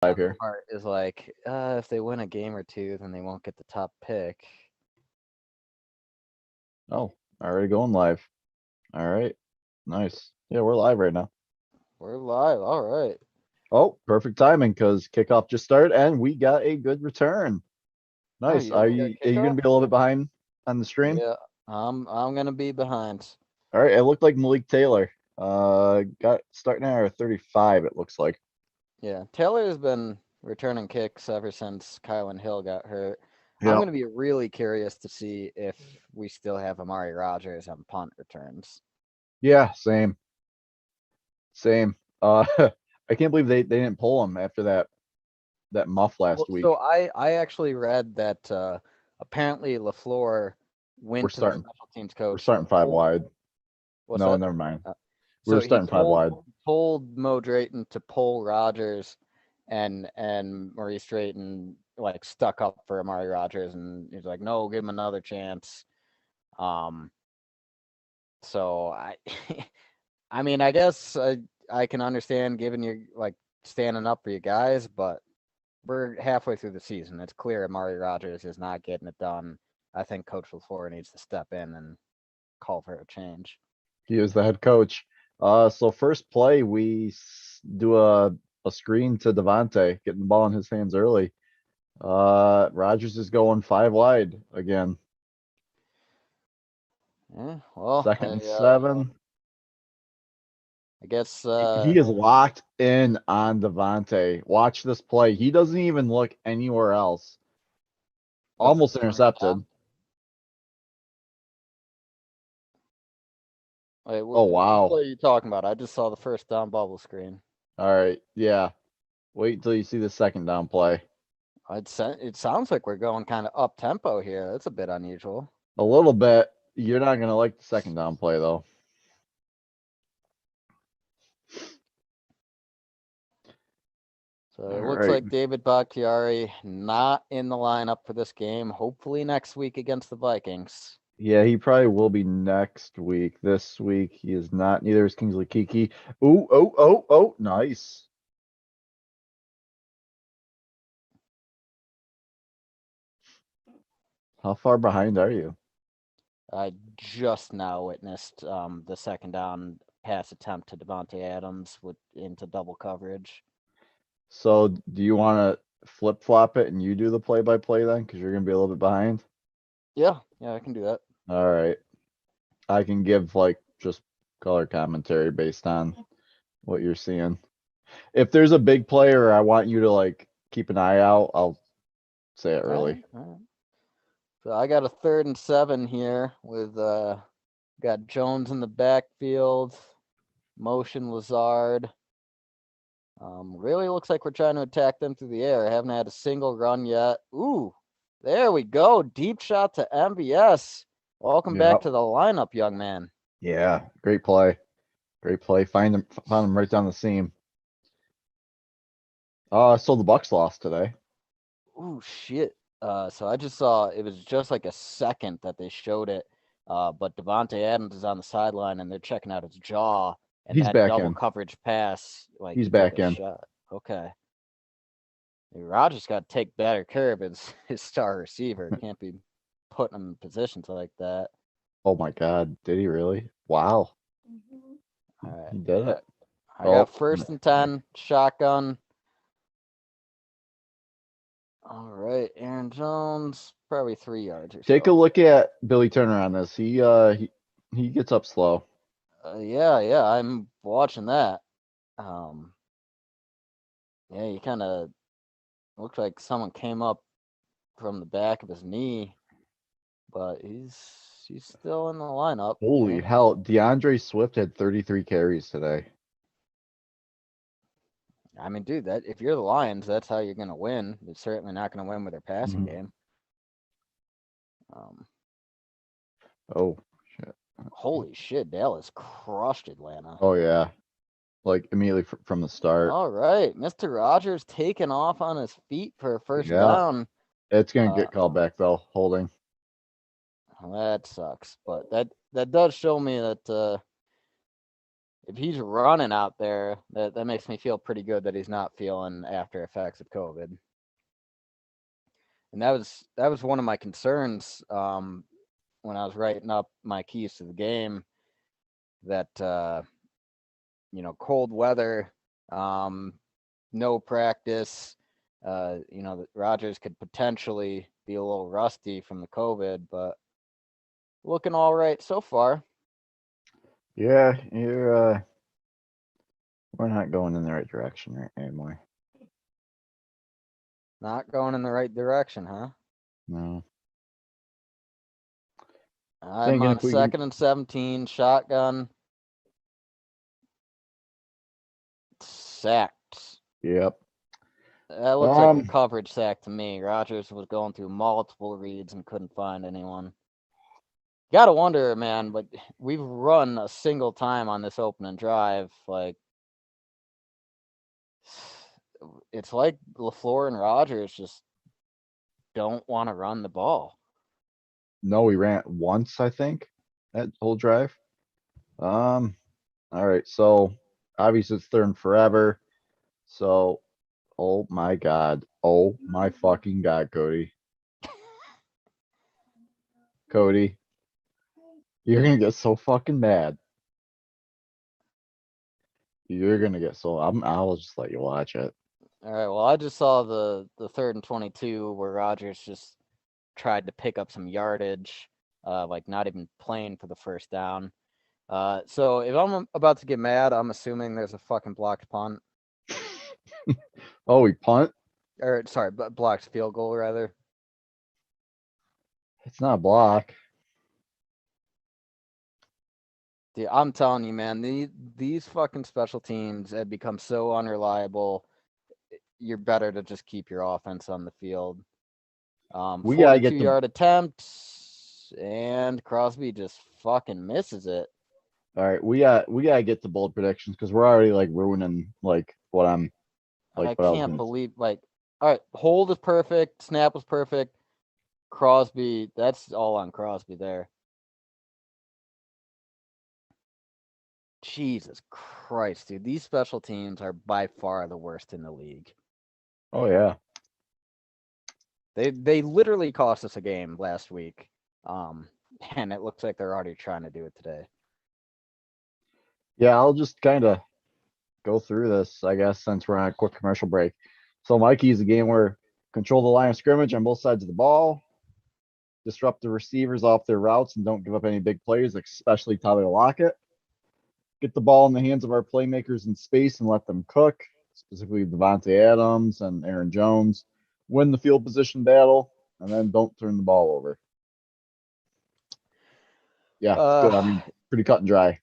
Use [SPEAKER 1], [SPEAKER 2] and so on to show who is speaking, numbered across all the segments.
[SPEAKER 1] live here.
[SPEAKER 2] Part is like, if they win a game or two, then they won't get the top pick.
[SPEAKER 1] Oh, already going live. All right. Nice. Yeah, we're live right now.
[SPEAKER 2] We're live. All right.
[SPEAKER 1] Oh, perfect timing because kickoff just started and we got a good return.
[SPEAKER 2] Oh,
[SPEAKER 1] Nice.
[SPEAKER 2] you already got
[SPEAKER 1] Are you
[SPEAKER 2] kickoff?
[SPEAKER 1] gonna be a little bit behind on the stream?
[SPEAKER 2] Yeah, I'm gonna be behind.
[SPEAKER 1] All right. It looked like Malik Taylor. Got starting at our 35, it looks like.
[SPEAKER 2] Yeah, Taylor has been returning kicks ever since Kylan Hill got hurt. I'm
[SPEAKER 1] Yeah.
[SPEAKER 2] gonna be really curious to see if we still have Amari Rogers on punt returns.
[SPEAKER 1] Yeah, same. Same. I can't believe they didn't pull him after that muff
[SPEAKER 2] Well,
[SPEAKER 1] last
[SPEAKER 2] so
[SPEAKER 1] week.
[SPEAKER 2] I actually read that apparently LaFleur
[SPEAKER 1] We're
[SPEAKER 2] went to the
[SPEAKER 1] starting
[SPEAKER 2] special teams
[SPEAKER 1] we're
[SPEAKER 2] coach
[SPEAKER 1] starting
[SPEAKER 2] and
[SPEAKER 1] five
[SPEAKER 2] told
[SPEAKER 1] wide.
[SPEAKER 2] what's
[SPEAKER 1] No,
[SPEAKER 2] that?
[SPEAKER 1] never mind.
[SPEAKER 2] Uh,
[SPEAKER 1] We're
[SPEAKER 2] so he
[SPEAKER 1] starting five wide.
[SPEAKER 2] told Mo Drayton to pull Rogers, and Maurice Drayton like stuck up for Amari Rogers, and he's like, no, give him another chance. Um, so I mean, I guess I can understand giving you like standing up for you guys, but we're halfway through the season. It's clear Amari Rogers is not getting it done. I think Coach LaFleur needs to step in and call for a change.
[SPEAKER 1] He is the head coach. So first play, do a screen to Devontae, getting the ball in his hands early. Rogers is going five wide again.
[SPEAKER 2] Yeah, well,
[SPEAKER 1] Second and 7.
[SPEAKER 2] I guess
[SPEAKER 1] He is locked in on Devontae. Watch this play. He doesn't even look anywhere else.
[SPEAKER 2] what's
[SPEAKER 1] Almost
[SPEAKER 2] this first down?
[SPEAKER 1] intercepted.
[SPEAKER 2] Wait,
[SPEAKER 1] Oh
[SPEAKER 2] what
[SPEAKER 1] wow.
[SPEAKER 2] play are you talking about? I just saw the first down bubble screen.
[SPEAKER 1] All right. Yeah. Wait until you see the second down play.
[SPEAKER 2] It sounds like we're going kind of up tempo here. That's a bit unusual.
[SPEAKER 1] A little bit. You're not gonna like the second down play though.
[SPEAKER 2] So
[SPEAKER 1] All
[SPEAKER 2] it looks
[SPEAKER 1] right.
[SPEAKER 2] like David Bakhtiari not in the lineup for this game. Hopefully next week against the Vikings.
[SPEAKER 1] Yeah, he probably will be next week. This week he is not. Neither is Kingsley Kiki. Ooh, oh, oh, oh, nice. How far behind are you?
[SPEAKER 2] I just now witnessed the second down pass attempt to Devontae Adams with into double coverage.
[SPEAKER 1] So do you want to flip flop it and you do the play by play then? Because you're gonna be a little bit behind.
[SPEAKER 2] Yeah, I can do that.
[SPEAKER 1] All right. I can give like just color commentary based on what you're seeing. If there's a big player I want you to like keep an eye out, I'll say it
[SPEAKER 2] All right,
[SPEAKER 1] early.
[SPEAKER 2] all right. So I got a 3rd and 7 here with got Jones in the backfield, motion Lazard. Really looks like we're trying to attack them through the air. I haven't had a single run yet. Ooh, there we go. Deep shot to MVS. Welcome back
[SPEAKER 1] Yeah.
[SPEAKER 2] to the lineup, young man.
[SPEAKER 1] Yeah. Great play. Great play. Found him right down the seam. So the Bucks lost today.
[SPEAKER 2] Ooh, shit. So I just saw it was just like a second that they showed it. But Devontae Adams is on the sideline and they're checking out his jaw, and
[SPEAKER 1] He's
[SPEAKER 2] that
[SPEAKER 1] back
[SPEAKER 2] double
[SPEAKER 1] in.
[SPEAKER 2] coverage pass, like
[SPEAKER 1] He's
[SPEAKER 2] he took
[SPEAKER 1] back
[SPEAKER 2] a
[SPEAKER 1] in.
[SPEAKER 2] shot. Okay. Rogers got to take better care of his star receiver. Can't be putting him in positions like that.
[SPEAKER 1] Oh my God, did he really? Wow,
[SPEAKER 2] All right.
[SPEAKER 1] he did it.
[SPEAKER 2] I got
[SPEAKER 1] Oh,
[SPEAKER 2] 1st and 10, shotgun. All right, Aaron Jones, probably 3 yards or
[SPEAKER 1] take a
[SPEAKER 2] so.
[SPEAKER 1] look at Billy Turner on this. He gets up slow.
[SPEAKER 2] Yeah, I'm watching that. Um, yeah, he kind of looked like someone came up from the back of his knee, but he's still in the lineup
[SPEAKER 1] Holy
[SPEAKER 2] here.
[SPEAKER 1] hell, DeAndre Swift had 33 carries today.
[SPEAKER 2] I mean, dude, that if you're the Lions, that's how you're gonna win. You're certainly not gonna win with their passing
[SPEAKER 1] Mhm.
[SPEAKER 2] game. Um,
[SPEAKER 1] Oh shit.
[SPEAKER 2] holy shit, Dallas crushed Atlanta.
[SPEAKER 1] Oh yeah, like immediately from the start.
[SPEAKER 2] All right, Mr. Rogers taking off on his feet for a first
[SPEAKER 1] Yeah,
[SPEAKER 2] down.
[SPEAKER 1] it's gonna
[SPEAKER 2] Uh,
[SPEAKER 1] get called back though. Holding.
[SPEAKER 2] that sucks, but that does show me that if he's running out there, that makes me feel pretty good that he's not feeling after effects of COVID. And that was one of my concerns when I was writing up my keys to the game, that cold weather, no practice, that Rodgers could potentially be a little rusty from the COVID, but looking all right so far.
[SPEAKER 1] Yeah, we're not going in the right direction right anymore.
[SPEAKER 2] Not going in the right direction, huh?
[SPEAKER 1] No.
[SPEAKER 2] I'm
[SPEAKER 1] Thinking
[SPEAKER 2] on
[SPEAKER 1] if we
[SPEAKER 2] 2nd and 17, shotgun. Sacked.
[SPEAKER 1] Yep.
[SPEAKER 2] That looks like a coverage sack to me. Rodgers was going through multiple reads and couldn't find anyone. Gotta wonder, man, but we've run a single time on this opening drive. Like, it's like LaFleur and Rodgers just don't want to run the ball.
[SPEAKER 1] No, we ran it once, I think, that whole drive. All right, so obviously it's third and forever. So, oh my God. Oh my fucking God, Cody. Cody, you're gonna get so fucking mad. You're gonna get so I'll just let you watch it.
[SPEAKER 2] All right, well, I just saw the 3rd and 22 where Rodgers just tried to pick up some yardage, like not even playing for the first down. So if I'm about to get mad, I'm assuming there's a fucking blocked punt.
[SPEAKER 1] Oh, we punt?
[SPEAKER 2] Or sorry, blocked field goal rather.
[SPEAKER 1] It's not a block.
[SPEAKER 2] Dude, I'm telling you, man, these fucking special teams have become so unreliable. You're better to just keep your offense on the field.
[SPEAKER 1] We gotta get
[SPEAKER 2] 42-yard attempt, and Crosby just fucking misses it.
[SPEAKER 1] All right, we gotta get to bold predictions because we're already like ruining like what I'm like.
[SPEAKER 2] I can't believe, like, all right, hold is perfect, snap was perfect. Crosby, that's all on Crosby there. Jesus Christ, dude. These special teams are by far the worst in the league.
[SPEAKER 1] Oh yeah.
[SPEAKER 2] They literally cost us a game last week. And it looks like they're already trying to do it today.
[SPEAKER 1] Yeah, I'll just kind of go through this, I guess, since we're on a quick commercial break. So Mikey is a game where control the line of scrimmage on both sides of the ball, disrupt the receivers off their routes, and don't give up any big plays, especially Tyler Lockett. Get the ball in the hands of our playmakers in space and let them cook, specifically Devontae Adams and Aaron Jones. Win the field position battle, and then don't turn the ball over. Yeah, it's good. I mean, pretty cut and dry.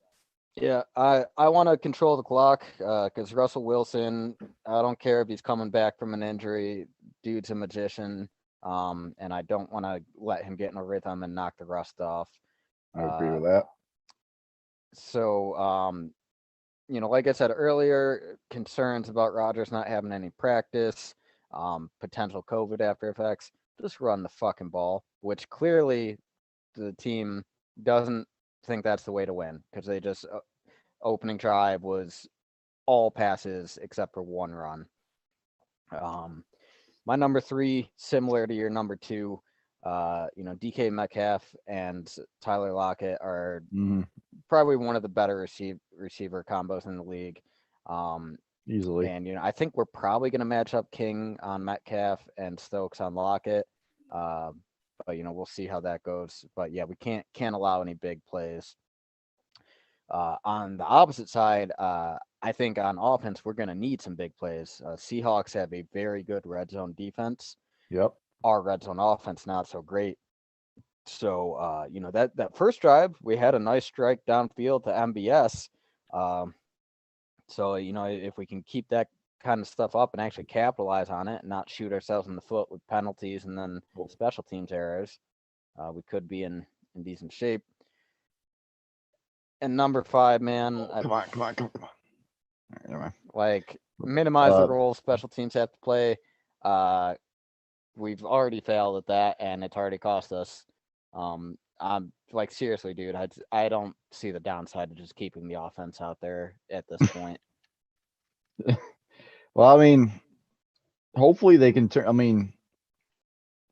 [SPEAKER 2] Yeah, I want to control the clock because Russell Wilson, I don't care if he's coming back from an injury, dude's a magician, and I don't want to let him get in a rhythm and knock the rust off.
[SPEAKER 1] I agree with that.
[SPEAKER 2] So, like I said earlier, concerns about Rodgers not having any practice, potential COVID after effects. Just run the fucking ball, which clearly the team doesn't think that's the way to win because they just opening drive was all passes except for one run. My number 3, similar to your number 2, DK Metcalf and Tyler Lockett are probably one of the better receiver combos in the league.
[SPEAKER 1] Easily.
[SPEAKER 2] And I think we're probably going to match up King on Metcalf and Stokes on Lockett. But we'll see how that goes. But yeah, we can't allow any big plays. On the opposite side, I think on offense we're going to need some big plays. Seahawks have a very good red zone defense.
[SPEAKER 1] Yep.
[SPEAKER 2] Our red zone offense not so great. So that first drive we had a nice strike downfield to MBS. So if we can keep that kind of stuff up and actually capitalize on it and not shoot ourselves in the foot with penalties and then special teams errors, we could be in decent shape. And number 5, man.
[SPEAKER 1] Come on. All right, never mind.
[SPEAKER 2] Like, minimize the role special teams have to play. We've already failed at that, and it's already cost us. like seriously, dude, I don't see the downside of just keeping the offense out there at this point.
[SPEAKER 1] Well, I mean, hopefully they can turn. I mean,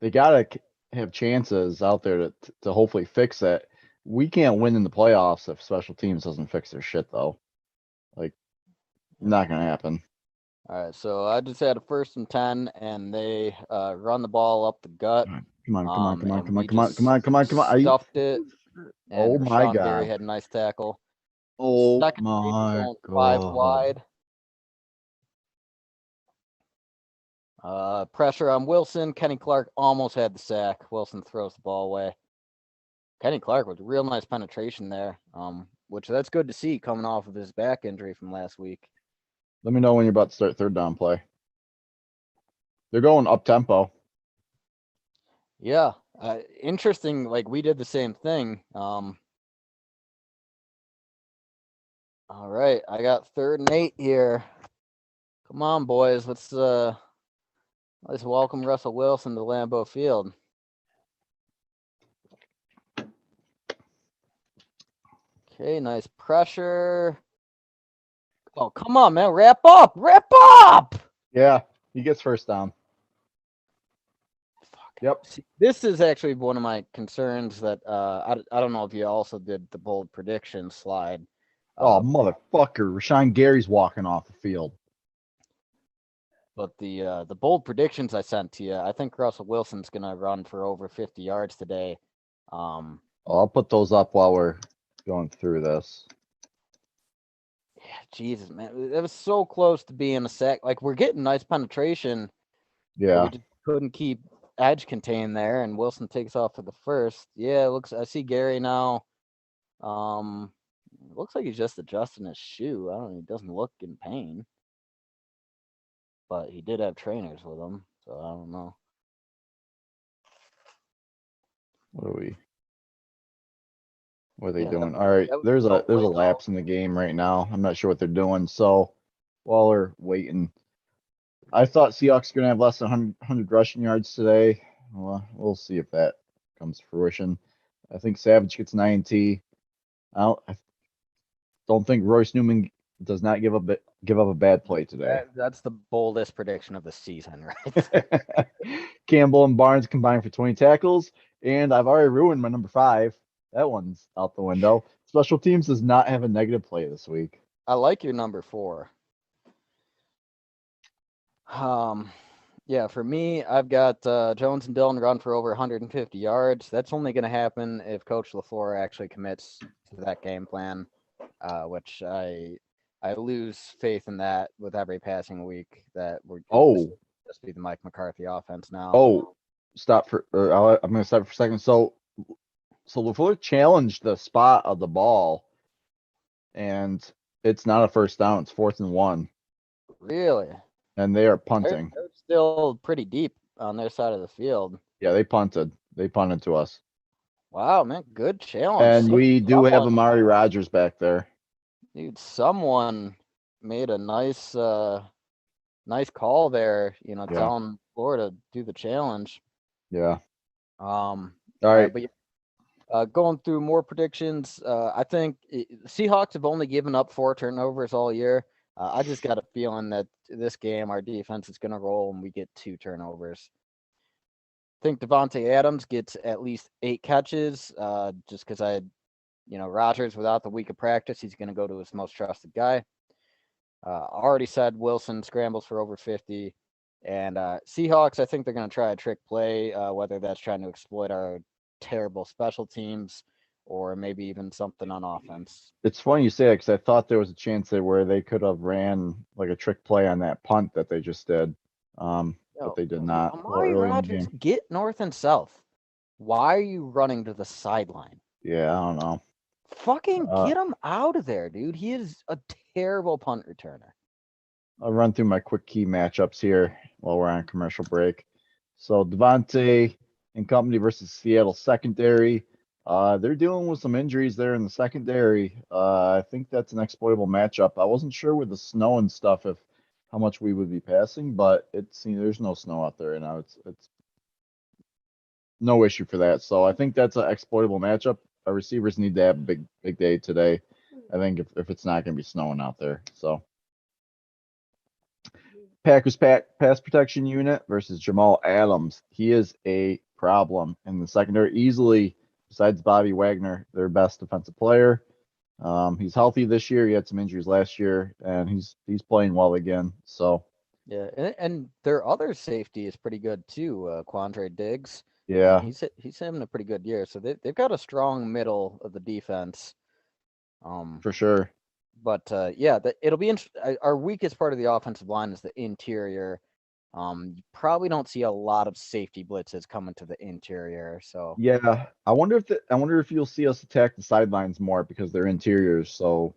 [SPEAKER 1] they gotta have chances out there to hopefully fix it. We can't win in the playoffs if special teams doesn't fix their shit, though. Like, not gonna happen.
[SPEAKER 2] All right, so I just had a 1st and 10, and they run the ball up the gut.
[SPEAKER 1] Come on, come on, come on,
[SPEAKER 2] And
[SPEAKER 1] come on,
[SPEAKER 2] we
[SPEAKER 1] come on,
[SPEAKER 2] just
[SPEAKER 1] come on, come on, come on.
[SPEAKER 2] stuffed it. And
[SPEAKER 1] Oh my
[SPEAKER 2] Rashawn Gary
[SPEAKER 1] God.
[SPEAKER 2] had a nice tackle.
[SPEAKER 1] Oh
[SPEAKER 2] 2nd and 8,
[SPEAKER 1] my
[SPEAKER 2] going 5
[SPEAKER 1] God.
[SPEAKER 2] wide. Pressure on Wilson. Kenny Clark almost had the sack. Wilson throws the ball away. Kenny Clark with real nice penetration there, which that's good to see coming off of his back injury from last week.
[SPEAKER 1] Let me know when you're about to start 3rd down play. They're going up tempo.
[SPEAKER 2] Yeah, interesting. Like we did the same thing. All right, I got 3rd and 8 here. Come on, boys. Let's welcome Russell Wilson to Lambeau Field. Okay, nice pressure. Oh, come on, man. Wrap up. Wrap up.
[SPEAKER 1] Yeah, he gets 1st down.
[SPEAKER 2] Fuck.
[SPEAKER 1] Yep.
[SPEAKER 2] See, this is actually one of my concerns that I don't know if you also did the bold prediction slide.
[SPEAKER 1] Oh, motherfucker. Rashawn Gary's walking off the field.
[SPEAKER 2] But the bold predictions I sent to you, I think Russell Wilson's gonna run for over 50 yards today.
[SPEAKER 1] I'll put those up while we're going through this.
[SPEAKER 2] Yeah, Jesus, man, it was so close to being a sack. Like we're getting nice penetration.
[SPEAKER 1] Yeah.
[SPEAKER 2] We just couldn't keep edge contained there, and Wilson takes off for the 1st. Yeah, it looks. I see Gary now. Looks like he's just adjusting his shoe. I don't know. He doesn't look in pain, but he did have trainers with him, so I don't know.
[SPEAKER 1] What are they
[SPEAKER 2] Yeah,
[SPEAKER 1] doing? All right,
[SPEAKER 2] that was
[SPEAKER 1] there's a
[SPEAKER 2] play
[SPEAKER 1] lapse in the game right now. I'm not sure what they're doing. So while we're waiting, I thought Seahawks are gonna have less than 100 rushing yards today. Well, we'll see if that comes to fruition. I think Savage gets an INT. I don't think Royce Newman does not give up a bad play today.
[SPEAKER 2] That's the boldest prediction of the season, right?
[SPEAKER 1] Campbell and Barnes combined for 20 tackles, and I've already ruined my number 5. That one's out the window. Special teams does not have a negative play this week.
[SPEAKER 2] I like your number 4. Yeah, for me, I've got Jones and Dillon run for over 150 yards. That's only going to happen if Coach LaFleur actually commits to that game plan, which I lose faith in that with every passing week. That we're just be the Mike McCarthy offense now.
[SPEAKER 1] I'm going to stop for a second. So LaFleur challenged the spot of the ball, and it's not a 1st down. It's 4th and 1.
[SPEAKER 2] Really?
[SPEAKER 1] And they are punting.
[SPEAKER 2] They're still pretty deep on their side of the field.
[SPEAKER 1] Yeah, they punted. They punted to us.
[SPEAKER 2] Wow, man, good challenge.
[SPEAKER 1] And we do have Amari Rodgers back there.
[SPEAKER 2] Dude, someone made a nice call there, telling Florida to do the challenge.
[SPEAKER 1] Yeah.
[SPEAKER 2] All
[SPEAKER 1] right.
[SPEAKER 2] But going through more predictions, I think Seahawks have only given up 4 turnovers all year. I just got a feeling that this game, our defense is going to roll and we get 2 turnovers. I think Devontae Adams gets at least 8 catches, just because Rodgers, without the week of practice, he's going to go to his most trusted guy. Already said Wilson scrambles for over 50. And Seahawks, I think they're going to try a trick play, whether that's trying to exploit our terrible special teams or maybe even something on offense.
[SPEAKER 1] It's funny you say that because I thought there was a chance there where they could have ran like a trick play on that punt that they just did. But they did not.
[SPEAKER 2] Amari Rodgers, get north and south. Why are you running to the sideline?
[SPEAKER 1] Yeah, I don't know.
[SPEAKER 2] Fucking get him out of there, dude. He is a terrible punt returner.
[SPEAKER 1] I'll run through my quick key matchups here while we're on commercial break. So Devontae and company versus Seattle secondary. They're dealing with some injuries there in the secondary. I think that's an exploitable matchup. I wasn't sure with the snow and stuff how much we would be passing, but there's no snow out there right now. It's no issue for that. So I think that's an exploitable matchup. Our receivers need to have a big day today. I think if it's not going to be snowing out there. So Packers pass protection unit versus Jamal Adams. He is a problem in the secondary. Easily, besides Bobby Wagner, their best defensive player. He's healthy this year. He had some injuries last year, and he's playing well again. So
[SPEAKER 2] Yeah, and their other safety is pretty good too, Quandre Diggs.
[SPEAKER 1] yeah,
[SPEAKER 2] He's having a pretty good year. So they've got a strong middle of the defense.
[SPEAKER 1] for sure.
[SPEAKER 2] But yeah, it'll be our weakest part of the offensive line is the interior. You probably don't see a lot of safety blitzes coming to the interior. So
[SPEAKER 1] Yeah, I wonder if you'll see us attack the sidelines more because they're interiors. So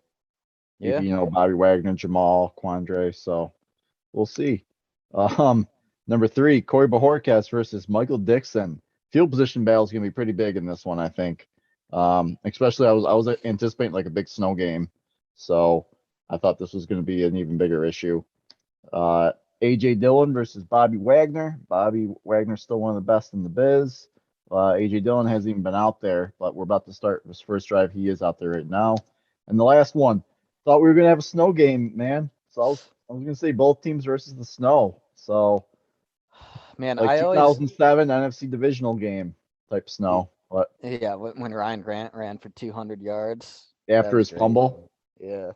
[SPEAKER 2] yeah,
[SPEAKER 1] maybe Bobby Wagner, Jamal, Quandre. So we'll see. Um, Number 3, Corey Bajorquez versus Michael Dixon. Field position battle is gonna be pretty big in this one, I think. Especially I was anticipating like a big snow game, so I thought this was gonna be an even bigger issue. AJ Dillon versus Bobby Wagner. Bobby Wagner's still one of the best in the biz. AJ Dillon hasn't even been out there, but we're about to start his first drive. He is out there right now. And the last one, thought we were gonna have a snow game, man. So I was gonna say both teams versus the snow. So
[SPEAKER 2] man,
[SPEAKER 1] like
[SPEAKER 2] I always
[SPEAKER 1] 2007 NFC divisional game type snow. But
[SPEAKER 2] yeah when Ryan Grant ran for 200 yards, that
[SPEAKER 1] after
[SPEAKER 2] was
[SPEAKER 1] his
[SPEAKER 2] great.
[SPEAKER 1] fumble,
[SPEAKER 2] Yeah,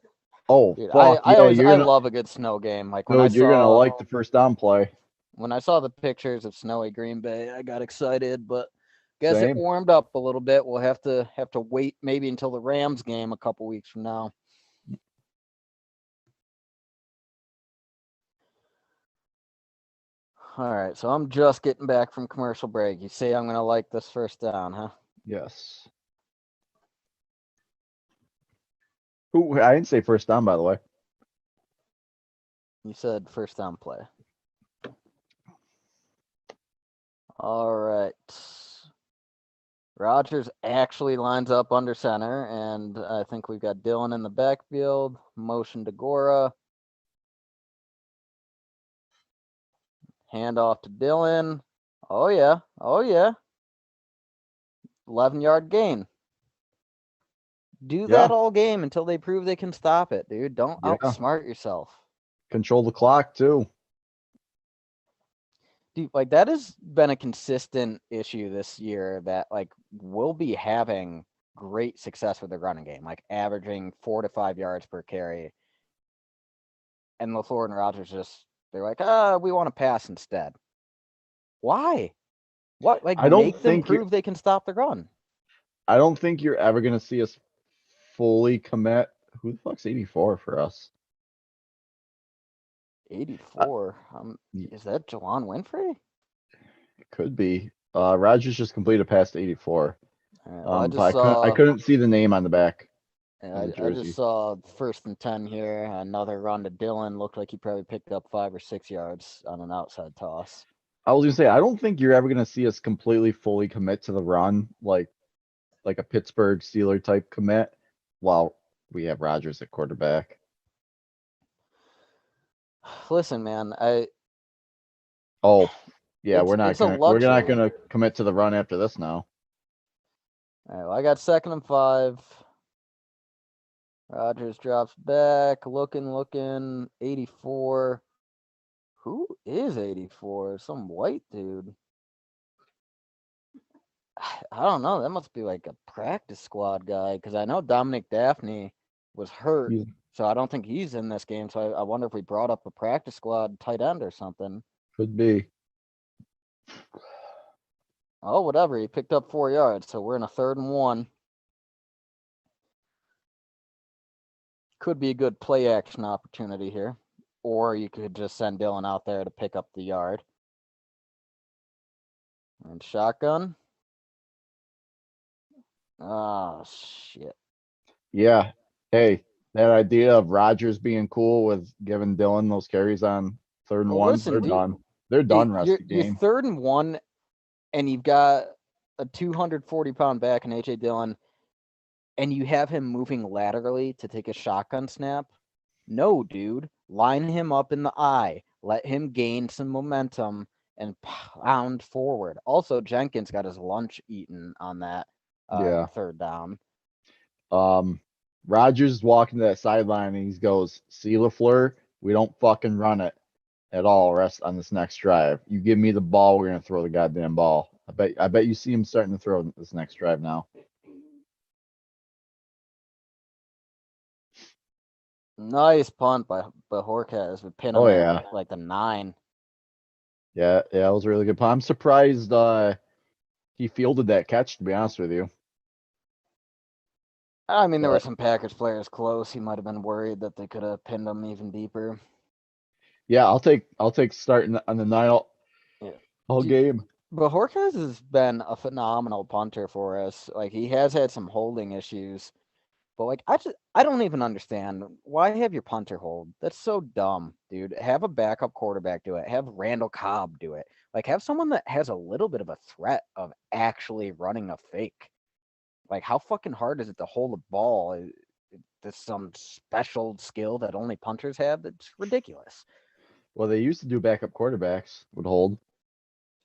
[SPEAKER 1] oh
[SPEAKER 2] dude,
[SPEAKER 1] fuck yeah,
[SPEAKER 2] I love a good snow game. Like
[SPEAKER 1] dude, you're gonna like the first down play.
[SPEAKER 2] when I saw the pictures of snowy Green Bay, I got excited, but guess it
[SPEAKER 1] Same.
[SPEAKER 2] warmed up a little bit. We'll have to wait maybe until the Rams game a couple weeks from now. All right, so I'm just getting back from commercial break. You say I'm gonna like this first down, huh?
[SPEAKER 1] Yes. Who I didn't say first down, by the way.
[SPEAKER 2] You said first down play. All right. Rodgers actually lines up under center, and I think we've got Dillon in the backfield. Motion to Gora. Hand off to Dillon. Oh, yeah. Oh, yeah. 11-yard gain. Do that
[SPEAKER 1] Yeah,
[SPEAKER 2] all game until they prove they can stop it, dude. Don't
[SPEAKER 1] yeah.
[SPEAKER 2] outsmart yourself.
[SPEAKER 1] Control the clock too.
[SPEAKER 2] Dude, like that has been a consistent issue this year that like we'll be having great success with the running game, like averaging 4 to 5 yards per carry. And LaFleur and Rodgers they're like, we want to pass instead. Why? What? Like
[SPEAKER 1] I don't
[SPEAKER 2] make them
[SPEAKER 1] think you're
[SPEAKER 2] prove they can stop the run.
[SPEAKER 1] I don't think you're ever gonna see us fully commit. Who the fuck's 84 for us?
[SPEAKER 2] 84.
[SPEAKER 1] Y-
[SPEAKER 2] Is that Jelon Winfrey?
[SPEAKER 1] It could be. Rogers just completed past 84.
[SPEAKER 2] Well, I
[SPEAKER 1] But
[SPEAKER 2] just
[SPEAKER 1] I
[SPEAKER 2] saw.
[SPEAKER 1] couldn't see the name on the back of the
[SPEAKER 2] I just
[SPEAKER 1] jersey.
[SPEAKER 2] saw 1st and 10 here. Another run to Dillon. Looked like he probably picked up 5 or 6 yards on an outside toss.
[SPEAKER 1] I was gonna say I don't think you're ever gonna see us completely fully commit to the run like a Pittsburgh Steeler type commit while we have Rogers at quarterback.
[SPEAKER 2] Listen, man,
[SPEAKER 1] Oh, yeah,
[SPEAKER 2] it's a
[SPEAKER 1] we're not
[SPEAKER 2] luxury.
[SPEAKER 1] gonna commit to the run after this now.
[SPEAKER 2] All right, well, I got 2nd and 5. Rodgers drops back, looking, 84. Who is 84? Some white dude. I don't know. That must be like a practice squad guy because I know Dominic Daphne was hurt,
[SPEAKER 1] He's-
[SPEAKER 2] so I don't think he's in this game. So I wonder if we brought up a practice squad tight end or something.
[SPEAKER 1] Could be.
[SPEAKER 2] Oh, whatever. He picked up 4 yards, so we're in a 3rd and 1. Could be a good play action opportunity here, or you could just send Dillon out there to pick up the yard. And shotgun. Oh shit.
[SPEAKER 1] Yeah. Hey, that idea of Rogers being cool with giving Dillon those carries on 3rd and
[SPEAKER 2] Well,
[SPEAKER 1] ones,
[SPEAKER 2] listen,
[SPEAKER 1] they're
[SPEAKER 2] dude.
[SPEAKER 1] done. They're done rest of the
[SPEAKER 2] You're
[SPEAKER 1] game.
[SPEAKER 2] 3rd and 1, and you've got a 240-pound back in AJ Dillon, and you have him moving laterally to take a shotgun snap. No, dude. Line him up in the eye. Let him gain some momentum and pound forward. Also, Jenkins got his lunch eaten on that
[SPEAKER 1] Yeah.
[SPEAKER 2] third down.
[SPEAKER 1] Rodgers walking to that sideline and he goes, "See LaFleur, we don't fucking run it at all rest on this next drive. You give me the ball, we're gonna throw the goddamn ball." I bet you see him starting to throw this next drive now.
[SPEAKER 2] Nice punt by Horkaz with pin him
[SPEAKER 1] Oh,
[SPEAKER 2] at
[SPEAKER 1] yeah.
[SPEAKER 2] like the 9.
[SPEAKER 1] Yeah, it was a really good punt. I'm surprised he fielded that catch, to be honest with you.
[SPEAKER 2] I mean, there were
[SPEAKER 1] But
[SPEAKER 2] some Packers players close. He might have been worried that they could have pinned him even deeper.
[SPEAKER 1] yeah, I'll take starting on the 9
[SPEAKER 2] Yeah.
[SPEAKER 1] all game.
[SPEAKER 2] But Horkaz has been a phenomenal punter for us. Like, he has had some holding issues, but like I don't even understand why have your punter hold. That's so dumb, dude. Have a backup quarterback do it. Have Randall Cobb do it. Like, have someone that has a little bit of a threat of actually running a fake. Like, how fucking hard is it to hold a ball? There's some special skill that only punters have. That's ridiculous.
[SPEAKER 1] Well, they used to do backup quarterbacks would hold.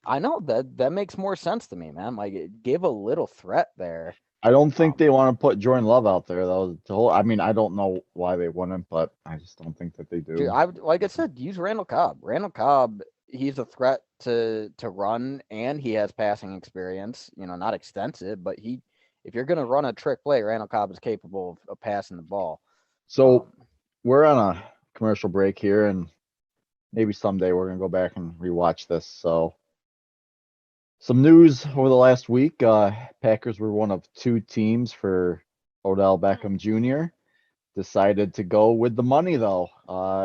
[SPEAKER 2] I know that makes more sense to me, man. Like, give a little threat there.
[SPEAKER 1] I don't think they want to put Jordan Love out there though. I mean, I don't know why they wouldn't, but I just don't think that they do.
[SPEAKER 2] Dude, like I said, use Randall Cobb. Randall Cobb, he's a threat to run, and he has passing experience. Not extensive, but if you're gonna run a trick play, Randall Cobb is capable of passing the ball.
[SPEAKER 1] So we're on a commercial break here, and maybe someday we're gonna go back and rewatch this. So some news over the last week. Packers were one of 2 teams for Odell Beckham Jr. Decided to go with the money though.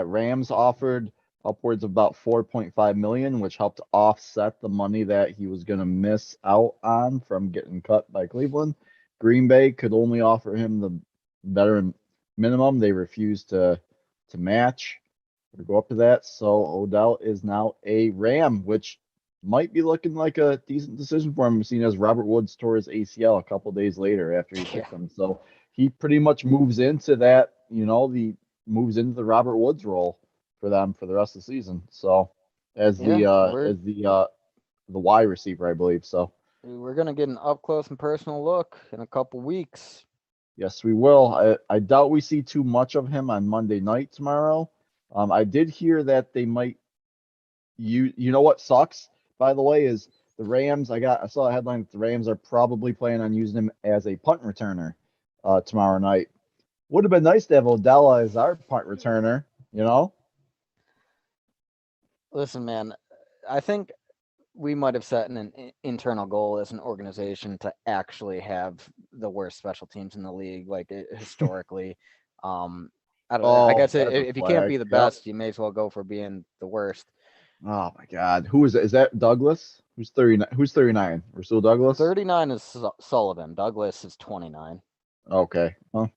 [SPEAKER 1] Rams offered upwards of about 4.5 million, which helped offset the money that he was going to miss out on from getting cut by Cleveland. Green Bay could only offer him the veteran minimum. They refused to match or go up to that. So Odell is now a Ram, which might be looking like a decent decision for him, seeing as Robert Woods tore his ACL a couple days later after he picked him. So he pretty much moves into that, moves into the Robert Woods role for them for the rest of the season. So as the Y receiver, I believe. So
[SPEAKER 2] we're gonna get an up close and personal look in a couple weeks.
[SPEAKER 1] yes, we will. I doubt we see too much of him on Monday night tomorrow. I did hear that they might. You know what sucks, by the way, is the Rams. I saw a headline that the Rams are probably planning on using him as a punt returner tomorrow night. Would have been nice to have Odell as our punt returner,
[SPEAKER 2] Listen, man, I think we might have set an internal goal as an organization to actually have the worst special teams in the league, like historically. I don't know. I guess
[SPEAKER 1] that's a
[SPEAKER 2] if you can't be
[SPEAKER 1] flag.
[SPEAKER 2] the
[SPEAKER 1] Yep.
[SPEAKER 2] best, you may as well go for being the worst.
[SPEAKER 1] Oh my God, who is it? Is that Douglas? Who's 39? Who's 39? Rasul Douglas?
[SPEAKER 2] 39 is Sullivan. Douglas is 29.
[SPEAKER 1] Okay. Well,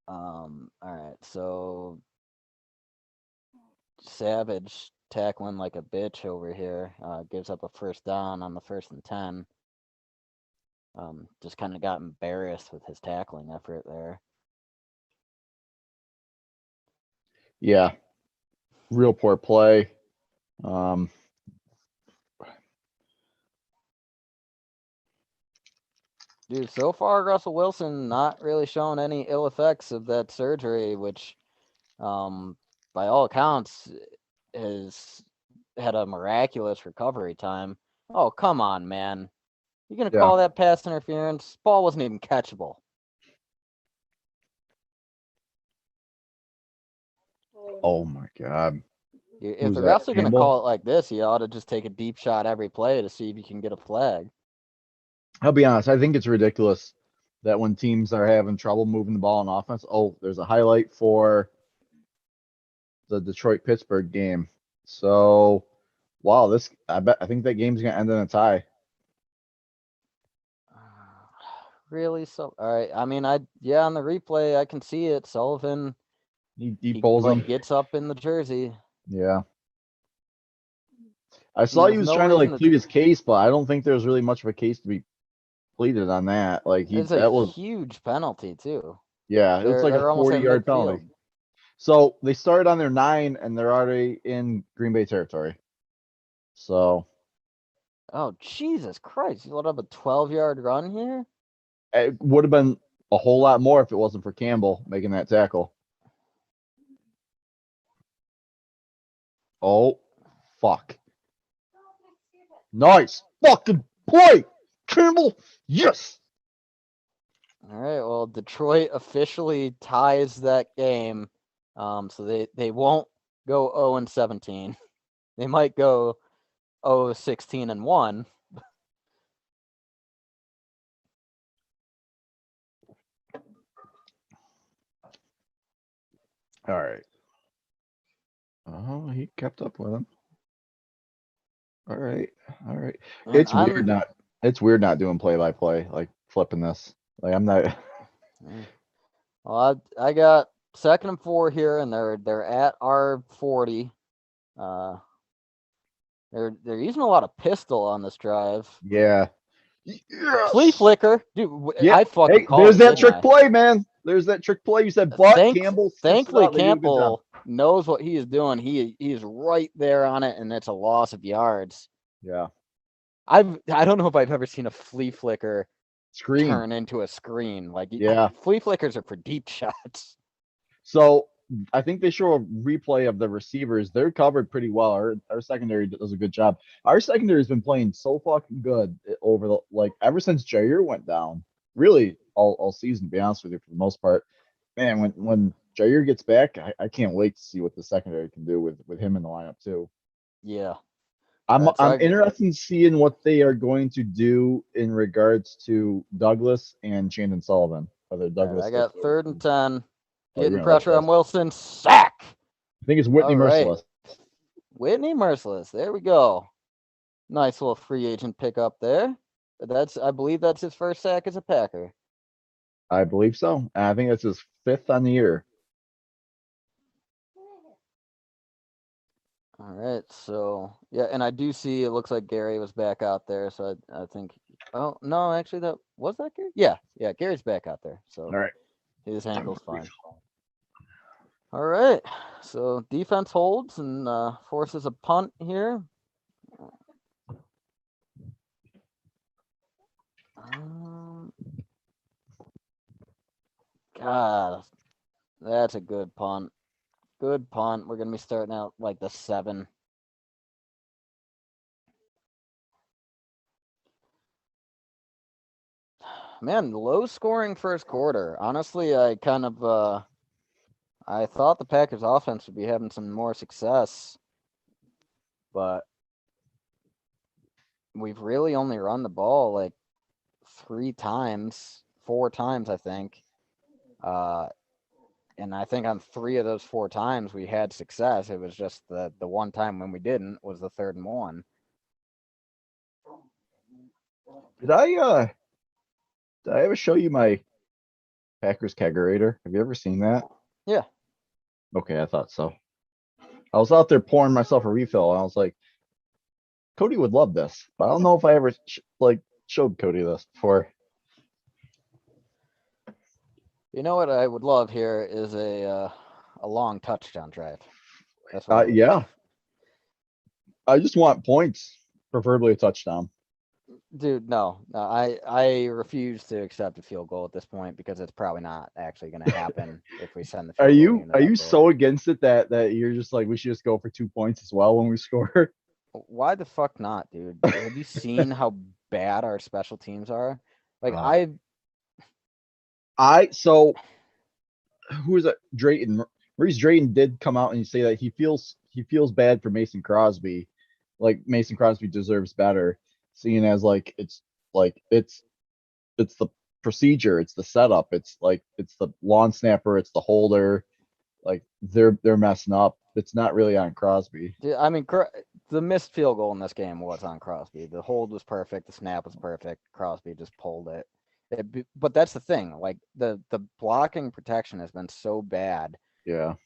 [SPEAKER 2] All right. So Savage tackling like a bitch over here. Gives up a first down on the 1st and 10. Just kind of got embarrassed with his tackling effort there.
[SPEAKER 1] yeah, real poor play.
[SPEAKER 2] Dude, so far Russell Wilson not really showing any ill effects of that surgery, which, by all accounts, has had a miraculous recovery time. Oh, come on, man. You're going to call that pass interference? Ball wasn't even catchable.
[SPEAKER 1] Oh my God.
[SPEAKER 2] If the refs are going to call it like this, you ought to just take a deep shot every play to see if you can get a flag.
[SPEAKER 1] I'll be honest. I think it's ridiculous that when teams are having trouble moving the ball in offense, there's a highlight for the Detroit-Pittsburgh game. So, wow, I think that game's gonna end in a tie.
[SPEAKER 2] Really? So, all right. I mean, on the replay, I can see it. Sullivan,
[SPEAKER 1] he pulls him.
[SPEAKER 2] Gets up in the jersey.
[SPEAKER 1] Yeah. I saw he was trying to plead his case, but I don't think there's really much of a case to be pleaded on that. Like
[SPEAKER 2] that was huge penalty too.
[SPEAKER 1] Yeah, it was like a 40-yard penalty. So they started on their 9 and they're already in Green Bay territory. So
[SPEAKER 2] Oh, Jesus Christ. You let up a 12-yard run here?
[SPEAKER 1] it would have been a whole lot more if it wasn't for Campbell making that tackle. Oh, fuck. Nice fucking play, Campbell. Yes.
[SPEAKER 2] All right. Well, Detroit officially ties that game. So they won't go 0-17. They might go 0-16-1.
[SPEAKER 1] All right. Oh, he kept up with him. All right. All right.
[SPEAKER 2] Man,
[SPEAKER 1] It's weird not doing play by play, like flipping this. Like I'm not.
[SPEAKER 2] Well, I got 2nd and 4 here, and they're at our 40. They're using a lot of pistol on this drive.
[SPEAKER 1] Yeah.
[SPEAKER 2] Flea
[SPEAKER 1] Yes.
[SPEAKER 2] flicker, dude.
[SPEAKER 1] Yeah.
[SPEAKER 2] I fucking
[SPEAKER 1] Hey,
[SPEAKER 2] called
[SPEAKER 1] there's
[SPEAKER 2] it,
[SPEAKER 1] that
[SPEAKER 2] didn't
[SPEAKER 1] trick
[SPEAKER 2] I?
[SPEAKER 1] play, man. There's that trick play. You said, but Campbell sniffs it
[SPEAKER 2] Thankfully,
[SPEAKER 1] out. They do a good job.
[SPEAKER 2] Campbell knows what he is doing. He is right there on it, and it's a loss of yards.
[SPEAKER 1] Yeah.
[SPEAKER 2] I don't know if I've ever seen a flea flicker
[SPEAKER 1] Screen.
[SPEAKER 2] turn into a screen. Like,
[SPEAKER 1] Yeah.
[SPEAKER 2] flea flickers are for deep shots.
[SPEAKER 1] So I think they show a replay of the receivers. They're covered pretty well. Our secondary does a good job. Our secondary has been playing so fucking good over the ever since Jair went down. Really, all season. To be honest with you, for the most part, man. When Jair gets back, I can't wait to see what the secondary can do with him in the lineup too.
[SPEAKER 2] Yeah.
[SPEAKER 1] I'm
[SPEAKER 2] So
[SPEAKER 1] interested in seeing what they are going to do in regards to Douglas and Chandon Sullivan. Whether Douglas,
[SPEAKER 2] I got 3rd and 10.
[SPEAKER 1] Oh, you're
[SPEAKER 2] Getting
[SPEAKER 1] gonna like
[SPEAKER 2] pressure on
[SPEAKER 1] this.
[SPEAKER 2] Wilson. Sack.
[SPEAKER 1] I think it's Whitney
[SPEAKER 2] All right.
[SPEAKER 1] Merciless.
[SPEAKER 2] Whitney Merciless. There we go. Nice little free agent pickup there. I believe that's his first sack as a Packer.
[SPEAKER 1] I believe so. And I think that's his 5th on the year.
[SPEAKER 2] All right, so yeah, and I do see it looks like Gary was back out there, so I think. Oh no, actually, that was that Gary. Yeah, Gary's back out there, so
[SPEAKER 1] All right.
[SPEAKER 2] his ankle's fine. All right, so defense holds and forces a punt here. God, that's a good punt. Good punt. We're gonna be starting out like the 7. Man, low scoring first quarter. Honestly, I kind of I thought the Packers offense would be having some more success, but we've really only run the ball like 4 times, I think. And I think on 3 of those 4 times we had success. It was just the one time when we didn't was the 3rd and 1.
[SPEAKER 1] Did I ever show you my Packers kegerator? Have you ever seen that?
[SPEAKER 2] Yeah.
[SPEAKER 1] Okay, I thought so. I was out there pouring myself a refill, and I was like, Cody would love this, but I don't know if I ever showed Cody this before.
[SPEAKER 2] You know what I would love here is a long touchdown drive. That's what
[SPEAKER 1] Yeah. I just want points, preferably a touchdown.
[SPEAKER 2] Dude, no, I refuse to accept a field goal at this point because it's probably not actually going to happen if we send the field goal.
[SPEAKER 1] Are you so against it that you're just like we should just go for 2 points as well when we score?
[SPEAKER 2] Why the fuck not, dude? Have you seen how bad our special teams are? Like
[SPEAKER 1] so who is it? Drayton. Maurice Drayton did come out and say that he feels bad for Mason Crosby. Like Mason Crosby deserves better, seeing as it's the procedure, it's the setup, it's the lawn snapper, it's the holder. Like they're messing up. It's not really on Crosby.
[SPEAKER 2] dude, I mean, the missed field goal in this game was on Crosby. The hold was perfect. The snap was perfect. Crosby just pulled it. But that's the thing. Like the blocking protection has been so bad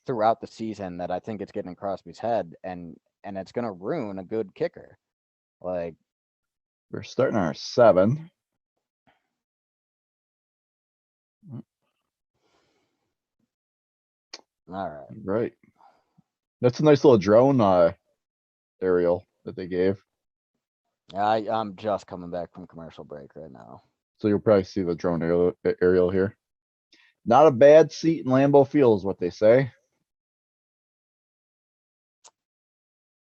[SPEAKER 2] throughout the season that I think it's getting in Crosby's head, and it's going to ruin a good kicker. Like
[SPEAKER 1] We're starting our 7.
[SPEAKER 2] All right.
[SPEAKER 1] Right. That's a nice little drone aerial that they gave.
[SPEAKER 2] I'm just coming back from commercial break right now.
[SPEAKER 1] So you'll probably see the drone aerial here. Not a bad seat in Lambeau Field is what they say.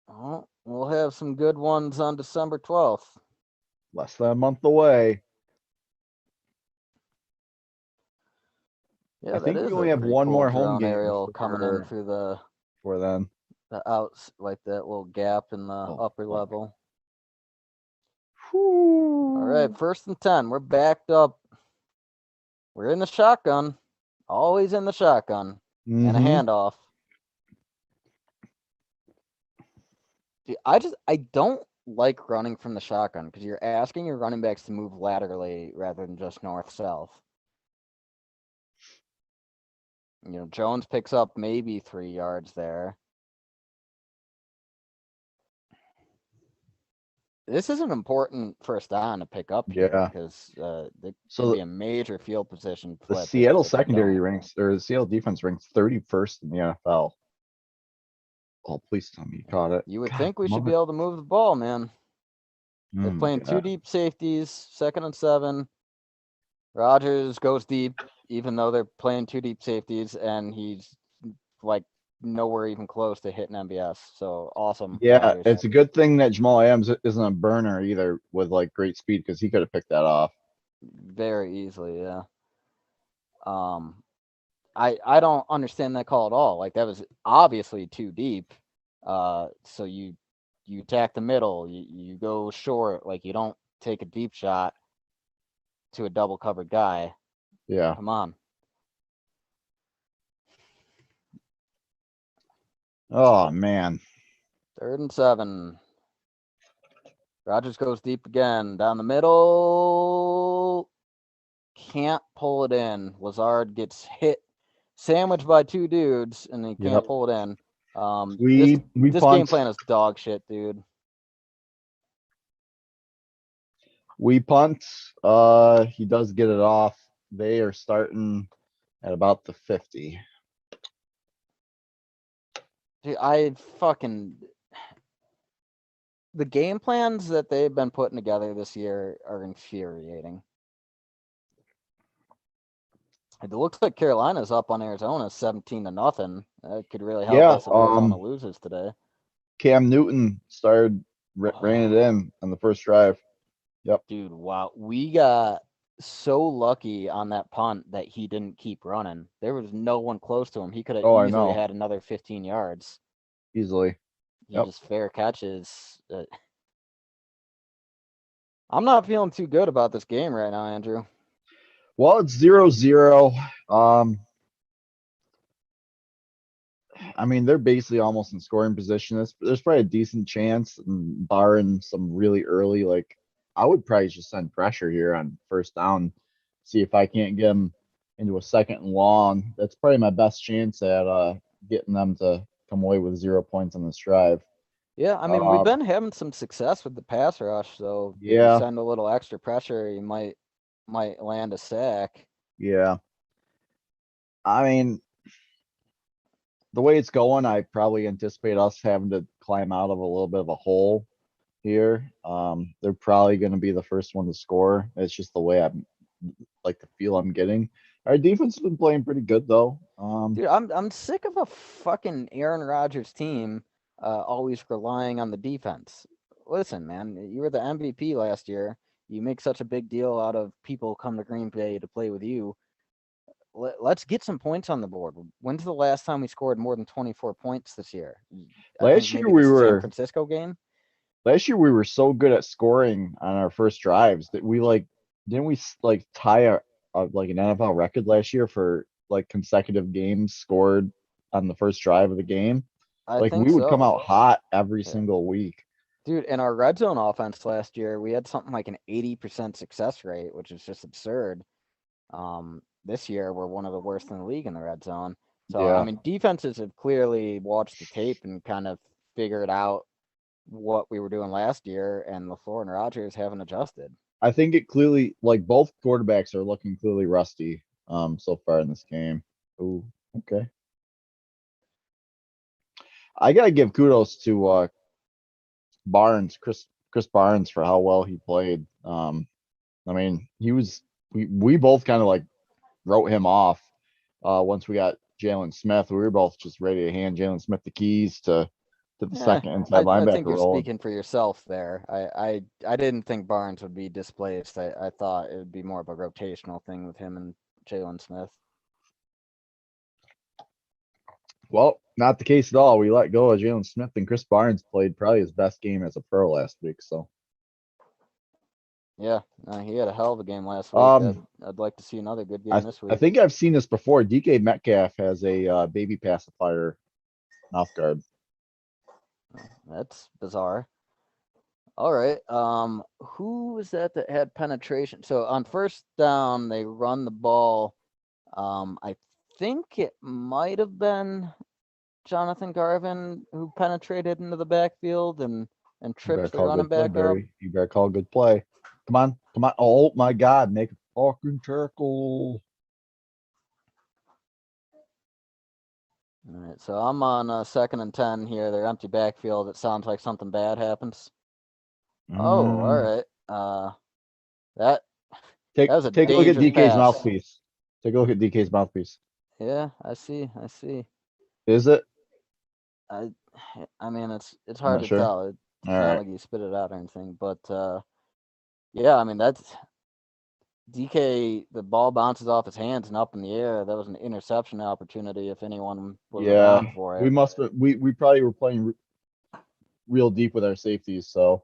[SPEAKER 2] Oh, we'll have some good ones on December 12th.
[SPEAKER 1] Less than a month away.
[SPEAKER 2] Yeah,
[SPEAKER 1] I
[SPEAKER 2] that
[SPEAKER 1] think we
[SPEAKER 2] is
[SPEAKER 1] only
[SPEAKER 2] a
[SPEAKER 1] have
[SPEAKER 2] pretty
[SPEAKER 1] one
[SPEAKER 2] cool
[SPEAKER 1] more home
[SPEAKER 2] drone
[SPEAKER 1] game
[SPEAKER 2] aerial coming in through the
[SPEAKER 1] for then.
[SPEAKER 2] outs, like that little gap in the upper
[SPEAKER 1] fuck.
[SPEAKER 2] level.
[SPEAKER 1] Whew.
[SPEAKER 2] All right, 1st and 10. We're backed up. We're in the shotgun. Always in the shotgun. And a handoff. Dude, I don't like running from the shotgun because you're asking your running backs to move laterally rather than just north-south. You know, Jones picks up maybe 3 yards there. This is an important first down to pick up here
[SPEAKER 1] Yeah.
[SPEAKER 2] because there
[SPEAKER 1] So
[SPEAKER 2] could be a major field position
[SPEAKER 1] the
[SPEAKER 2] flip.
[SPEAKER 1] Seattle
[SPEAKER 2] if they
[SPEAKER 1] secondary
[SPEAKER 2] don't.
[SPEAKER 1] ranks, or the Seattle defense ranks 31st in the NFL. Oh, please tell me you caught it.
[SPEAKER 2] You would
[SPEAKER 1] God,
[SPEAKER 2] think we should be able to move the ball, man. They're playing 2 deep safeties, 2nd and 7. Rodgers goes deep, even though they're playing 2 deep safeties, and he's like nowhere even close to hitting MBS. So awesome,
[SPEAKER 1] Yeah,
[SPEAKER 2] Rodgers.
[SPEAKER 1] it's a good thing that Jamal Adams isn't a burner either with like great speed because he could have picked that off.
[SPEAKER 2] Very easily, yeah. I don't understand that call at all. Like that was obviously too deep. So you attack the middle, you go short, like you don't take a deep shot to a double covered guy.
[SPEAKER 1] Yeah.
[SPEAKER 2] Come on.
[SPEAKER 1] Oh man.
[SPEAKER 2] 3rd and 7. Rodgers goes deep again, down the middle. Can't pull it in. Lazard gets hit, sandwiched by 2 dudes, and he can't pull it in.
[SPEAKER 1] We
[SPEAKER 2] this
[SPEAKER 1] punt.
[SPEAKER 2] game plan is dog shit, dude.
[SPEAKER 1] We punt. He does get it off. They are starting at about the 50.
[SPEAKER 2] Dude, the game plans that they've been putting together this year are infuriating. It looks like Carolina's up on Arizona 17-0. That could really help us if Arizona loses today.
[SPEAKER 1] Cam Newton started ran it in on the first drive. Yep.
[SPEAKER 2] Dude, wow. We got so lucky on that punt that he didn't keep running. There was no one close to him. He could have easily had another 15 yards.
[SPEAKER 1] Easily.
[SPEAKER 2] He just fair catches. I'm not feeling too good about this game right now, Andrew.
[SPEAKER 1] Well, it's 0-0. I mean, they're basically almost in scoring position. There's probably a decent chance, barring some really early, like I would probably just send pressure here on first down, see if I can't get them into a 2nd and long. That's probably my best chance at getting them to come away with 0 points on this drive.
[SPEAKER 2] Yeah, I mean, we've been having some success with the pass rush, so if you send a little extra pressure, you might land a sack.
[SPEAKER 1] Yeah. I mean, the way it's going, I probably anticipate us having to climb out of a little bit of a hole here. They're probably going to be the first one to score. It's just the way I'm like the feel I'm getting. Our defense has been playing pretty good though.
[SPEAKER 2] Dude, I'm sick of a fucking Aaron Rodgers team always relying on the defense. Listen, man, you were the MVP last year. You make such a big deal out of people come to Green Bay to play with you. Let's get some points on the board. When's the last time we scored more than 24 points this year?
[SPEAKER 1] Last year we
[SPEAKER 2] San
[SPEAKER 1] were
[SPEAKER 2] Francisco game.
[SPEAKER 1] Last year we were so good at scoring on our first drives that we didn't we like tie like an NFL record last year for like consecutive games scored on the first drive of the game?
[SPEAKER 2] I
[SPEAKER 1] Like
[SPEAKER 2] think
[SPEAKER 1] we would come
[SPEAKER 2] so.
[SPEAKER 1] out hot every single week.
[SPEAKER 2] Dude, in our red zone offense last year, we had something like an 80% success rate, which is just absurd. This year we're one of the worst in the league in the red zone. So I mean, defenses have clearly watched the tape and kind of figured out what we were doing last year, and LaFleur and Rodgers haven't adjusted.
[SPEAKER 1] I think it clearly, like both quarterbacks are looking clearly rusty so far in this game. Ooh, okay. I gotta give kudos to Barnes, Chris Barnes, for how well he played. I mean, we both kind of like wrote him off once we got Jalen Smith. We were both just ready to hand Jalen Smith the keys to the
[SPEAKER 2] Yeah,
[SPEAKER 1] second inside
[SPEAKER 2] I think
[SPEAKER 1] linebacker
[SPEAKER 2] you're
[SPEAKER 1] role.
[SPEAKER 2] speaking for yourself there. I didn't think Barnes would be displaced. I thought it would be more of a rotational thing with him and Jalen Smith.
[SPEAKER 1] Well, not the case at all. We let go of Jalen Smith, and Chris Barnes played probably his best game as a pro last week. So,
[SPEAKER 2] Yeah, he had a hell of a game last week. I'd like to see another good game this
[SPEAKER 1] I
[SPEAKER 2] week.
[SPEAKER 1] think I've seen this before. DK Metcalf has a baby pacifier mouth guard.
[SPEAKER 2] That's bizarre. All right. Who was that had penetration? So on first down, they run the ball. I think it might have been Jonathan Garvin who penetrated into the backfield and
[SPEAKER 1] You better
[SPEAKER 2] trips the
[SPEAKER 1] call
[SPEAKER 2] running
[SPEAKER 1] good play,
[SPEAKER 2] back up.
[SPEAKER 1] Barry. You better call good play. Come on, come on. Oh my God, make a fucking tackle.
[SPEAKER 2] All right, so I'm on 2nd and 10 here. They're empty backfield. It sounds like something bad happens. Oh, all right. That
[SPEAKER 1] Take
[SPEAKER 2] was a
[SPEAKER 1] take a look at
[SPEAKER 2] dangerous
[SPEAKER 1] DK's
[SPEAKER 2] pass.
[SPEAKER 1] mouthpiece. Take a look at DK's mouthpiece.
[SPEAKER 2] Yeah, I see.
[SPEAKER 1] Is it?
[SPEAKER 2] I mean, it's
[SPEAKER 1] I'm
[SPEAKER 2] hard
[SPEAKER 1] not
[SPEAKER 2] to
[SPEAKER 1] sure.
[SPEAKER 2] tell. It's
[SPEAKER 1] All
[SPEAKER 2] not
[SPEAKER 1] right.
[SPEAKER 2] like you spit it out or anything, but yeah, I mean that's DK. The ball bounces off his hands and up in the air. That was an interception opportunity if anyone was
[SPEAKER 1] Yeah,
[SPEAKER 2] around for
[SPEAKER 1] we
[SPEAKER 2] it.
[SPEAKER 1] must. We probably were playing real deep with our safeties. So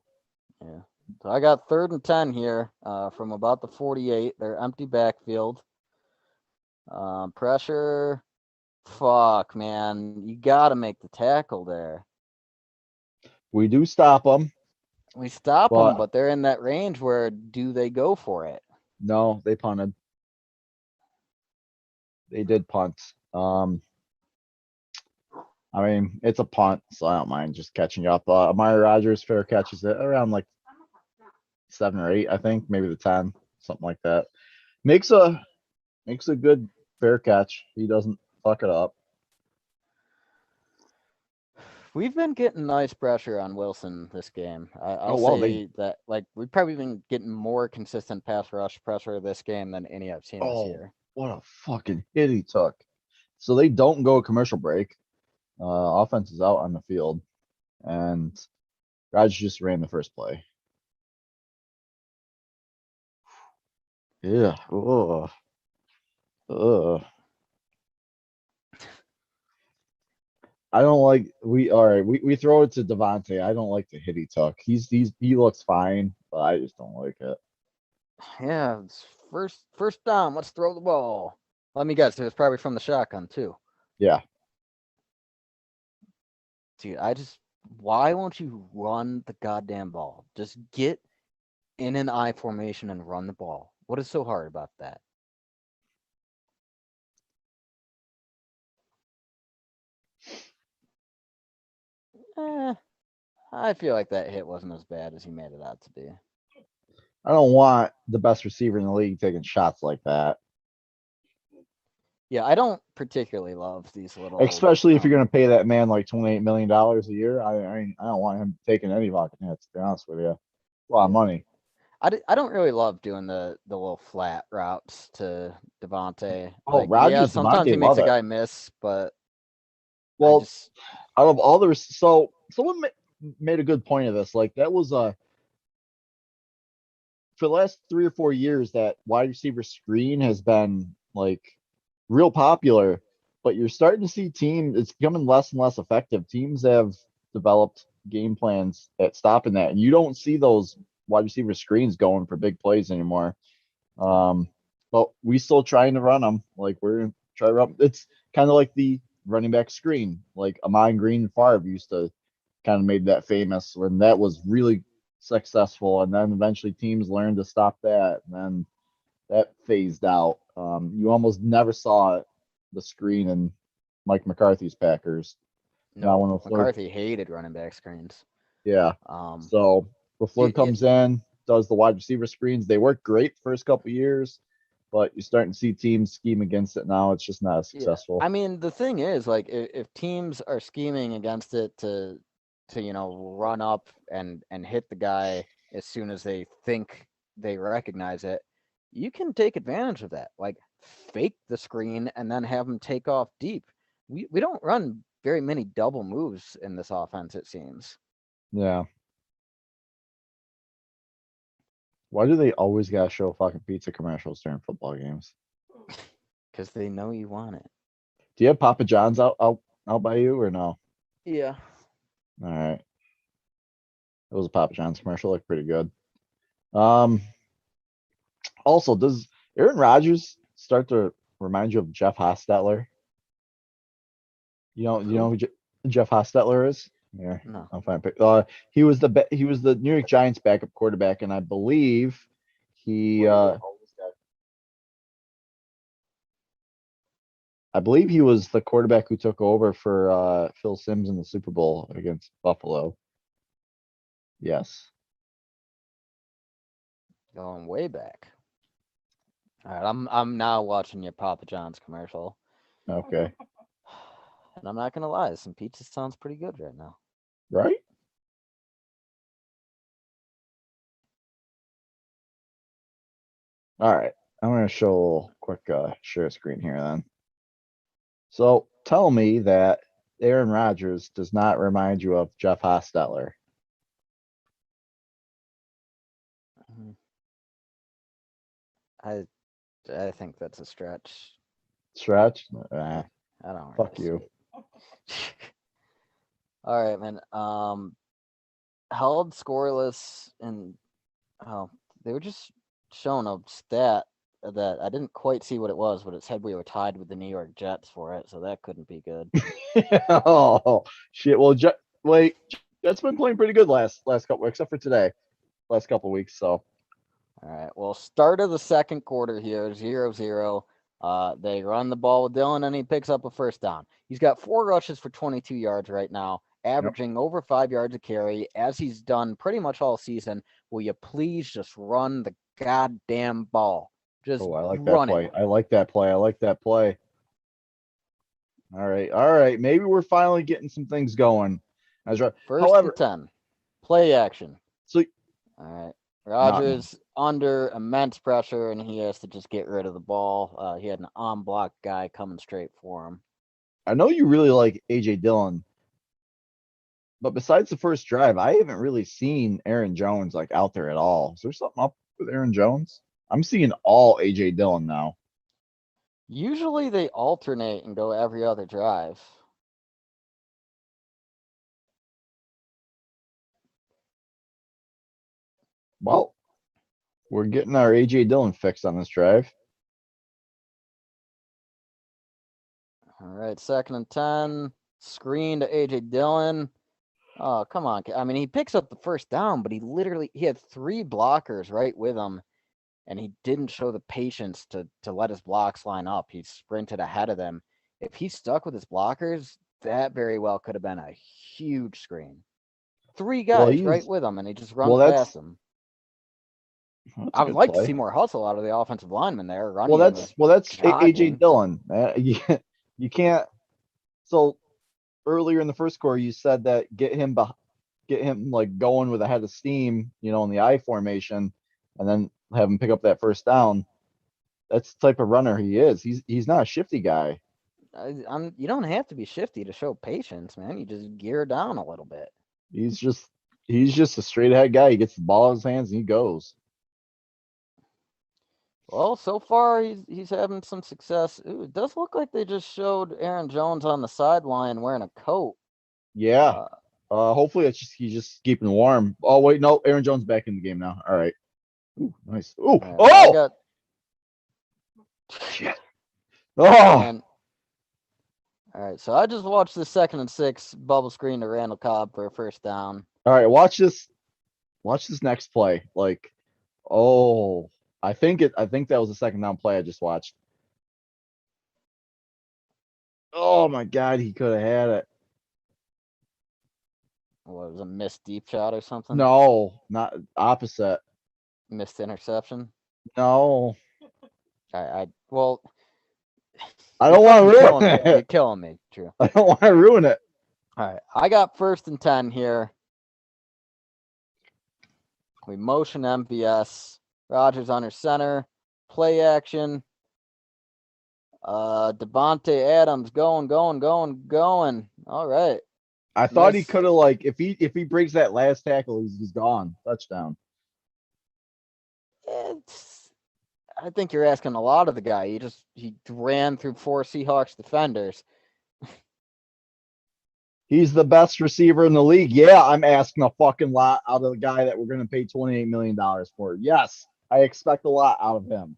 [SPEAKER 2] Yeah. So I got 3rd and 10 here from about the 48. They're empty backfield. Pressure. Fuck, man. You got to make the tackle there.
[SPEAKER 1] we do stop them.
[SPEAKER 2] We stop them,
[SPEAKER 1] But
[SPEAKER 2] but they're in that range where do they go for it?
[SPEAKER 1] no, they punted. They did punt. I mean, it's a punt, so I don't mind just catching up. Amari Rogers fair catches it around like 7 or 8, I think, maybe the 10, something like that. Makes a good fair catch. He doesn't fuck it up.
[SPEAKER 2] We've been getting nice pressure on Wilson this game. I'll
[SPEAKER 1] Well,
[SPEAKER 2] say that like we've probably been getting more consistent pass rush pressure this game than any I've seen this year.
[SPEAKER 1] What a fucking hit he took. So they don't go commercial break. Offense is out on the field, and Raj just ran the first play. Yeah. Ugh. Ugh. I don't like all right. We throw it to Devontae. I don't like the hit he took. He looks fine, but I just don't like it.
[SPEAKER 2] Yeah, it's first down. Let's throw the ball. Let me guess. It was probably from the shotgun too.
[SPEAKER 1] Yeah.
[SPEAKER 2] Dude, why won't you run the goddamn ball? Just get in an I formation and run the ball. What is so hard about that? I feel like that hit wasn't as bad as he made it out to be.
[SPEAKER 1] I don't want the best receiver in the league taking shots like that.
[SPEAKER 2] Yeah, I don't particularly love these little.
[SPEAKER 1] Especially if you're going to pay that man like $28 million a year. I don't want him taking any fucking hits, to be honest with you. A lot of money.
[SPEAKER 2] I don't really love doing the little flat routes to Devontae.
[SPEAKER 1] Oh,
[SPEAKER 2] Like,
[SPEAKER 1] Rodgers,
[SPEAKER 2] yeah, sometimes
[SPEAKER 1] Devontae
[SPEAKER 2] he makes
[SPEAKER 1] love
[SPEAKER 2] a
[SPEAKER 1] it.
[SPEAKER 2] guy miss, but
[SPEAKER 1] Well, out of all the so someone made a good point of this. Like that was for the last 3 or 4 years, that wide receiver screen has been like real popular, but you're starting to see it's becoming less and less effective. Teams have developed game plans at stopping that, and you don't see those wide receiver screens going for big plays anymore. But we still trying to run them. Like we're gonna try to run. It's kind of like the running back screen, like Amon Green and Favre used to kind of made that famous when that was really successful, and then eventually teams learned to stop that, and then that phased out. You almost never saw the screen in Mike McCarthy's Packers.
[SPEAKER 2] no, McCarthy hated running back screens.
[SPEAKER 1] Yeah. So LaFleur
[SPEAKER 2] Dude,
[SPEAKER 1] comes in, does the wide receiver screens. They work great the first couple years, but you're starting to see teams scheme against it now. It's just not as successful.
[SPEAKER 2] I mean, the thing is, like, if teams are scheming against it to run up and hit the guy as soon as they think they recognize it, you can take advantage of that. Like, fake the screen and then have them take off deep. We don't run very many double moves in this offense, it seems.
[SPEAKER 1] Yeah. Why do they always gotta show fucking pizza commercials during football games?
[SPEAKER 2] Because they know you want it.
[SPEAKER 1] Do you have Papa John's out by you or no?
[SPEAKER 2] Yeah.
[SPEAKER 1] All right. It was a Papa John's commercial. Looked pretty good. Also, does Aaron Rodgers start to remind you of Jeff Hostetler? You know who Jeff Hostetler is? Yeah,
[SPEAKER 2] No.
[SPEAKER 1] I'm fine. He was the New York Giants backup quarterback, and I believe he was the quarterback who took over for Phil Simms in the Super Bowl against Buffalo. Yes.
[SPEAKER 2] Going way back. All right, I'm now watching your Papa John's commercial.
[SPEAKER 1] Okay.
[SPEAKER 2] And I'm not gonna lie, some pizza sounds pretty good right now.
[SPEAKER 1] Right? All right. I'm gonna show a little quick share screen here then. So tell me that Aaron Rodgers does not remind you of Jeff Hostetler.
[SPEAKER 2] I think that's a stretch.
[SPEAKER 1] Stretch?
[SPEAKER 2] I don't
[SPEAKER 1] Fuck
[SPEAKER 2] really
[SPEAKER 1] you.
[SPEAKER 2] All right, man. Held scoreless and they were just showing a stat that I didn't quite see what it was, but it said we were tied with the New York Jets for it, so that couldn't be good.
[SPEAKER 1] Oh shit. Well, Jets been playing pretty good last couple, except for today, last couple weeks. So.
[SPEAKER 2] All right. Well, start of the second quarter here, 0-0. They run the ball with Dillon, and he picks up a first down. He's got 4 rushes for 22 yards right now, averaging over 5 yards a carry, as he's done pretty much all season. Will you please just run the goddamn ball? Just
[SPEAKER 1] I like
[SPEAKER 2] run
[SPEAKER 1] that play.
[SPEAKER 2] it.
[SPEAKER 1] I like that play. I like that play. All right. Maybe we're finally getting some things going.
[SPEAKER 2] First
[SPEAKER 1] However,
[SPEAKER 2] and 10. Play action.
[SPEAKER 1] So,
[SPEAKER 2] all right. Rodgers under immense pressure, and he has to just get rid of the ball. He had an on-block guy coming straight for him.
[SPEAKER 1] I know you really like A.J. Dillon, but besides the first drive, I haven't really seen Aaron Jones like out there at all. Is there something up with Aaron Jones? I'm seeing all A.J. Dillon now.
[SPEAKER 2] Usually they alternate and go every other drive.
[SPEAKER 1] Well, we're getting our A.J. Dillon fixed on this drive.
[SPEAKER 2] All right, 2nd and 10. Screen to A.J. Dillon. Oh, come on. I mean, he picks up the first down, but he had 3 blockers right with him, and he didn't show the patience to let his blocks line up. He sprinted ahead of them. If he stuck with his blockers, that very well could have been a huge screen. 3 guys right with him, and he just runs past them. I would like to see more hustle out of the offensive lineman there. Running
[SPEAKER 1] that's A.J. Dillon. You can't. So earlier in the first quarter, you said that get him like going with a head of steam, in the I formation, and then have him pick up that first down. That's the type of runner he is. He's not a shifty guy.
[SPEAKER 2] You don't have to be shifty to show patience, man. You just gear down a little bit.
[SPEAKER 1] He's just a straight ahead guy. He gets the ball in his hands and he goes.
[SPEAKER 2] Well, so far he's having some success. Ooh, it does look like they just showed Aaron Jones on the sideline wearing a coat.
[SPEAKER 1] Yeah. Hopefully he's just keeping warm. Oh wait, no, Aaron Jones back in the game now. All right. Ooh, nice. Ooh.
[SPEAKER 2] Right,
[SPEAKER 1] Shit. Oh.
[SPEAKER 2] And, all right, so I just watched the 2nd and 6 bubble screen to Randall Cobb for a first down.
[SPEAKER 1] All right, watch this next play. Like, oh, I think that was the 2nd down play I just watched. Oh my God, he could have had it.
[SPEAKER 2] What was a missed deep shot or something?
[SPEAKER 1] No, not opposite.
[SPEAKER 2] Missed interception?
[SPEAKER 1] No.
[SPEAKER 2] Well,
[SPEAKER 1] I don't want to ruin
[SPEAKER 2] You're
[SPEAKER 1] it.
[SPEAKER 2] killing me, Drew.
[SPEAKER 1] I don't want to ruin it.
[SPEAKER 2] All right, I got 1st and 10 here. We motion MVS. Rodgers under center. Play action. Devontae Adams going. All right.
[SPEAKER 1] I thought he
[SPEAKER 2] Nice.
[SPEAKER 1] could have like if he breaks that last tackle, he's gone. Touchdown.
[SPEAKER 2] I think you're asking a lot of the guy. He ran through 4 Seahawks defenders.
[SPEAKER 1] He's the best receiver in the league. Yeah, I'm asking a fucking lot out of the guy that we're going to pay $28 million for. Yes, I expect a lot out of him.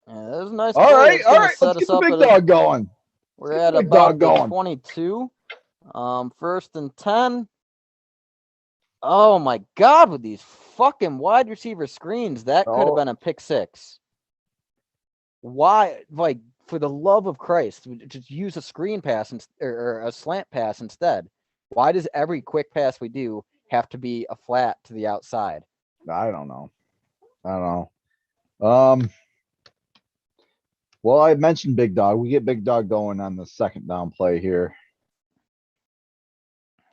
[SPEAKER 2] Yeah, that was a nice
[SPEAKER 1] All
[SPEAKER 2] play.
[SPEAKER 1] right,
[SPEAKER 2] It's
[SPEAKER 1] all
[SPEAKER 2] gonna
[SPEAKER 1] right.
[SPEAKER 2] set
[SPEAKER 1] Let's
[SPEAKER 2] us
[SPEAKER 1] get the
[SPEAKER 2] up
[SPEAKER 1] big
[SPEAKER 2] at
[SPEAKER 1] dog going.
[SPEAKER 2] We're
[SPEAKER 1] Let's
[SPEAKER 2] at
[SPEAKER 1] get the big
[SPEAKER 2] about
[SPEAKER 1] dog
[SPEAKER 2] the
[SPEAKER 1] going.
[SPEAKER 2] 22. 1st and 10. Oh my God, with these fucking wide receiver screens, that could have
[SPEAKER 1] Oh,
[SPEAKER 2] been a pick 6. Why, like, for the love of Christ, just use a screen pass or a slant pass instead? Why does every quick pass we do have to be a flat to the outside?
[SPEAKER 1] I don't know. Well, I mentioned big dog. We get big dog going on the second down play here.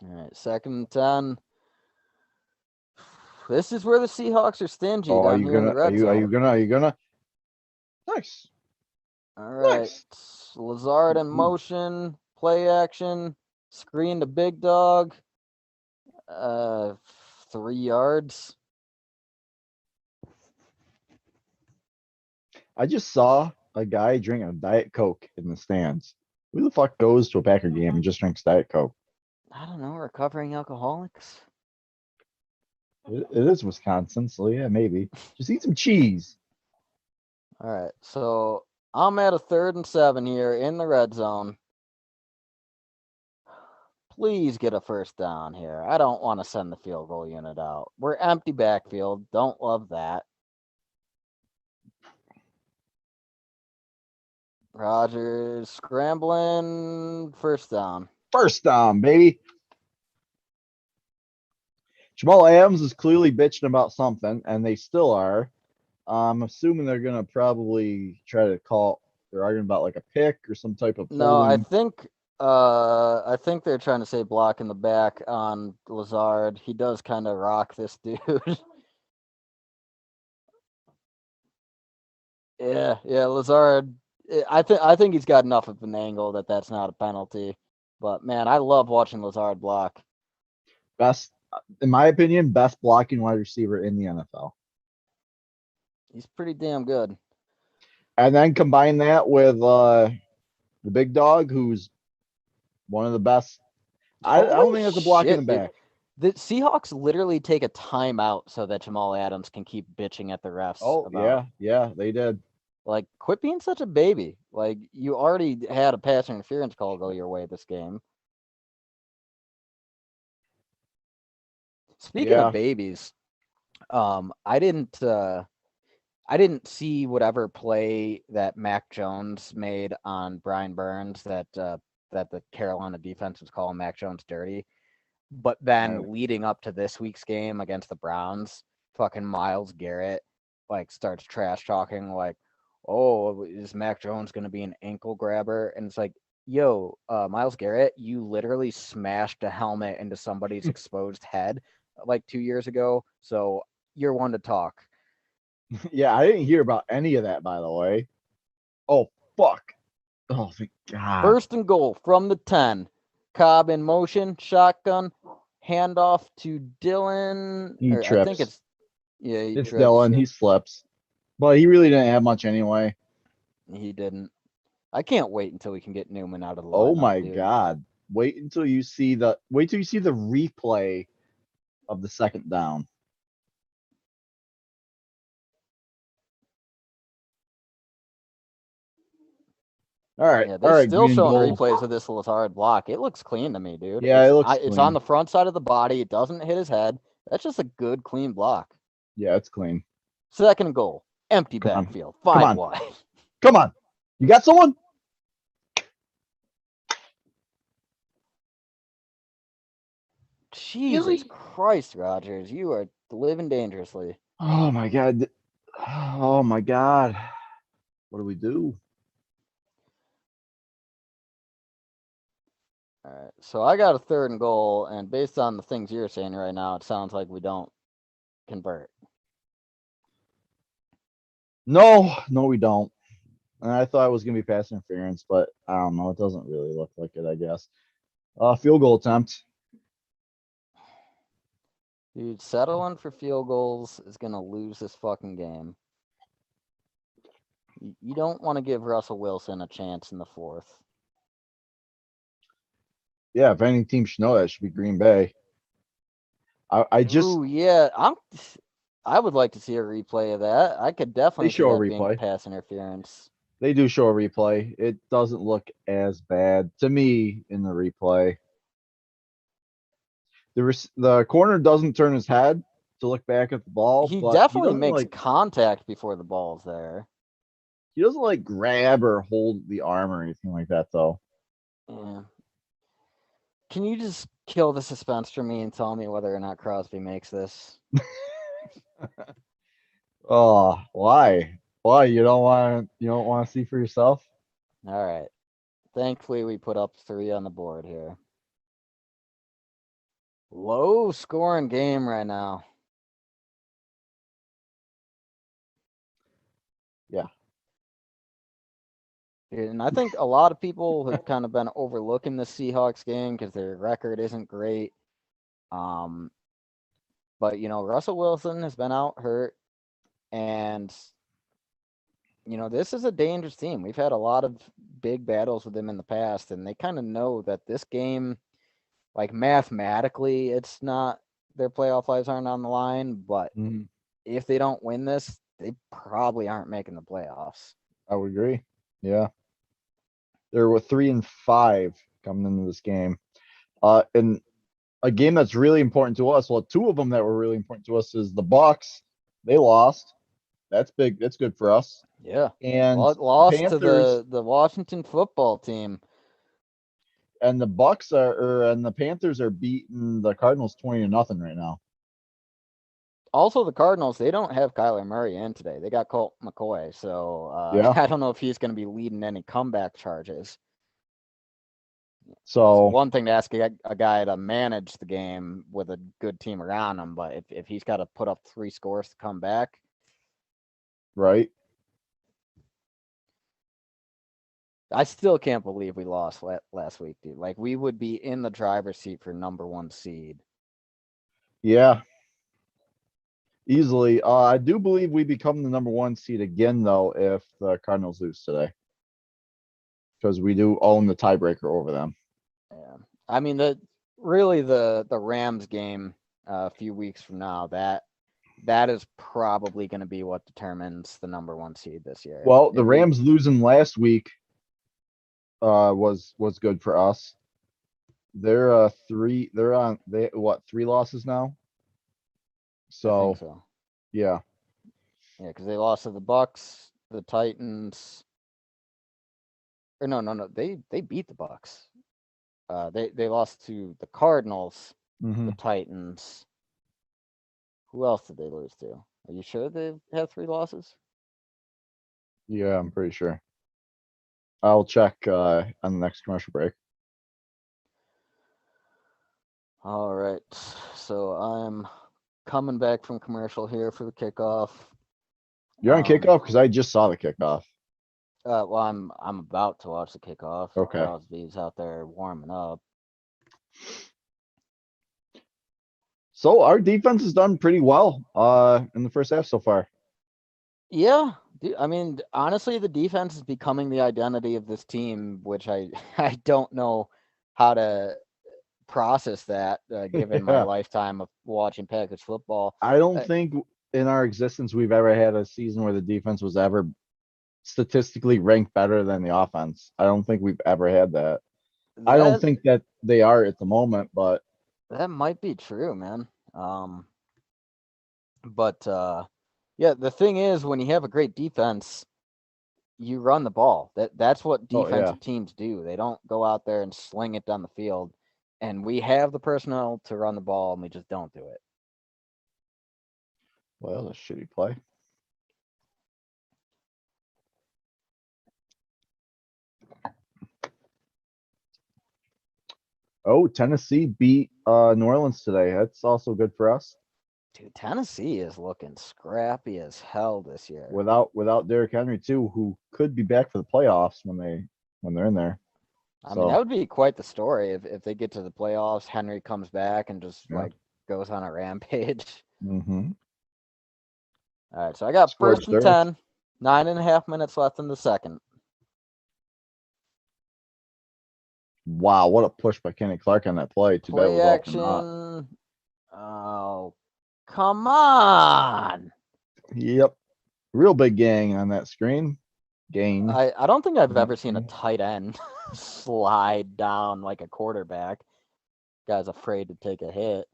[SPEAKER 2] All right, 2nd and 10. This is where the Seahawks are stingy
[SPEAKER 1] Oh, are
[SPEAKER 2] down
[SPEAKER 1] you
[SPEAKER 2] here in
[SPEAKER 1] gonna?
[SPEAKER 2] the red zone.
[SPEAKER 1] Are you gonna? Nice.
[SPEAKER 2] All right.
[SPEAKER 1] Nice.
[SPEAKER 2] Lazard in motion, play action, screen to big dog. 3 yards.
[SPEAKER 1] I just saw a guy drinking a Diet Coke in the stands. Who the fuck goes to a Packer game and just drinks Diet Coke?
[SPEAKER 2] I don't know, recovering alcoholics.
[SPEAKER 1] It is Wisconsin, so yeah, maybe. Just eat some cheese.
[SPEAKER 2] All right. So I'm at a 3rd and 7 here in the red zone. Please get a 1st down here. I don't want to send the field goal unit out. We're empty backfield. Don't love that. Rodgers scrambling. 1st down.
[SPEAKER 1] First down, baby. Jamal Adams is clearly bitching about something, and they still are. I'm assuming they're gonna probably try to call. They're arguing about like a pick or some type of
[SPEAKER 2] No,
[SPEAKER 1] holding.
[SPEAKER 2] I think they're trying to say block in the back on Lazard. He does kind of rock this dude. Yeah, Lazard. I think he's got enough of an angle that's not a penalty. But man, I love watching Lazard block.
[SPEAKER 1] Best, in my opinion, best blocking wide receiver in the NFL.
[SPEAKER 2] He's pretty damn good.
[SPEAKER 1] And then combine that with the big dog, who's one of the best. I don't think that's a block in the back.
[SPEAKER 2] The Seahawks literally take a timeout so that Jamal Adams can keep bitching at the refs.
[SPEAKER 1] Oh, yeah, they did.
[SPEAKER 2] Like, quit being such a baby. Like, you already had a pass interference call go your way this game. Speaking of babies, I didn't see whatever play that Mac Jones made on Brian Burns that the Carolina defense was calling Mac Jones dirty. But then leading up to this week's game against the Browns, fucking Myles Garrett like starts trash talking like, oh, is Mac Jones going to be an ankle grabber? And it's like, yo, Myles Garrett, you literally smashed a helmet into somebody's exposed head like 2 years ago. So you're one to talk.
[SPEAKER 1] Yeah, I didn't hear about any of that, by the way. Oh, fuck. Oh, thank God.
[SPEAKER 2] 1st and goal from the 10. Cobb in motion, shotgun, handoff to Dillon.
[SPEAKER 1] He trips.
[SPEAKER 2] I think it's
[SPEAKER 1] it's Dillon. He slips. But he really didn't have much anyway.
[SPEAKER 2] He didn't. I can't wait until we can get Newman out of the lineup.
[SPEAKER 1] Oh my God. Wait till you see the replay of the second down. All right.
[SPEAKER 2] Yeah, they're still showing replays of this Lazard block. It looks clean to me, dude.
[SPEAKER 1] Yeah, it looks clean.
[SPEAKER 2] It's on the front side of the body. It doesn't hit his head. That's just a good, clean block.
[SPEAKER 1] Yeah, it's clean.
[SPEAKER 2] 2nd goal. Empty backfield. 5 wide.
[SPEAKER 1] Come on. You got someone?
[SPEAKER 2] Jesus Christ, Rodgers. You are living dangerously.
[SPEAKER 1] Oh, my God. Oh my God. What do we do?
[SPEAKER 2] All right. So I got a 3rd and goal, and based on the things you're saying right now, it sounds like we don't convert.
[SPEAKER 1] No, we don't. And I thought it was gonna be pass interference, but I don't know. It doesn't really look like it, I guess. Field goal attempt.
[SPEAKER 2] Dude, settling for field goals is gonna lose this fucking game. You don't want to give Russell Wilson a chance in the 4th.
[SPEAKER 1] Yeah, if any team should know that, it should be Green Bay. I just
[SPEAKER 2] Ooh, yeah. I would like to see a replay of that. I could
[SPEAKER 1] they
[SPEAKER 2] definitely see
[SPEAKER 1] show a
[SPEAKER 2] that being
[SPEAKER 1] replay.
[SPEAKER 2] pass interference.
[SPEAKER 1] They do show a replay. It doesn't look as bad to me in the replay. The corner doesn't turn his head to look back at the ball,
[SPEAKER 2] He
[SPEAKER 1] but
[SPEAKER 2] definitely makes contact before the ball's there.
[SPEAKER 1] he doesn't like grab or hold the arm or anything like that though.
[SPEAKER 2] Yeah. Can you just kill the suspense for me and tell me whether or not Crosby makes this?
[SPEAKER 1] Oh, why? Why you don't want to see for yourself?
[SPEAKER 2] All right. Thankfully, we put up 3 on the board here. Low scoring game right now.
[SPEAKER 1] Yeah.
[SPEAKER 2] And I think a lot of people have kind of been overlooking the Seahawks game because their record isn't great. But Russell Wilson has been out hurt, and this is a dangerous team. We've had a lot of big battles with them in the past, and they kind of know that this game, like mathematically, it's not their playoff lives aren't on the line, but
[SPEAKER 1] Mhm.
[SPEAKER 2] if they don't win this, they probably aren't making the playoffs.
[SPEAKER 1] I would agree. Yeah. There were 3-5 coming into this game. And a game that's really important to us. Well, two of them that were really important to us is the Bucks. They lost. That's big. That's good for us.
[SPEAKER 2] Yeah.
[SPEAKER 1] And
[SPEAKER 2] Lost to
[SPEAKER 1] Panthers
[SPEAKER 2] the Washington football team.
[SPEAKER 1] and the Bucks and the Panthers are beating the Cardinals 20-0 right now.
[SPEAKER 2] Also, the Cardinals, they don't have Kyler Murray in today. They got Colt McCoy. So
[SPEAKER 1] Yeah.
[SPEAKER 2] I don't know if he's going to be leading any comeback charges. It's
[SPEAKER 1] So
[SPEAKER 2] one thing to ask a guy to manage the game with a good team around him, but if he's got to put up 3 scores to come back.
[SPEAKER 1] right.
[SPEAKER 2] I still can't believe we lost last week, dude. Like, we would be in the driver's seat for #1 seed.
[SPEAKER 1] Yeah. Easily. I do believe we become the #1 seed again, though, if the Cardinals lose today. Because we do own the tiebreaker over them.
[SPEAKER 2] Yeah. I mean, the Rams game a few weeks from now, that is probably going to be what determines the #1 seed this year.
[SPEAKER 1] Well, the Rams losing last week was good for us. They're 3 3 losses now?
[SPEAKER 2] I think
[SPEAKER 1] So
[SPEAKER 2] so.
[SPEAKER 1] yeah.
[SPEAKER 2] Yeah, because they lost to the Bucks, the Titans. Or no, they beat the Bucks. They lost to the Cardinals,
[SPEAKER 1] Mm-hmm.
[SPEAKER 2] the Titans. Who else did they lose to? Are you sure they have 3 losses?
[SPEAKER 1] Yeah, I'm pretty sure. I'll check on the next commercial break.
[SPEAKER 2] All right. So I'm coming back from commercial here for the kickoff.
[SPEAKER 1] You're on kickoff because I just saw the kickoff.
[SPEAKER 2] Well, I'm about to watch the kickoff.
[SPEAKER 1] Okay.
[SPEAKER 2] Crosby's out there warming up.
[SPEAKER 1] So our defense has done pretty well in the first half so far.
[SPEAKER 2] Yeah, I mean, honestly, the defense is becoming the identity of this team, which I I don't know how to process that given my
[SPEAKER 1] Yeah.
[SPEAKER 2] lifetime of watching Packers football.
[SPEAKER 1] I don't think in our existence we've ever had a season where the defense was ever statistically ranked better than the offense. I don't think we've ever had that. I don't
[SPEAKER 2] That
[SPEAKER 1] think that they are at the moment, but
[SPEAKER 2] that might be true, man. But yeah, the thing is, when you have a great defense, you run the ball. That's what defensive teams do. They don't go out there and sling it down the field. And we have the personnel to run the ball, and we just don't do it.
[SPEAKER 1] well, that's a shitty play. Oh, Tennessee beat New Orleans today. That's also good for us.
[SPEAKER 2] Dude, Tennessee is looking scrappy as hell this year.
[SPEAKER 1] Without Derrick Henry too, who could be back for the playoffs when they're in there.
[SPEAKER 2] I mean, that would be quite the story if they get to the playoffs. Henry comes back and just
[SPEAKER 1] Yeah.
[SPEAKER 2] like goes on a rampage.
[SPEAKER 1] Mm-hmm.
[SPEAKER 2] All right, so I got
[SPEAKER 1] Scored
[SPEAKER 2] first and
[SPEAKER 1] there.
[SPEAKER 2] 10, 9.5 minutes left in the second.
[SPEAKER 1] Wow, what a push by Kenny Clark on that play. Too bad it
[SPEAKER 2] Play
[SPEAKER 1] was all for naught.
[SPEAKER 2] action. Oh, come on.
[SPEAKER 1] Yep. Real big gang on that screen. Gain.
[SPEAKER 2] I don't think I've ever seen a tight end slide down like a quarterback. Guy's afraid to take a hit.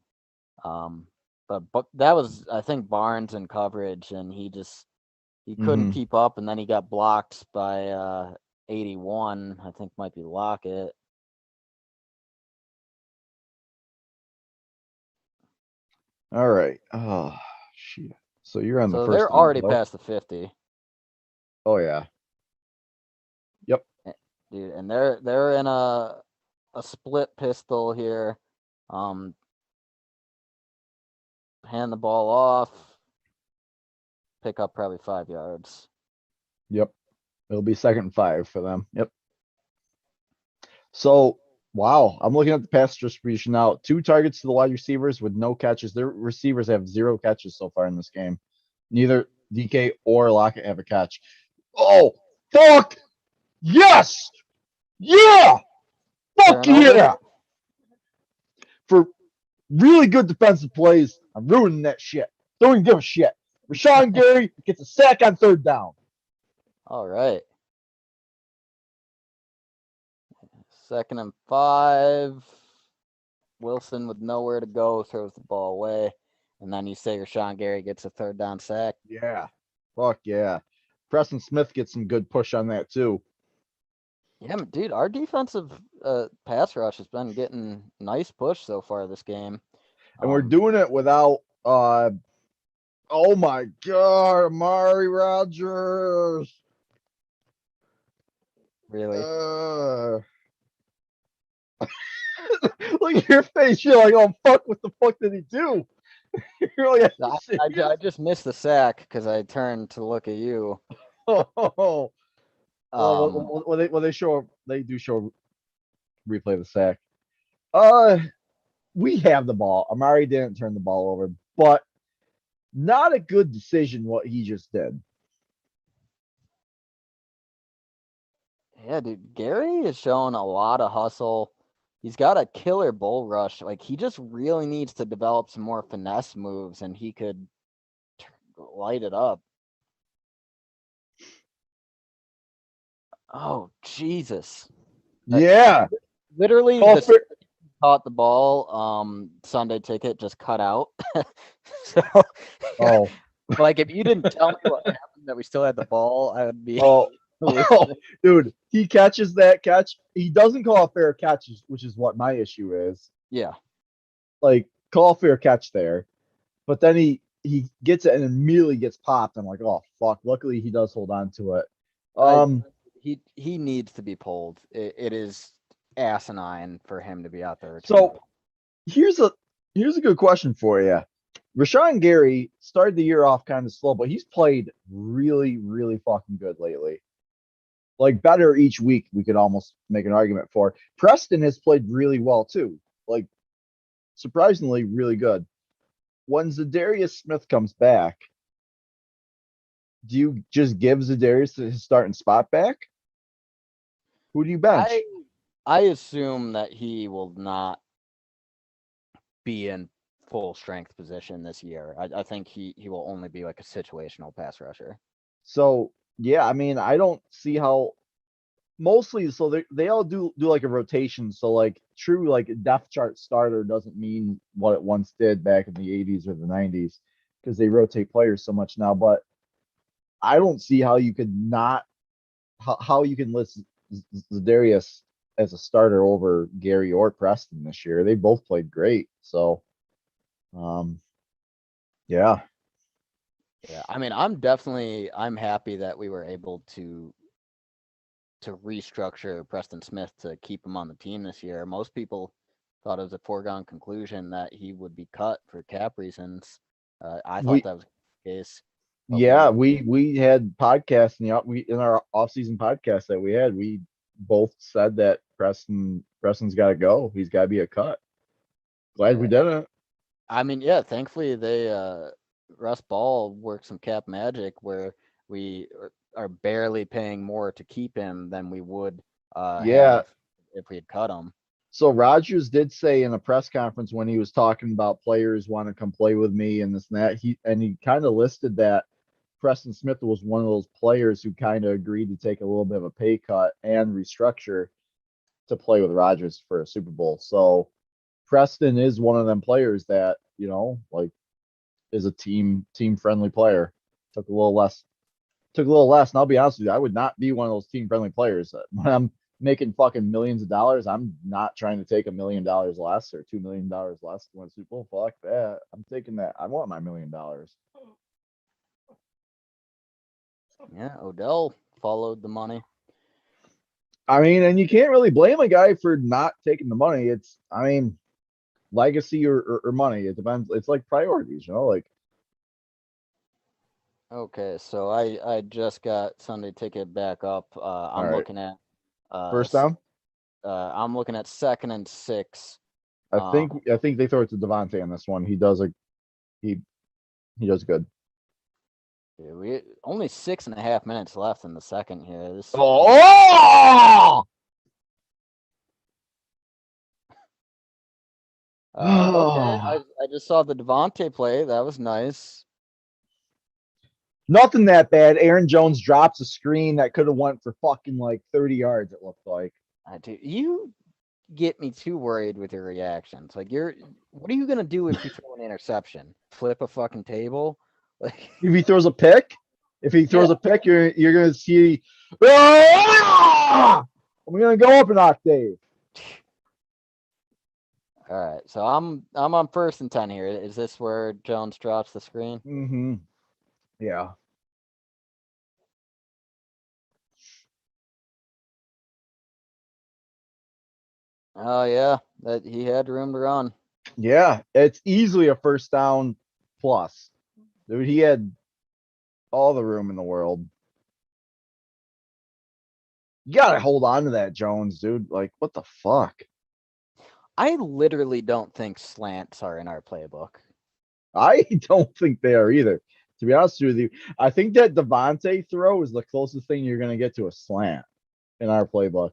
[SPEAKER 2] But that was, I think, Barnes in coverage, and he couldn't
[SPEAKER 1] Mhm.
[SPEAKER 2] keep up, and then he got blocked by 81. I think might be Lockett.
[SPEAKER 1] All right. Oh shit. So you're on the
[SPEAKER 2] So
[SPEAKER 1] first
[SPEAKER 2] they're
[SPEAKER 1] down
[SPEAKER 2] already
[SPEAKER 1] play.
[SPEAKER 2] past the 50.
[SPEAKER 1] Oh yeah. Yep.
[SPEAKER 2] Dude, and they're in a split pistol here. Hand the ball off. Pick up probably 5 yards.
[SPEAKER 1] Yep. It'll be 2nd and 5 for them. Yep. So wow, I'm looking at the pass distribution now. 2 targets to the wide receivers with no catches. Their receivers have 0 catches so far in this game. Neither DK or Lockett have a catch. Oh fuck! Yes! Yeah! Fuck
[SPEAKER 2] Turnover.
[SPEAKER 1] yeah! For really good defensive plays, I'm ruining that shit. Don't even give a shit. Rashawn Gary gets a sack on 3rd down.
[SPEAKER 2] All right. 2nd and 5. Wilson with nowhere to go throws the ball away. And then you say Rashawn Gary gets a 3rd down sack.
[SPEAKER 1] Yeah. Fuck yeah. Preston Smith gets some good push on that too.
[SPEAKER 2] Yeah, dude, our defensive pass rush has been getting nice push so far this game.
[SPEAKER 1] And we're doing it without oh my god, Amari Rogers.
[SPEAKER 2] Really?
[SPEAKER 1] Look at your face. You're like, oh fuck, what the fuck did he do? You're like,
[SPEAKER 2] I just missed the sack because I turned to look at you.
[SPEAKER 1] oh, they do show replay the sack. We have the ball. Amari didn't turn the ball over, but not a good decision what he just did.
[SPEAKER 2] Yeah, dude, Gary is showing a lot of hustle. He's got a killer bull rush. Like, he just really needs to develop some more finesse moves, and he could light it up. Oh, Jesus.
[SPEAKER 1] Yeah.
[SPEAKER 2] Literally,
[SPEAKER 1] the
[SPEAKER 2] caught the ball. Sunday ticket just cut out. So,
[SPEAKER 1] oh,
[SPEAKER 2] like, if you didn't tell me what happened that we still had the ball, I would be.
[SPEAKER 1] oh, dude, he catches that catch. He doesn't call a fair catch, which is what my issue is.
[SPEAKER 2] Yeah.
[SPEAKER 1] Like, call a fair catch there, but then he gets it and immediately gets popped. I'm like, oh fuck. Luckily, he does hold on to it.
[SPEAKER 2] He needs to be pulled. It is asinine for him to be out there.
[SPEAKER 1] So here's a good question for you. Rashawn Gary started the year off kind of slow, but he's played really, really fucking good lately. Like, better each week, we could almost make an argument for. Preston has played really well too. Like, surprisingly, really good. When Zadarius Smith comes back, do you just give Zadarius his starting spot back? Who do you bench?
[SPEAKER 2] I assume that he will not be in full strength position this year. I think he will only be like a situational pass rusher.
[SPEAKER 1] So yeah, I mean, I don't see how. Mostly, so they all do like a rotation. So like, true, like a depth chart starter doesn't mean what it once did back in the 80s or the 90s, because they rotate players so much now. But I don't see how you could not how you can list Zadarius as a starter over Gary or Preston this year. They both played great. So yeah.
[SPEAKER 2] Yeah, I mean, I'm happy that we were able to restructure Preston Smith to keep him on the team this year. Most people thought it was a foregone conclusion that he would be cut for cap reasons. I
[SPEAKER 1] We
[SPEAKER 2] thought that was the case. But
[SPEAKER 1] Yeah, we had podcasts in our off-season podcast that we both said that Preston's got to go. He's got to be a cut. Glad we didn't.
[SPEAKER 2] I mean, yeah, thankfully they Russ Ball worked some cap magic where we are barely paying more to keep him than we would
[SPEAKER 1] Yeah.
[SPEAKER 2] have if we had cut him.
[SPEAKER 1] So Rodgers did say in a press conference when he was talking about players want to come play with me and this and that, he kind of listed that Preston Smith was one of those players who kind of agreed to take a little bit of a pay cut and restructure to play with Rodgers for a Super Bowl. So Preston is one of them players that, like is a team friendly player. Took a little less. And I'll be honest with you, I would not be one of those team friendly players. When I'm making fucking millions of dollars, I'm not trying to take $1 million less or $2 million less to win a Super Bowl. Fuck that. I'm taking that. I want my $1 million.
[SPEAKER 2] Yeah, Odell followed the money.
[SPEAKER 1] I mean, and you can't really blame a guy for not taking the money. Legacy or money. It depends. It's like priorities, like.
[SPEAKER 2] Okay, so I just got Sunday ticket back up. I'm
[SPEAKER 1] right.
[SPEAKER 2] looking at
[SPEAKER 1] First down.
[SPEAKER 2] I'm looking at 2nd and 6.
[SPEAKER 1] I think they throw it to Devontae on this one. He does he does good.
[SPEAKER 2] We only 6.5 minutes left in the second here.
[SPEAKER 1] Oh!
[SPEAKER 2] Okay, I just saw the Devontae play. That was nice.
[SPEAKER 1] Nothing that bad. Aaron Jones drops a screen that could have went for fucking like 30 yards, it looked like.
[SPEAKER 2] You get me too worried with your reactions. Like what are you gonna do if you throw an interception? Flip a fucking table? Like
[SPEAKER 1] if he throws a pick, you're gonna see I'm gonna go up an octave.
[SPEAKER 2] All right, so I'm on 1st and 10 here. Is this where Jones drops the screen?
[SPEAKER 1] Mm-hmm. Yeah.
[SPEAKER 2] Oh yeah, that he had room to run.
[SPEAKER 1] Yeah, it's easily a first down plus. Dude, he had all the room in the world. You gotta hold on to that, Jones, dude. Like, what the fuck?
[SPEAKER 2] I literally don't think slants are in our playbook.
[SPEAKER 1] I don't think they are either. To be honest with you, I think that Devontae throw is the closest thing you're gonna get to a slant in our playbook.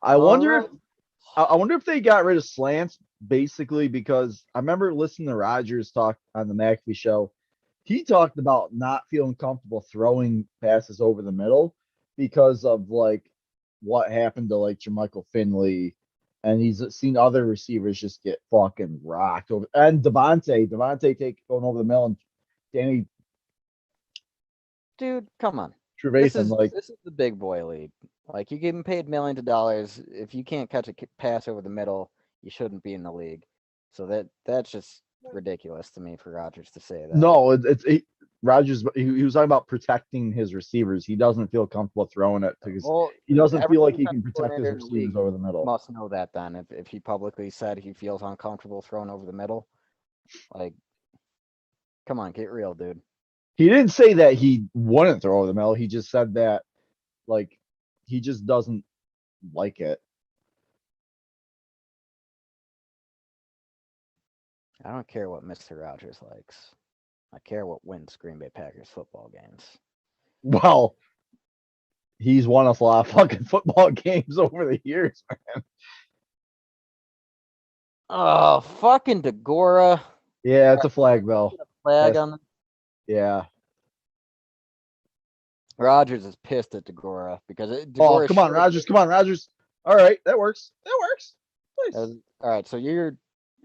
[SPEAKER 1] I wonder if they got rid of slants basically because I remember listening to Rodgers talk on the McAfee show. He talked about not feeling comfortable throwing passes over the middle because of like what happened to like Jermichael Finley, and he's seen other receivers just get fucking rocked over. And Devontae take going over the middle, and Danny,
[SPEAKER 2] dude, come on.
[SPEAKER 1] Trevathan,
[SPEAKER 2] this is the big boy league. Like, you're getting paid millions of dollars. If you can't catch a pass over the middle, you shouldn't be in the league. So that's just ridiculous to me for Rodgers to say that.
[SPEAKER 1] No, Rodgers. He was talking about protecting his receivers. He doesn't feel comfortable throwing it because he doesn't feel like he can protect his receivers over the middle.
[SPEAKER 2] Must know that then. If he publicly said he feels uncomfortable throwing over the middle, like, come on, get real, dude.
[SPEAKER 1] He didn't say that he wouldn't throw over the middle. He just said that, like, he just doesn't like it.
[SPEAKER 2] I don't care what Mr. Rogers likes. I care what wins Green Bay Packers football games.
[SPEAKER 1] Well, he's won us a lot of fucking football games over the years, man.
[SPEAKER 2] Oh, fucking Degora.
[SPEAKER 1] Yeah, it's a flag, though.
[SPEAKER 2] Flag on the...
[SPEAKER 1] Yeah.
[SPEAKER 2] Rogers is pissed at Degora because
[SPEAKER 1] Oh, come on, Rogers. Come on, Rogers. All right, that works. Nice.
[SPEAKER 2] All right, so you're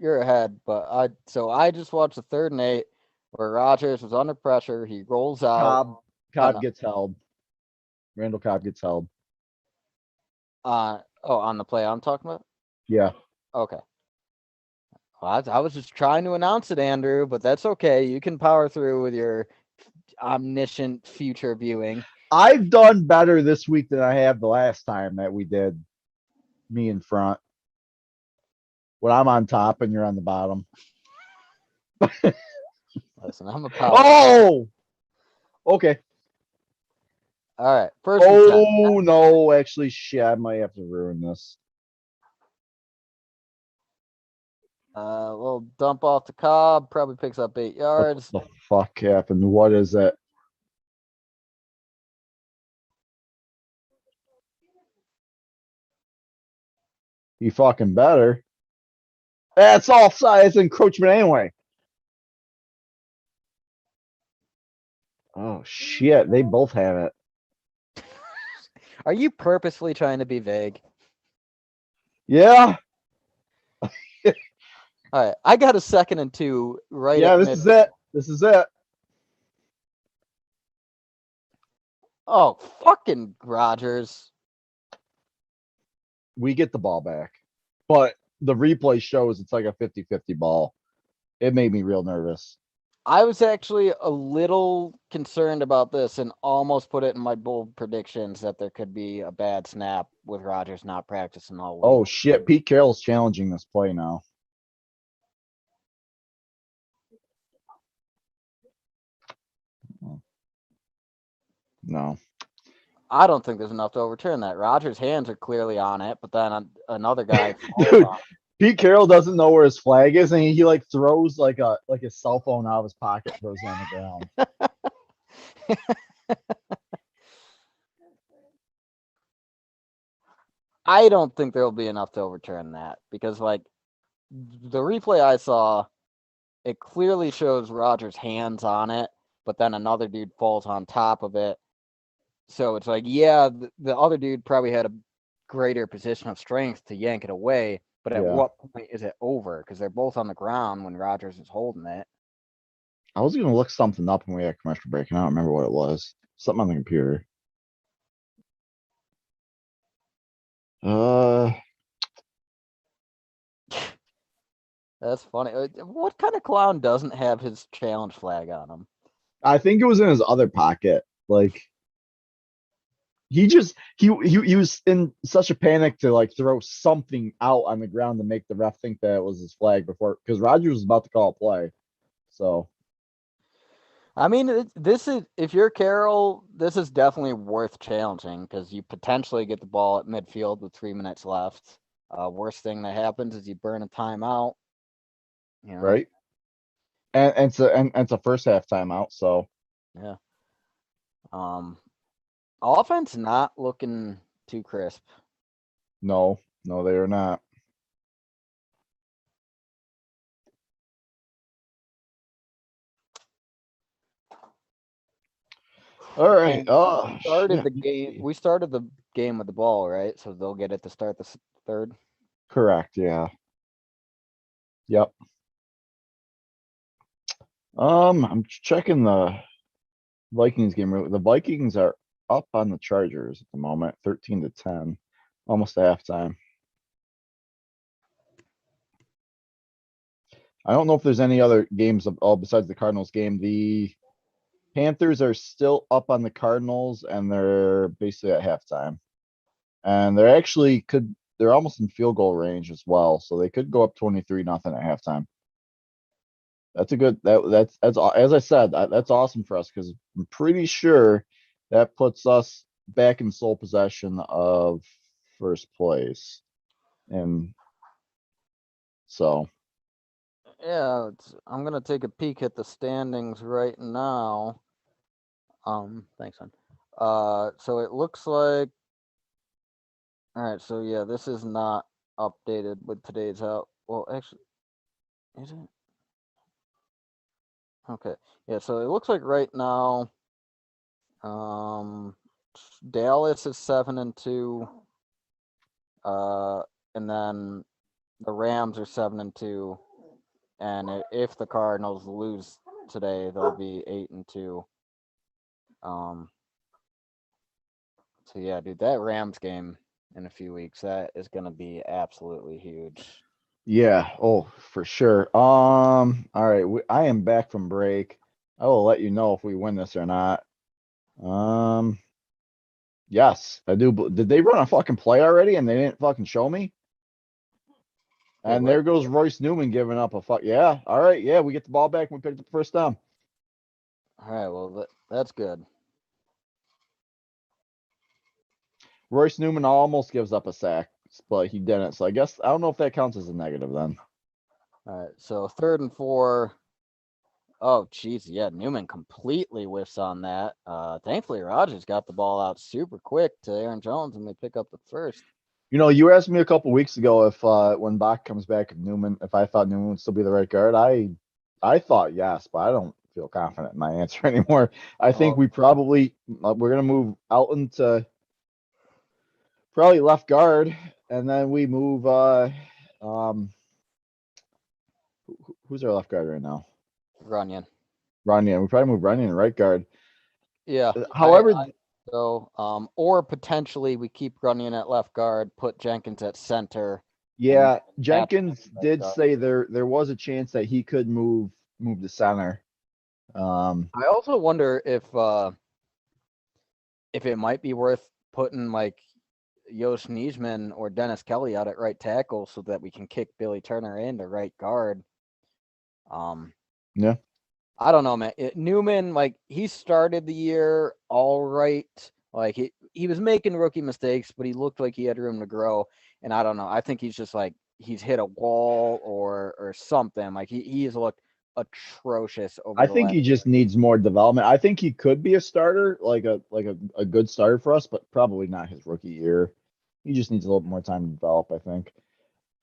[SPEAKER 2] ahead, but I just watched the 3rd and 8 where Rogers was under pressure. He rolls out.
[SPEAKER 1] Cobb gets held. Randall Cobb gets held.
[SPEAKER 2] On the play I'm talking about?
[SPEAKER 1] Yeah.
[SPEAKER 2] Okay. Well, I was just trying to announce it, Andrew, but that's okay. You can power through with your omniscient future viewing.
[SPEAKER 1] I've done better this week than I have the last time that we did me in front. When I'm on top and you're on the bottom.
[SPEAKER 2] Listen, I'm a power.
[SPEAKER 1] Oh, okay.
[SPEAKER 2] All right, first and 10.
[SPEAKER 1] Oh no, actually, shit, I might have to ruin this.
[SPEAKER 2] Little dump off the Cobb, probably picks up 8
[SPEAKER 1] What
[SPEAKER 2] yards.
[SPEAKER 1] the fuck happened? What is it? You fucking better. That's offside. It's encroachment anyway. Oh shit, they both have it.
[SPEAKER 2] Are you purposefully trying to be vague?
[SPEAKER 1] Yeah.
[SPEAKER 2] All right, I got a 2nd and 2 right
[SPEAKER 1] Yeah,
[SPEAKER 2] at
[SPEAKER 1] this
[SPEAKER 2] mid.
[SPEAKER 1] is it. This is it.
[SPEAKER 2] Oh, fucking Rodgers.
[SPEAKER 1] We get the ball back. But the replay shows it's like a 50-50 ball. It made me real nervous.
[SPEAKER 2] I was actually a little concerned about this and almost put it in my bold predictions that there could be a bad snap with Rodgers not practicing all week.
[SPEAKER 1] Oh shit, Pete Carroll's challenging this play now. No.
[SPEAKER 2] I don't think there's enough to overturn that. Rodgers' hands are clearly on it, but then another guy.
[SPEAKER 1] Dude, Pete Carroll doesn't know where his flag is, and he like throws like a cell phone out of his pocket, throws it on the ground.
[SPEAKER 2] I don't think there'll be enough to overturn that because, like, the replay I saw, it clearly shows Rodgers' hands on it, but then another dude falls on top of it. So it's like, yeah, the other dude probably had a greater position of strength to yank it away, but at what point is it over? Because they're both on the ground when Rodgers is holding it.
[SPEAKER 1] I was gonna look something up when we had commercial break, and I don't remember what it was. Something on the computer.
[SPEAKER 2] That's funny. What kind of clown doesn't have his challenge flag on him?
[SPEAKER 1] I think it was in his other pocket. Like he just he was in such a panic to like throw something out on the ground to make the ref think that it was his flag before, because Rodgers was about to call a play. So
[SPEAKER 2] I mean, this is, if you're Carroll, this is definitely worth challenging because you potentially get the ball at midfield with 3 minutes left. Worst thing that happens is you burn a timeout. You know?
[SPEAKER 1] right. And it's a first half timeout, so
[SPEAKER 2] yeah. Offense not looking too crisp.
[SPEAKER 1] no, they are not. All right. Oh,
[SPEAKER 2] started
[SPEAKER 1] shit.
[SPEAKER 2] the game. We started the game with the ball, right? So they'll get it to start the third.
[SPEAKER 1] Correct. Yeah. Yep. I'm checking the Vikings game. The Vikings are up on the Chargers at the moment, 13-10, almost halftime. I don't know if there's any other games of all besides the Cardinals game. The Panthers are still up on the Cardinals, and they're basically at halftime. And they're actually they're almost in field goal range as well, so they could go up 23-0 at halftime. That's a good that's as I said, that's awesome for us because I'm pretty sure that puts us back in sole possession of first place. And so
[SPEAKER 2] Yeah, I'm gonna take a peek at the standings right now. Thanks, son. So it looks like. All right, so yeah, this is not updated with today's out. Well, actually, is it? Okay, yeah. So it looks like right now, Dallas is 7-2. And then the Rams are 7-2. And if the Cardinals lose today, they'll be 8-2. So yeah, dude, that Rams game in a few weeks, that is gonna be absolutely huge.
[SPEAKER 1] yeah, oh, for sure. All right, I am back from break. I will let you know if we win this or not. Yes, I do. Did they run a fucking play already and they didn't fucking show me?
[SPEAKER 2] Wait,
[SPEAKER 1] And
[SPEAKER 2] what?
[SPEAKER 1] there goes Royce Newman giving up a fuck. Yeah. All right. Yeah, we get the ball back and we picked up the first down.
[SPEAKER 2] All right, well that's good.
[SPEAKER 1] Royce Newman almost gives up a sack, but he didn't. So I guess I don't know if that counts as a negative then.
[SPEAKER 2] All right, so 3rd and 4. Oh, jeez, yeah, Newman completely whiffs on that. Thankfully, Rogers got the ball out super quick to Aaron Jones, and they pick up the first.
[SPEAKER 1] You know, you asked me a couple weeks ago if when Bach comes back, if I thought Newman would still be the right guard. I thought yes, but I don't feel confident in my answer anymore. I think
[SPEAKER 2] Oh,
[SPEAKER 1] we're gonna move Elton to probably left guard, and then we move um who's our left guard right now?
[SPEAKER 2] Runyon.
[SPEAKER 1] Runyon. We probably move Runyon to right guard.
[SPEAKER 2] Yeah.
[SPEAKER 1] However,
[SPEAKER 2] Or potentially we keep Runyon at left guard, put Jenkins at center.
[SPEAKER 1] yeah,
[SPEAKER 2] and
[SPEAKER 1] Jenkins
[SPEAKER 2] right
[SPEAKER 1] did
[SPEAKER 2] guard.
[SPEAKER 1] say there was a chance that he could move to center.
[SPEAKER 2] I also wonder if it might be worth putting like Yosh Nijman or Dennis Kelly out at right tackle so that we can kick Billy Turner into right guard.
[SPEAKER 1] Yeah.
[SPEAKER 2] I don't know, man. Newman, like, he started the year all right. Like, he was making rookie mistakes, but he looked like he had room to grow. And I don't know. I think he's just like he's hit a wall or something. Like he's looked atrocious over
[SPEAKER 1] I
[SPEAKER 2] the
[SPEAKER 1] think
[SPEAKER 2] last.
[SPEAKER 1] he just needs more development. I think he could be a starter, like a good starter for us, but probably not his rookie year. He just needs a little bit more time to develop, I think.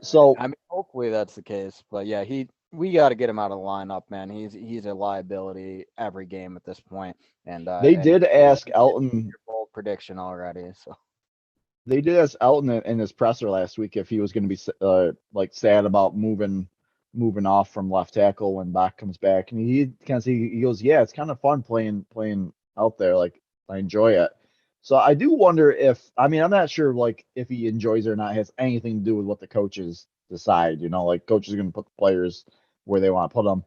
[SPEAKER 1] So
[SPEAKER 2] I mean, hopefully that's the case. But yeah, we got to get him out of the lineup, man. He's a liability every game at this point. And
[SPEAKER 1] they did ask
[SPEAKER 2] your
[SPEAKER 1] Elton.
[SPEAKER 2] bold prediction already. So
[SPEAKER 1] They did ask Elton in his presser last week if he was going to be like sad about moving off from left tackle when Bach comes back, and he kind of he goes, yeah, it's kind of fun playing out there. Like I enjoy it. So I do wonder if I mean I'm not sure like if he enjoys it or not it has anything to do with what the coaches decide. You know, like coaches are going to put the players where they want to put them.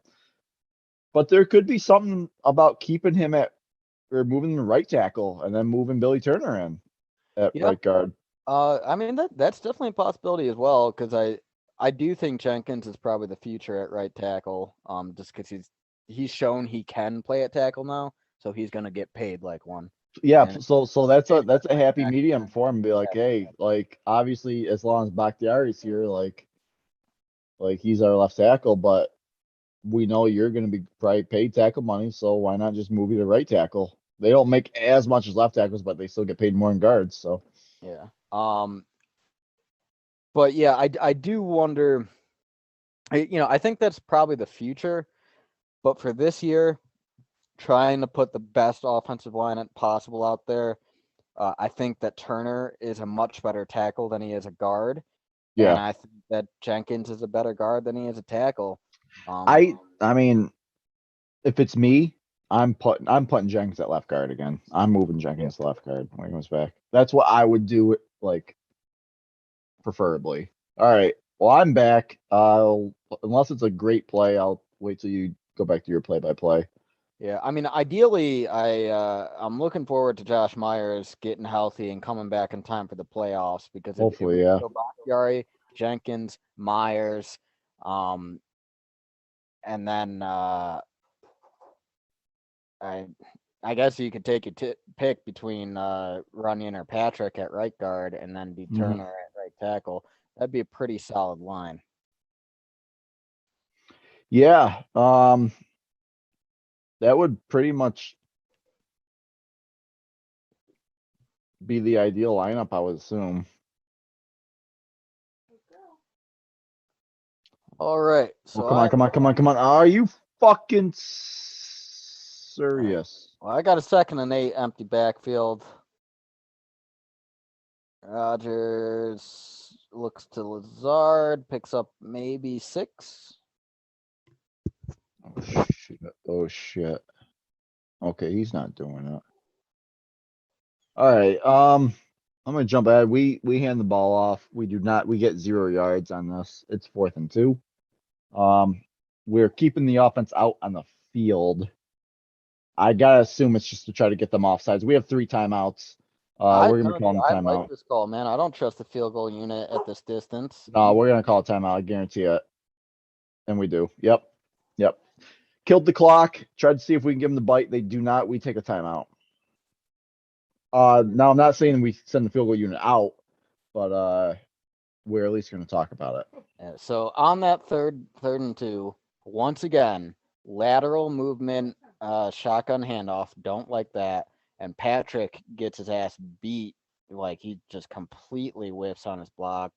[SPEAKER 1] But there could be something about keeping him at or moving him to right tackle and then moving Billy Turner in at
[SPEAKER 2] yeah,
[SPEAKER 1] right guard.
[SPEAKER 2] I mean that's definitely a possibility as well because I do think Jenkins is probably the future at right tackle. Just because he's shown he can play at tackle now, so he's gonna get paid like one.
[SPEAKER 1] Yeah,
[SPEAKER 2] And
[SPEAKER 1] so that's
[SPEAKER 2] and
[SPEAKER 1] a happy
[SPEAKER 2] back,
[SPEAKER 1] medium for him. Be like, hey, like obviously as long as Bakhtiari's here, like he's our left tackle, but we know you're going to be probably paid tackle money, so why not just move you to right tackle? They don't make as much as left tackles, but they still get paid more in guards. So
[SPEAKER 2] yeah. But yeah, I do wonder. I think that's probably the future. But for this year, trying to put the best offensive line possible out there, I think that Turner is a much better tackle than he is a guard. And
[SPEAKER 1] yeah,
[SPEAKER 2] I think that Jenkins is a better guard than he is a tackle.
[SPEAKER 1] I mean, if it's me, I'm putting Jenkins at left guard again. I'm moving Jenkins to left guard when he comes back. That's what I would do. Like preferably. All right. Well, I'm back. Unless it's a great play, I'll wait till you go back to your play-by-play.
[SPEAKER 2] Yeah, I mean, ideally, I'm looking forward to Josh Myers getting healthy and coming back in time for the playoffs because if we
[SPEAKER 1] Hopefully, yeah.
[SPEAKER 2] go Bakhtiari, Jenkins, Myers, and then I guess you could take your pick between Runyon or Patrick at right guard and then be
[SPEAKER 1] Mhm.
[SPEAKER 2] Turner at right tackle. That'd be a pretty solid line.
[SPEAKER 1] Yeah. That would pretty much be the ideal lineup, I would assume.
[SPEAKER 2] All right,
[SPEAKER 1] Oh,
[SPEAKER 2] so
[SPEAKER 1] come on, come on, come on, come on. Are you fucking serious?
[SPEAKER 2] I got a 2nd and 8 empty backfield. Rogers looks to Lazard, picks up maybe 6.
[SPEAKER 1] Oh shit. Oh shit. Okay, he's not doing it. All right. I'm gonna jump ahead. We hand the ball off. We get 0 yards on this. It's 4th and 2. We're keeping the offense out on the field. I gotta assume it's just to try to get them offsides. We have 3 timeouts. We're gonna be calling a
[SPEAKER 2] I like
[SPEAKER 1] timeout.
[SPEAKER 2] this call, man. I don't trust the field goal unit at this distance.
[SPEAKER 1] No, we're gonna call a timeout. I guarantee it. And we do. Yep. Yep. Killed the clock. Tried to see if we can give them the bite. They do not. We take a timeout. Now I'm not saying we send the field goal unit out, but we're at least gonna talk about it.
[SPEAKER 2] Yeah, so on that third and 2, once again, lateral movement, shotgun handoff. Don't like that. And Patrick gets his ass beat. Like he just completely whiffs on his block.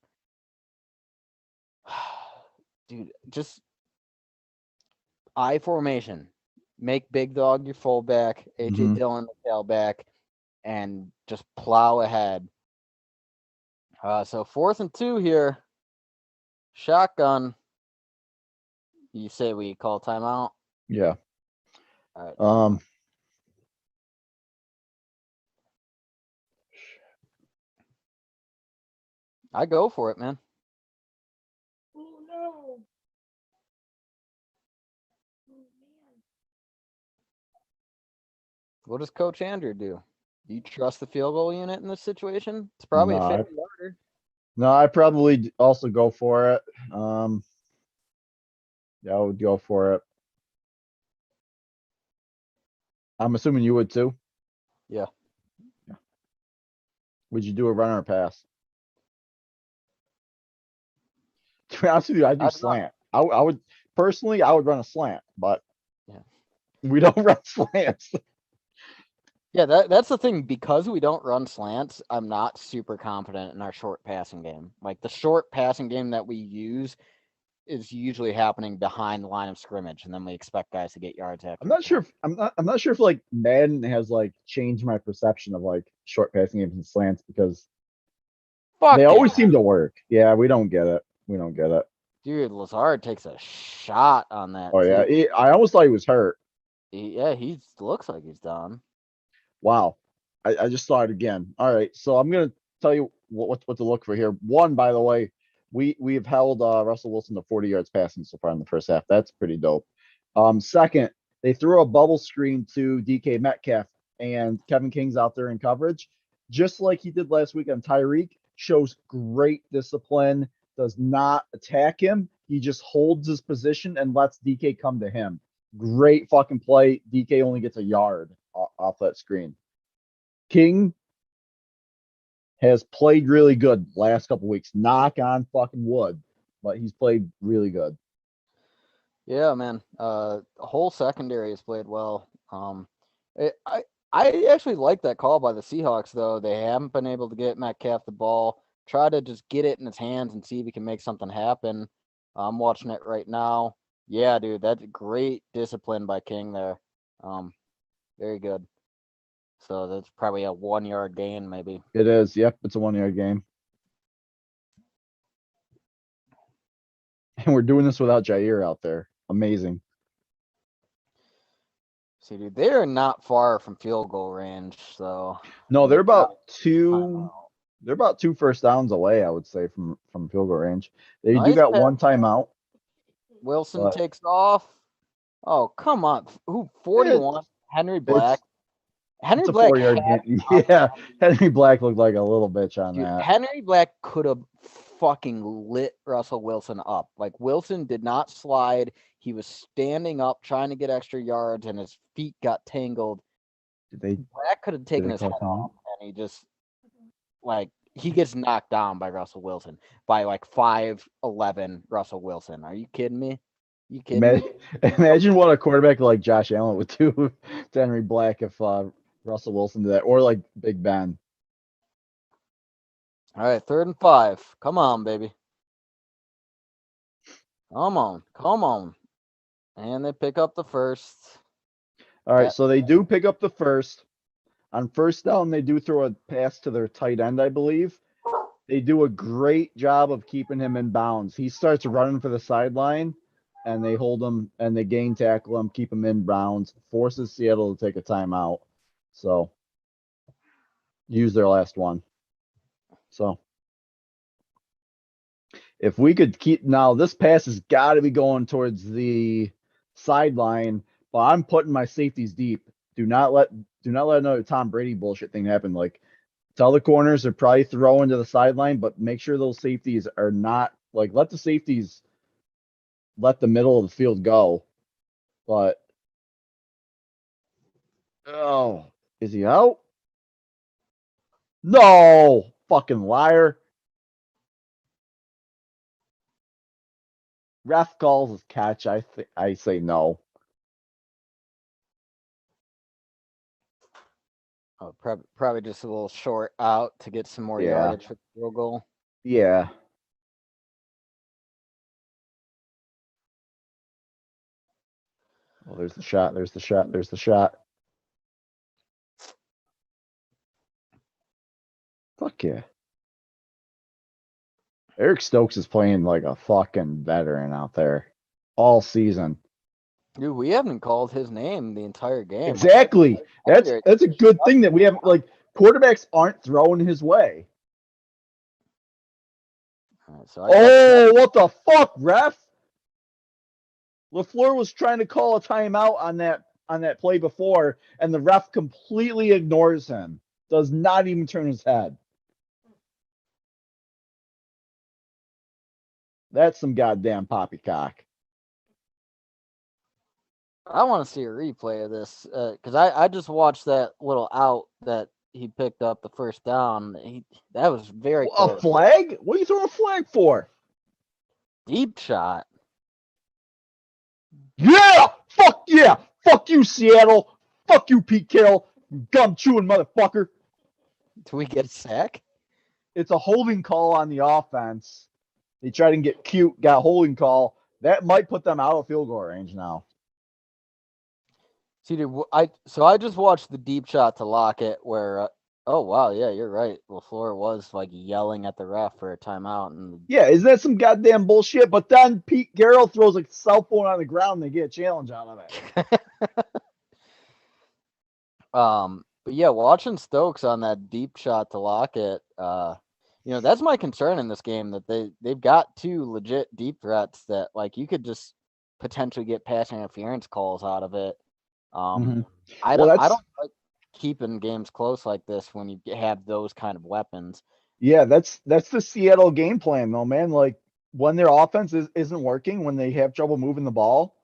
[SPEAKER 2] Dude, just I formation. Make Big Dog your fullback, AJ Dillon the tailback, and just plow ahead. So 4th and 2 here. Shotgun. You say we call timeout?
[SPEAKER 1] Yeah.
[SPEAKER 2] All right. I go for it, man.
[SPEAKER 3] Oh no.
[SPEAKER 2] What does Coach Andrew do? Do you trust the field goal unit in this situation? It's probably a 50-yarder.
[SPEAKER 1] No, I probably also go for it. Yeah, I would go for it. I'm assuming you would too.
[SPEAKER 2] Yeah.
[SPEAKER 1] Would you do a runner or pass? To be honest with you, I'd do
[SPEAKER 2] I'd
[SPEAKER 1] slant. I would personally, I would run a slant, but
[SPEAKER 2] Yeah.
[SPEAKER 1] we don't run slants.
[SPEAKER 2] Yeah, that's the thing. Because we don't run slants, I'm not super confident in our short passing game. Like the short passing game that we use is usually happening behind the line of scrimmage, and then we expect guys to get yards after.
[SPEAKER 1] I'm not sure if I'm not sure if like Madden has like changed my perception of like short passing games and slants because they always seem to work. Yeah, we don't get it. We don't get it.
[SPEAKER 2] Dude, Lazard takes a shot on that.
[SPEAKER 1] Oh yeah, I almost thought he was hurt.
[SPEAKER 2] He looks like he's done.
[SPEAKER 1] Wow, I just saw it again. All right, so I'm gonna tell you what to look for here. One, by the way, we've held Russell Wilson to 40 yards passing so far in the first half. That's pretty dope. Second, they threw a bubble screen to DK Metcalf, and Kevin King's out there in coverage, just like he did last week on Tyreek. Shows great discipline. Does not attack him. He just holds his position and lets DK come to him. Great fucking play. DK only gets a yard off that screen. King has played really good last couple weeks. Knock on fucking wood, but he's played really good.
[SPEAKER 2] Yeah, man. The whole secondary has played well. I actually like that call by the Seahawks though. They haven't been able to get Metcalf the ball. Try to just get it in his hands and see if he can make something happen. I'm watching it right now. Yeah, dude, that's great discipline by King there. Very good. So that's probably a 1-yard gain, maybe.
[SPEAKER 1] It is. Yep, it's a 1-yard game. And we're doing this without Jair out there. Amazing.
[SPEAKER 2] See, dude, they are not far from field goal range. So
[SPEAKER 1] no, they're about two. They're about 2 first downs away, I would say, from field goal range. They do got one timeout.
[SPEAKER 2] Wilson takes off. Oh, come on. Who 41? Henry Black. Henry Black.
[SPEAKER 1] Yeah, Henry Black looked like a little bitch on that.
[SPEAKER 2] Henry Black could have fucking lit Russell Wilson up. Like Wilson did not slide. He was standing up trying to get extra yards and his feet got tangled. Black could have taken his head off and he just he gets knocked down by Russell Wilson by 5'11" Russell Wilson. Are you kidding me?
[SPEAKER 1] Imagine what a quarterback like Josh Allen would do to Henry Black if Russell Wilson did that, or like Big Ben.
[SPEAKER 2] All right, 3rd and 5. Come on, baby. Come on. And they pick up the first.
[SPEAKER 1] All right, so they do pick up the first. On first down, they do throw a pass to their tight end, I believe. They do a great job of keeping him in bounds. He starts running for the sideline, and they hold him, and they gain tackle him, keep him in bounds, forces Seattle to take a timeout. So, use their last one. So, if we could keep now, this pass has got to be going towards the sideline, but I'm putting my safeties deep. Do not let another Tom Brady bullshit thing happen. Like Tell the corners are probably throwing to the sideline, but make sure those safeties are not like let the safeties let the middle of the field go. But oh, is he out? No, fucking liar. Ref calls his catch. I say no.
[SPEAKER 2] Oh, probably just a little short out to get some more
[SPEAKER 1] Yeah.
[SPEAKER 2] yardage for the field goal.
[SPEAKER 1] Yeah. Well, there's the shot. There's the shot. There's the shot. Fuck yeah. Eric Stokes is playing like a fucking veteran out there all season.
[SPEAKER 2] Dude, we haven't called his name the entire game.
[SPEAKER 1] Exactly. That's a good thing that we haven't like quarterbacks aren't throwing his way.
[SPEAKER 2] Alright, so
[SPEAKER 1] Oh, what the fuck, ref? LaFleur was trying to call a timeout on that play before, and the ref completely ignores him. Does not even turn his head. That's some goddamn poppycock.
[SPEAKER 2] I want to see a replay of this because I just watched that little out that he picked up the first down. That was very
[SPEAKER 1] A
[SPEAKER 2] close.
[SPEAKER 1] flag? What are you throwing a flag for?
[SPEAKER 2] Deep shot.
[SPEAKER 1] Yeah! Fuck yeah! Fuck you, Seattle! Fuck you, Pete Carroll! You gum chewing motherfucker!
[SPEAKER 2] Do we get a sack?
[SPEAKER 1] It's a holding call on the offense. They tried to get cute, got a holding call. That might put them out of field goal range now.
[SPEAKER 2] See, dude, I just watched the deep shot to Lockett where. Oh wow, yeah, you're right. LaFleur was like yelling at the ref for a timeout, and
[SPEAKER 1] Yeah, isn't that some goddamn bullshit? But then Pete Carroll throws a cell phone on the ground and they get a challenge out of it.
[SPEAKER 2] But yeah, watching Stokes on that deep shot to Lockett, that's my concern in this game that they've got two legit deep threats that like you could just potentially get pass interference calls out of it. I don't like keeping games close like this when you have those kind of weapons.
[SPEAKER 1] Yeah, that's the Seattle game plan though, man. Like when their offense isn't working, when they have trouble moving the ball,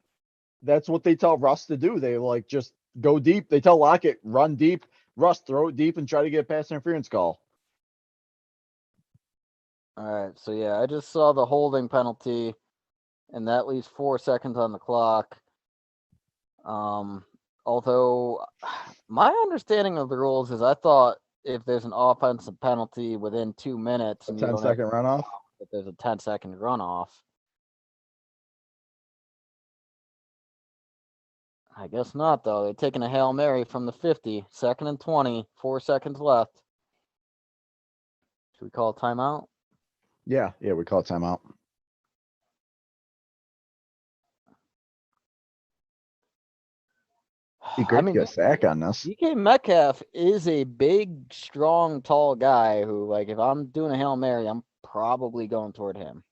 [SPEAKER 1] that's what they tell Russ to do. They like just go deep. They tell Lockett, run deep. Russ, throw it deep and try to get a pass interference call.
[SPEAKER 2] All right, so yeah, I just saw the holding penalty, and that leaves 4 seconds on the clock. Although my understanding of the rules is I thought if there's an offensive penalty within 2 minutes and you don't have
[SPEAKER 1] 10-second runoff.
[SPEAKER 2] that there's a 10-second runoff. I guess not, though. They're taking a Hail Mary from the 50, 2nd and 20, 4 seconds left. Should we call a timeout?
[SPEAKER 1] Yeah, we call it timeout. Be great to get a sack on this.
[SPEAKER 2] DK Metcalf is a big, strong, tall guy who, like, if I'm doing a Hail Mary, I'm probably going toward him.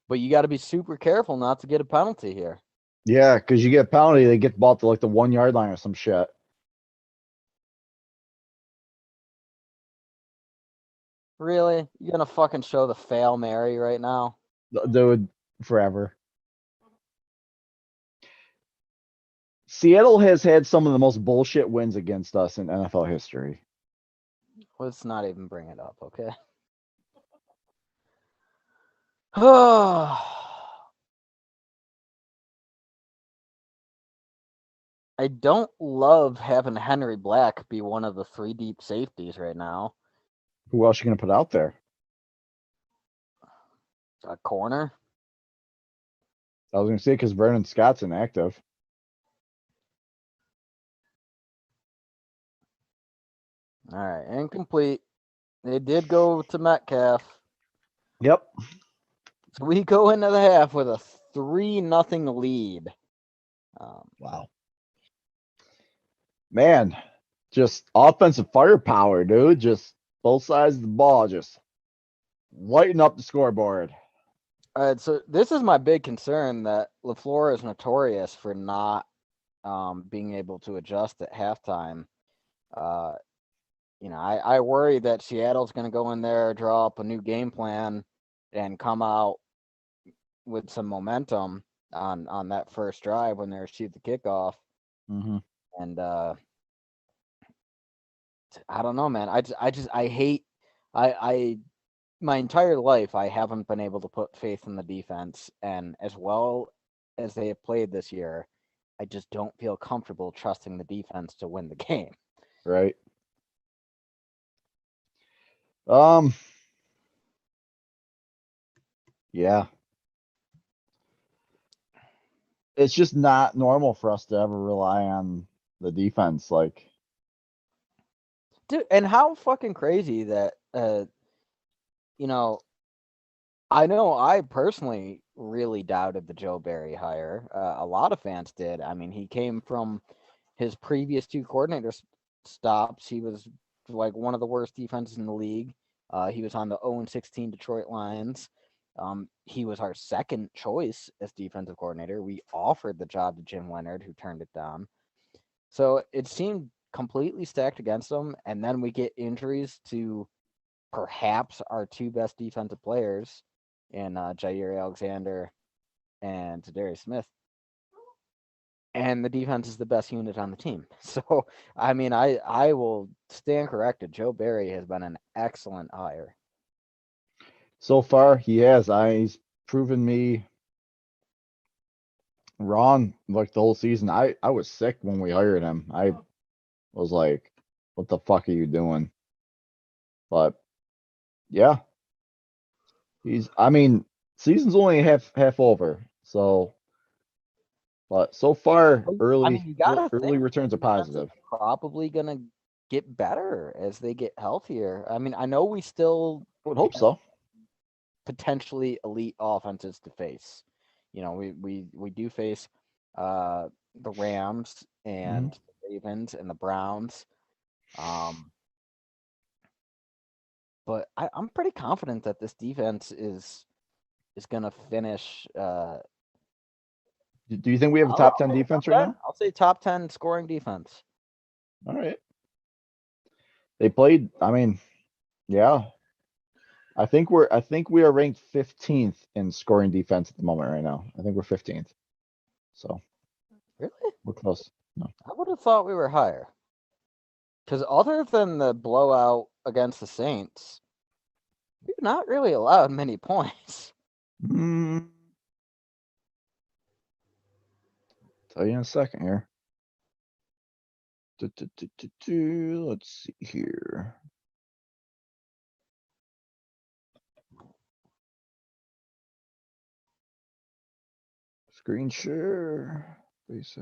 [SPEAKER 2] But you got to be super careful not to get a penalty here.
[SPEAKER 1] Yeah, because you get a penalty, they get the ball to like the 1 yard line or some shit.
[SPEAKER 2] Really? You gonna fucking show the fail Mary right now?
[SPEAKER 1] Dude, forever. Seattle has had some of the most bullshit wins against us in NFL history.
[SPEAKER 2] Let's not even bring it up, okay? I don't love having Henry Black be one of the 3 deep safeties right now.
[SPEAKER 1] Who else you gonna put out there?
[SPEAKER 2] A corner?
[SPEAKER 1] I was gonna say because Vernon Scott's inactive.
[SPEAKER 2] All right, incomplete. They did go to Metcalf.
[SPEAKER 1] Yep.
[SPEAKER 2] So we go into the half with a 3-0 lead.
[SPEAKER 1] Wow. Man, just offensive firepower, dude. Just both sides of the ball, just lighten up the scoreboard.
[SPEAKER 2] All right, so this is my big concern that LaFleur is notorious for not being able to adjust at halftime. I worry that Seattle's going to go in there, draw up a new game plan, and come out with some momentum on that first drive when they receive the kickoff.
[SPEAKER 1] Mm-hmm.
[SPEAKER 2] And I don't know, man. I hate my entire life I haven't been able to put faith in the defense, and as well as they have played this year, I just don't feel comfortable trusting the defense to win the game.
[SPEAKER 1] Right. Yeah. It's just not normal for us to ever rely on the defense. Like,
[SPEAKER 2] Dude, and how fucking crazy that I know I personally really doubted the Joe Barry hire. A lot of fans did. I mean, he came from his previous two coordinator stops. He was like one of the worst defenses in the league. He was on the 0-16 Detroit Lions. He was our second choice as defensive coordinator. We offered the job to Jim Leonard, who turned it down. So it seemed completely stacked against him. And then we get injuries to perhaps our two best defensive players in Jair Alexander and Darius Smith. And the defense is the best unit on the team. So, I mean, I will stand corrected. Joe Barry has been an excellent hire.
[SPEAKER 1] so far, he has. He's proven me wrong like the whole season. I was sick when we hired him. I was like, what the fuck are you doing? But yeah, I mean, season's only half over. So, but so far,
[SPEAKER 2] I mean, you gotta
[SPEAKER 1] early
[SPEAKER 2] think
[SPEAKER 1] returns are
[SPEAKER 2] defense is
[SPEAKER 1] positive.
[SPEAKER 2] probably gonna get better as they get healthier. I mean, I know we still
[SPEAKER 1] I would hope so.
[SPEAKER 2] potentially elite offenses to face. We do face the Rams and the Ravens and the Browns. But I'm pretty confident that this defense is gonna finish.
[SPEAKER 1] Do you think we have a top 10 defense right now?
[SPEAKER 2] I'll say top 10 scoring defense.
[SPEAKER 1] All right. They played, I mean, yeah. I think we are ranked 15th in scoring defense at the moment right now. I think we're 15th. So
[SPEAKER 2] Really?
[SPEAKER 1] we're close. No.
[SPEAKER 2] I would have thought we were higher. Because other than the blowout against the Saints, we've not really allowed many points.
[SPEAKER 1] Tell you in a second here. Let's see here. Screen share. Basic.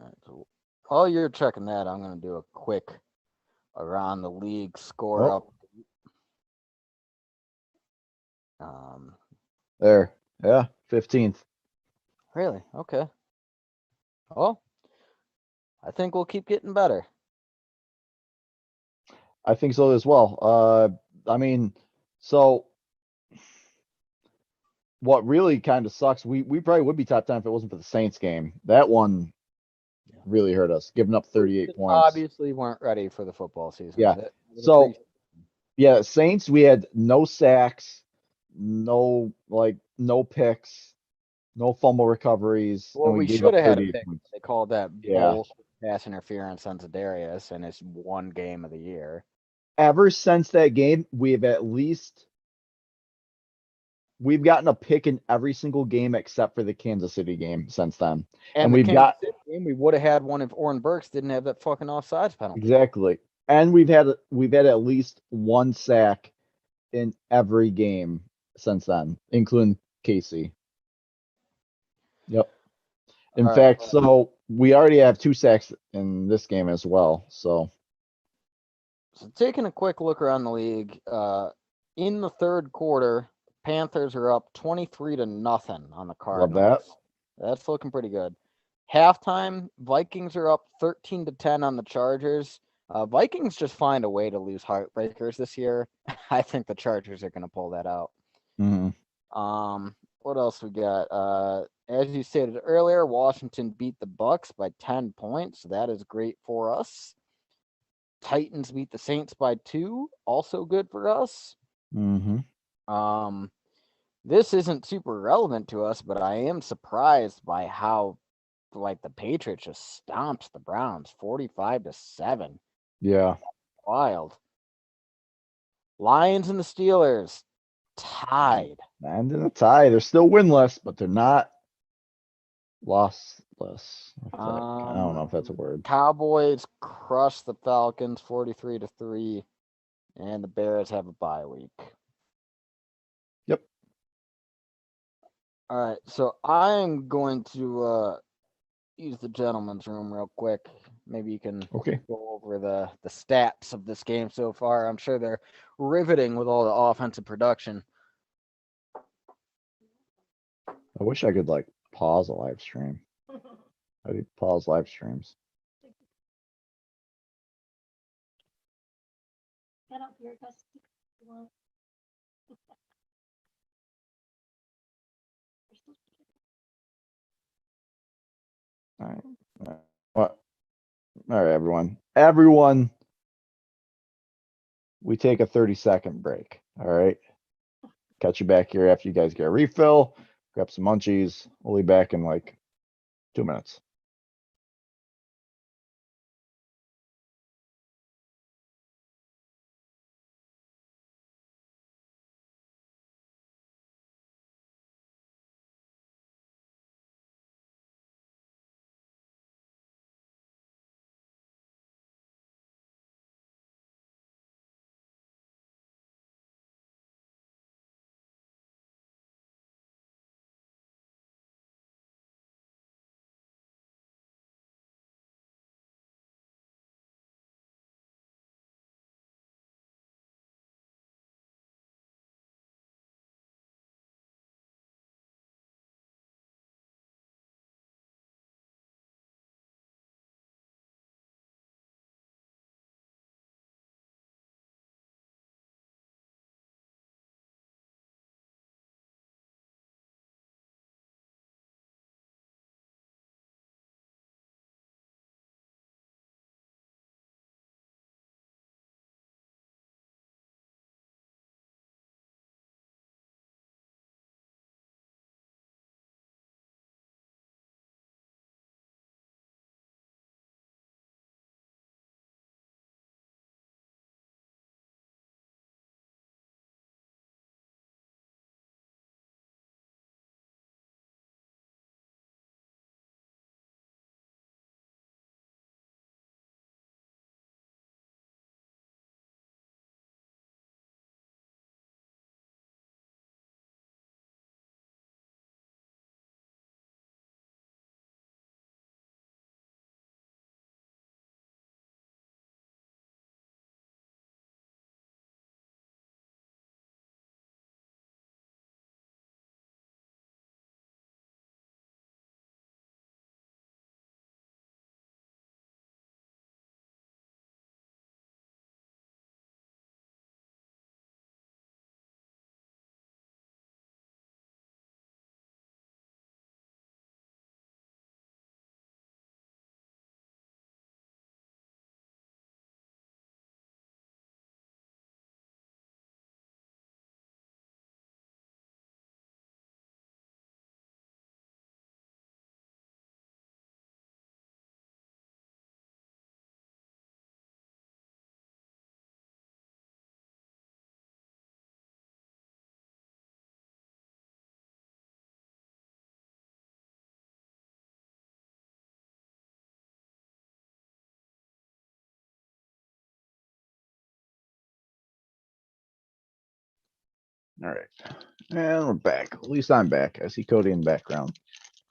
[SPEAKER 2] All right, so while you're checking that, I'm going to do a quick around the league score up.
[SPEAKER 1] There. Yeah, 15th.
[SPEAKER 2] Really? Okay. Well, I think we'll keep getting better.
[SPEAKER 1] I think so as well. I mean, so what really kind of sucks, we probably would be top 10 if it wasn't for the Saints game. That one really hurt us, giving up 38 points.
[SPEAKER 2] Obviously weren't ready for the football season.
[SPEAKER 1] Yeah. So, yeah, Saints, we had no sacks, no picks, no fumble recoveries.
[SPEAKER 2] Well,
[SPEAKER 1] and
[SPEAKER 2] we
[SPEAKER 1] gave
[SPEAKER 2] should
[SPEAKER 1] up
[SPEAKER 2] have had a
[SPEAKER 1] 38
[SPEAKER 2] pick.
[SPEAKER 1] points.
[SPEAKER 2] They called that
[SPEAKER 1] Yeah.
[SPEAKER 2] bullshit pass interference on Za'Darius, and it's one game of the year.
[SPEAKER 1] Ever since that game, we've gotten a pick in every single game except for the Kansas City game since then. And
[SPEAKER 2] the
[SPEAKER 1] we've
[SPEAKER 2] Kansas
[SPEAKER 1] got
[SPEAKER 2] City game, we would have had one if Oren Burks didn't have that fucking offsides penalty.
[SPEAKER 1] exactly. And we've had at least one sack in every game since then, including Casey. Yep. In fact, so we already have 2 sacks in this game as well. So
[SPEAKER 2] taking a quick look around the league, in the third quarter, Panthers are up 23-0 on the Cardinals.
[SPEAKER 1] love that.
[SPEAKER 2] That's looking pretty good. Halftime, Vikings are up 13-10 on the Chargers. Vikings just find a way to lose heartbreakers this year. I think the Chargers are going to pull that out.
[SPEAKER 1] Mm-hmm.
[SPEAKER 2] What else we got? as you stated earlier, Washington beat the Bucks by 10 points. So that is great for us. Titans beat the Saints by 2, also good for us.
[SPEAKER 1] Mm-hmm.
[SPEAKER 2] This isn't super relevant to us, but I am surprised by how like the Patriots just stomped the Browns 45-7.
[SPEAKER 1] Yeah.
[SPEAKER 2] Wild. Lions and the Steelers tied.
[SPEAKER 1] And in a tie, they're still winless, but they're not lossless. I don't know if that's a word.
[SPEAKER 2] Cowboys crushed the Falcons 43-3, and the Bears have a bye week.
[SPEAKER 1] Yep.
[SPEAKER 2] All right, so I'm going to use the gentleman's room real quick. Maybe you can
[SPEAKER 1] Okay.
[SPEAKER 2] go over the stats of this game so far. I'm sure they're riveting with all the offensive production.
[SPEAKER 1] I wish I could like pause a live stream. I do pause live streams.
[SPEAKER 3] Get up here, Gus. Well,
[SPEAKER 1] All right. What? All right, everyone. Everyone, we take a 30-second break. All right. Catch you back here after you guys get a refill. Grab some munchies. We'll be back in like 2 minutes. All right. And we're back. At least I'm back. I see Cody in the background.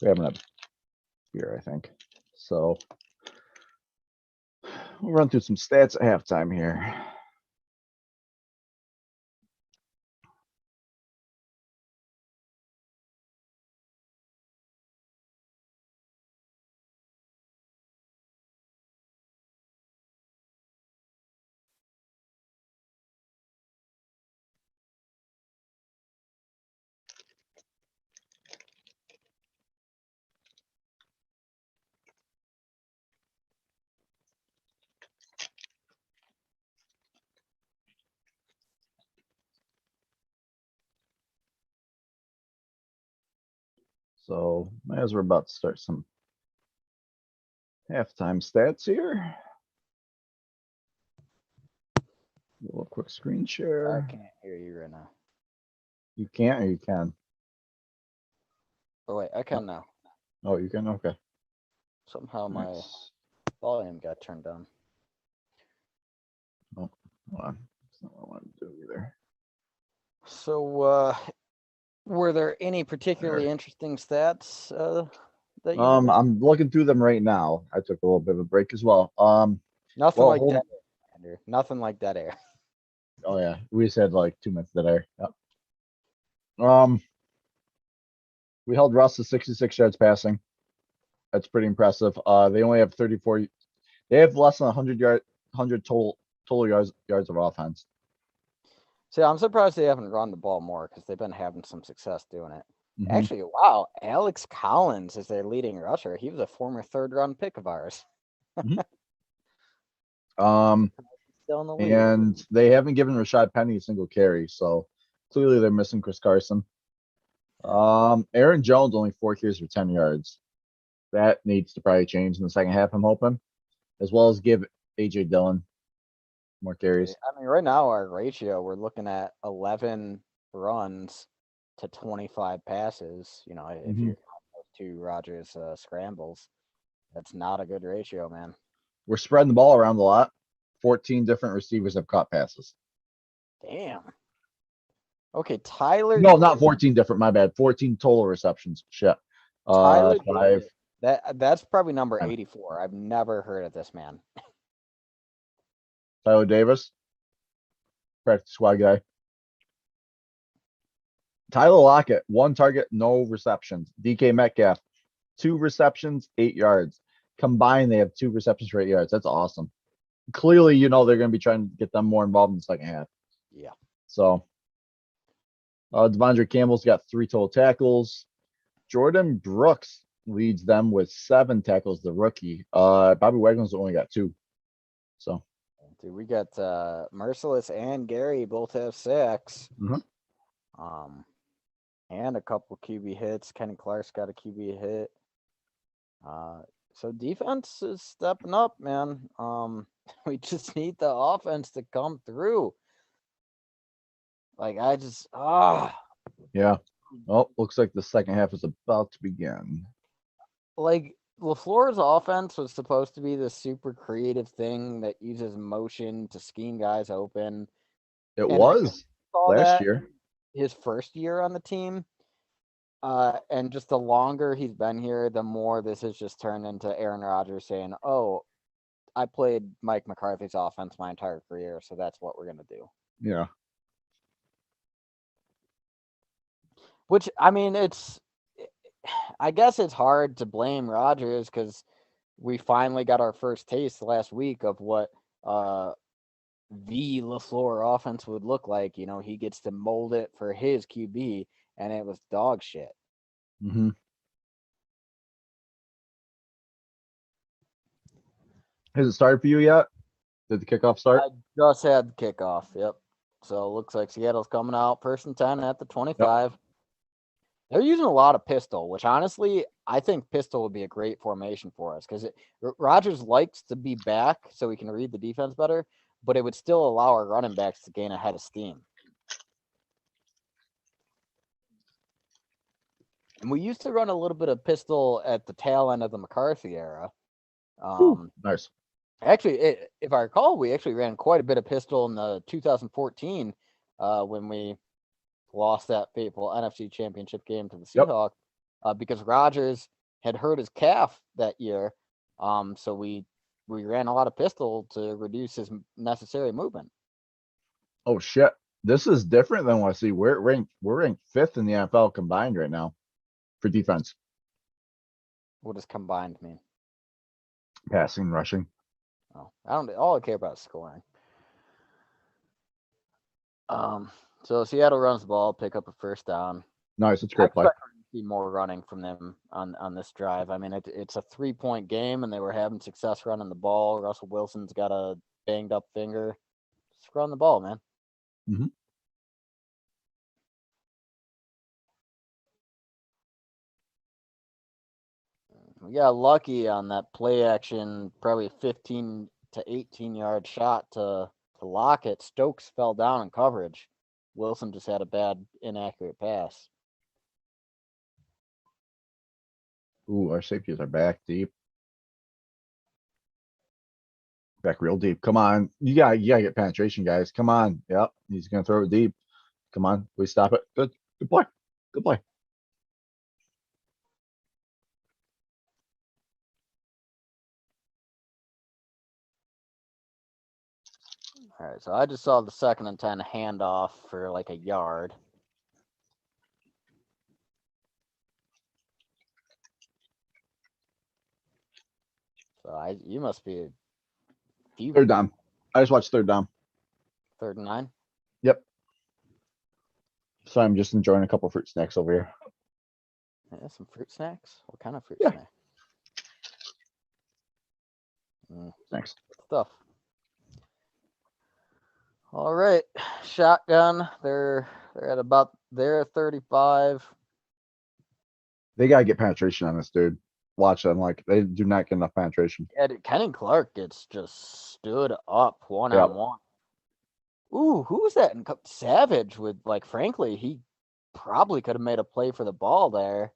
[SPEAKER 1] We're having a beer, I think. So we'll run through some stats at halftime here. So as we're about to start some halftime stats here. A little quick screen
[SPEAKER 2] I
[SPEAKER 1] share.
[SPEAKER 2] can't hear you right now.
[SPEAKER 1] You can't or you can?
[SPEAKER 2] Oh wait, I can now.
[SPEAKER 1] Oh, you can? Okay.
[SPEAKER 2] Somehow my
[SPEAKER 1] Nice.
[SPEAKER 2] volume got turned down.
[SPEAKER 1] Oh, hold on. That's not what I want to do either.
[SPEAKER 2] So, were there any particularly interesting stats that you noticed?
[SPEAKER 1] I'm looking through them right now. I took a little bit of a break as well.
[SPEAKER 2] Nothing
[SPEAKER 1] well,
[SPEAKER 2] like
[SPEAKER 1] hold-
[SPEAKER 2] dead air, Andrew. Nothing like dead air.
[SPEAKER 1] Oh yeah, we said like 2 minutes there. Yep. We held Russ to 66 yards passing. That's pretty impressive. They only have 34. They have less than 100 total yards of offense.
[SPEAKER 2] See, I'm surprised they haven't run the ball more because they've been having some success doing it.
[SPEAKER 1] Mhm.
[SPEAKER 2] Actually, wow, Alex Collins is their leading rusher. He was a former third-round pick of ours. Still in the league.
[SPEAKER 1] And they haven't given Rashad Penny a single carry, so clearly they're missing Chris Carson. Aaron Jones only 4 carries for 10 yards. That needs to probably change in the second half, I'm hoping, as well as give AJ Dillon more carries.
[SPEAKER 2] I mean, right now our ratio, we're looking at 11 runs to 25 passes. You know, if
[SPEAKER 1] Mhm.
[SPEAKER 2] you're counting those 2 Rodgers scrambles, that's not a good ratio, man.
[SPEAKER 1] We're spreading the ball around a lot. 14 different receivers have caught passes.
[SPEAKER 2] Damn. Okay, Tyler.
[SPEAKER 1] No, not 14 different. My bad. 14 total receptions. Shit.
[SPEAKER 2] Tyler
[SPEAKER 1] 5.
[SPEAKER 2] Davis, that's probably number
[SPEAKER 1] 10.
[SPEAKER 2] 84. I've never heard of this man.
[SPEAKER 1] Tyler Davis, practice squad guy. Tyler Lockett, 1 target, no receptions. DK Metcalf, 2 receptions, 8 yards. Combined, they have 2 receptions for 8 yards. That's awesome. Clearly, they're going to be trying to get them more involved in the second half.
[SPEAKER 2] Yeah.
[SPEAKER 1] So, Devondre Campbell's got 3 total tackles. Jordan Brooks leads them with 7 tackles, the rookie. Bobby Wagner's only got 2. So,
[SPEAKER 2] Dude, we got Merciless and Gary both have sacks.
[SPEAKER 1] Mhm.
[SPEAKER 2] And a couple QB hits. Kenny Clark's got a QB hit. So defense is stepping up, man. We just need the offense to come through. Like
[SPEAKER 1] yeah. Oh, looks like the second half is about to begin.
[SPEAKER 2] like LaFleur's offense was supposed to be this super creative thing that uses motion to scheme guys open.
[SPEAKER 1] It
[SPEAKER 2] And
[SPEAKER 1] was
[SPEAKER 2] saw
[SPEAKER 1] last
[SPEAKER 2] that
[SPEAKER 1] year.
[SPEAKER 2] his first year on the team. And just the longer he's been here, the more this has just turned into Aaron Rodgers saying, "Oh, I played Mike McCarthy's offense my entire career, so that's what we're gonna do."
[SPEAKER 1] Yeah.
[SPEAKER 2] Which, I mean, I guess it's hard to blame Rodgers because we finally got our first taste last week of what the LaFleur offense would look like. He gets to mold it for his QB, and it was dog shit.
[SPEAKER 1] Mm-hmm. Has it started for you yet? Did the kickoff start?
[SPEAKER 2] I just had the kickoff. Yep. So it looks like Seattle's coming out 1st and 10 at the 25. Yep. They're using a lot of pistol, which honestly, I think pistol would be a great formation for us because Rodgers likes to be back so he can read the defense better, but it would still allow our running backs to gain a head of steam. And we used to run a little bit of pistol at the tail end of the McCarthy era.
[SPEAKER 1] Nice.
[SPEAKER 2] Actually, if I recall, we actually ran quite a bit of pistol in the 2014 when we lost that fateful NFC Championship game to the Seahawks because Rodgers had hurt his calf that year. So we ran a lot of pistol to reduce his necessary movement.
[SPEAKER 1] Oh shit! This is different than what I see. We're ranked 5th in the NFL combined right now for defense.
[SPEAKER 2] What does combined mean?
[SPEAKER 1] Passing, rushing.
[SPEAKER 2] Oh, all I care about is scoring. So Seattle runs the ball, pick up a 1st down.
[SPEAKER 1] Nice, it's a great play.
[SPEAKER 2] See more running from them on this drive. I mean, it's a 3-point game, and they were having success running the ball. Russell Wilson's got a banged up finger. Just run the ball, man.
[SPEAKER 1] Mm-hmm.
[SPEAKER 2] We got lucky on that play action, probably 15 to 18-yard shot to lock it. Stokes fell down in coverage. Wilson just had a bad, inaccurate pass.
[SPEAKER 1] Ooh, our safeties are back deep. Back real deep. Come on. You gotta get penetration, guys. Come on. Yep. He's gonna throw it deep. Come on. Please stop it. Good. Good play. Good play.
[SPEAKER 2] All right, so I just saw the 2nd and 10 handoff for like a yard. So you must be
[SPEAKER 1] Third down. I just watched third down.
[SPEAKER 2] 3rd and 9.
[SPEAKER 1] Yep. So I'm just enjoying a couple fruit snacks over here.
[SPEAKER 2] Yeah, some fruit snacks. What kind of fruit
[SPEAKER 1] Yeah.
[SPEAKER 2] snack?
[SPEAKER 1] Thanks.
[SPEAKER 2] Good stuff. All right, shotgun. They're at about their 35.
[SPEAKER 1] They gotta get penetration on this dude. Watch them. Like they do not get enough penetration.
[SPEAKER 2] Kenny Clark gets just stood up one
[SPEAKER 1] Yep.
[SPEAKER 2] on one. Ooh, who was that? Savage with like, frankly, he probably could have made a play for the ball there.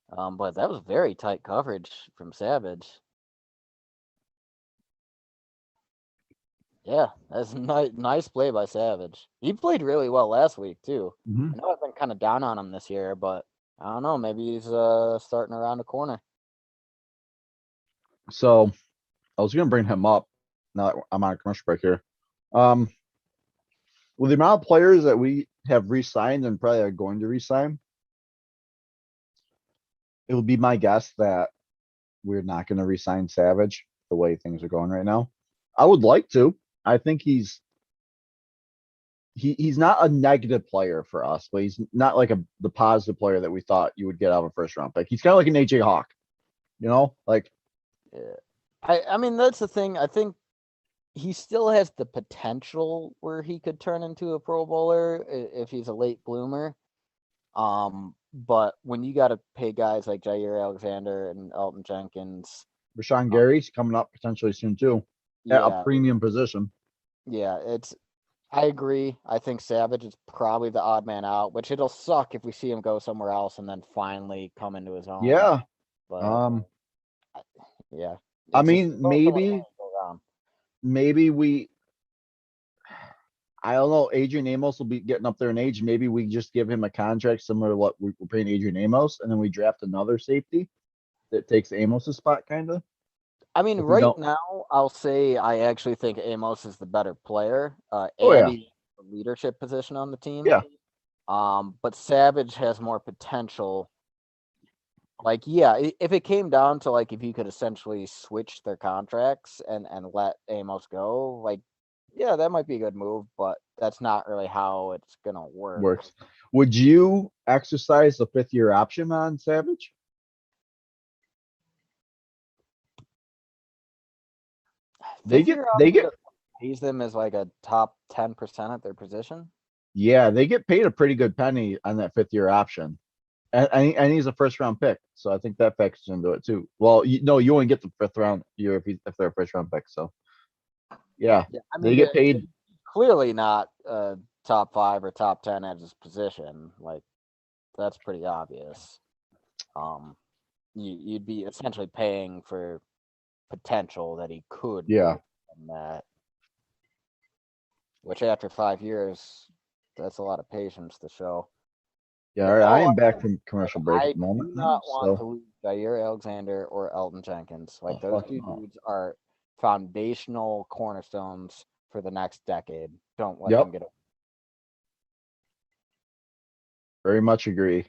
[SPEAKER 2] But that was very tight coverage from Savage. Yeah, that's nice play by Savage. He played really well last week too.
[SPEAKER 1] Mhm.
[SPEAKER 2] I know I've been kind of down on him this year, but I don't know. Maybe he's starting around the corner.
[SPEAKER 1] So I was gonna bring him up. Now that I'm on a commercial break here. With the amount of players that we have re-signed and probably are going to re-sign, it would be my guess that we're not going to re-sign Savage the way things are going right now. I would like to. I think he's not a negative player for us, but he's not like the positive player that we thought you would get out of a first round pick. He's kind of like an AJ Hawk, like.
[SPEAKER 2] Yeah. I mean, that's the thing. I think he still has the potential where he could turn into a Pro Bowler if he's a late bloomer. But when you got to pay guys like Jair Alexander and Elton Jenkins,
[SPEAKER 1] Rashawn Gary's coming up potentially soon too, at a
[SPEAKER 2] yeah,
[SPEAKER 1] premium position.
[SPEAKER 2] yeah, I agree. I think Savage is probably the odd man out, which it'll suck if we see him go somewhere else and then finally come into his own.
[SPEAKER 1] Yeah.
[SPEAKER 2] But yeah.
[SPEAKER 1] I
[SPEAKER 2] It's just
[SPEAKER 1] mean,
[SPEAKER 2] so many
[SPEAKER 1] maybe
[SPEAKER 2] things go around.
[SPEAKER 1] I don't know. Adrian Amos will be getting up there in age. Maybe we just give him a contract similar to what we're paying Adrian Amos, and then we draft another safety that takes Amos's spot, kind of.
[SPEAKER 2] I mean,
[SPEAKER 1] If we
[SPEAKER 2] right
[SPEAKER 1] don't-
[SPEAKER 2] now, I'll say I actually think Amos is the better player.
[SPEAKER 1] Oh, yeah.
[SPEAKER 2] Andy's the leadership position on the team.
[SPEAKER 1] Yeah.
[SPEAKER 2] But Savage has more potential. Like, yeah, if it came down to like if you could essentially switch their contracts and let Amos go, like, yeah, that might be a good move, but that's not really how it's gonna work.
[SPEAKER 1] Works. Would you exercise the 5th-year option on Savage? They get
[SPEAKER 2] pays them as like a top 10% at their position.
[SPEAKER 1] Yeah, they get paid a pretty good penny on that 5th-year option, and he's a first-round pick, so I think that factors into it too. Well, you only get the 5th-round year if they're a first-round pick. So yeah,
[SPEAKER 2] I mean,
[SPEAKER 1] they get paid.
[SPEAKER 2] Clearly not top 5 or top 10 at his position. Like, that's pretty obvious. You'd be essentially paying for potential that he could.
[SPEAKER 1] Yeah.
[SPEAKER 2] From that, which after 5 years, that's a lot of patience to show.
[SPEAKER 1] Yeah, all right, I am back from commercial break at the moment.
[SPEAKER 2] I do not want to
[SPEAKER 1] So
[SPEAKER 2] lose Jair Alexander or Elton Jenkins. Like,
[SPEAKER 1] Oh,
[SPEAKER 2] those
[SPEAKER 1] fuck
[SPEAKER 2] two
[SPEAKER 1] no.
[SPEAKER 2] dudes are foundational cornerstones for the next decade. Don't let
[SPEAKER 1] Yep.
[SPEAKER 2] them get away.
[SPEAKER 1] Very much agree.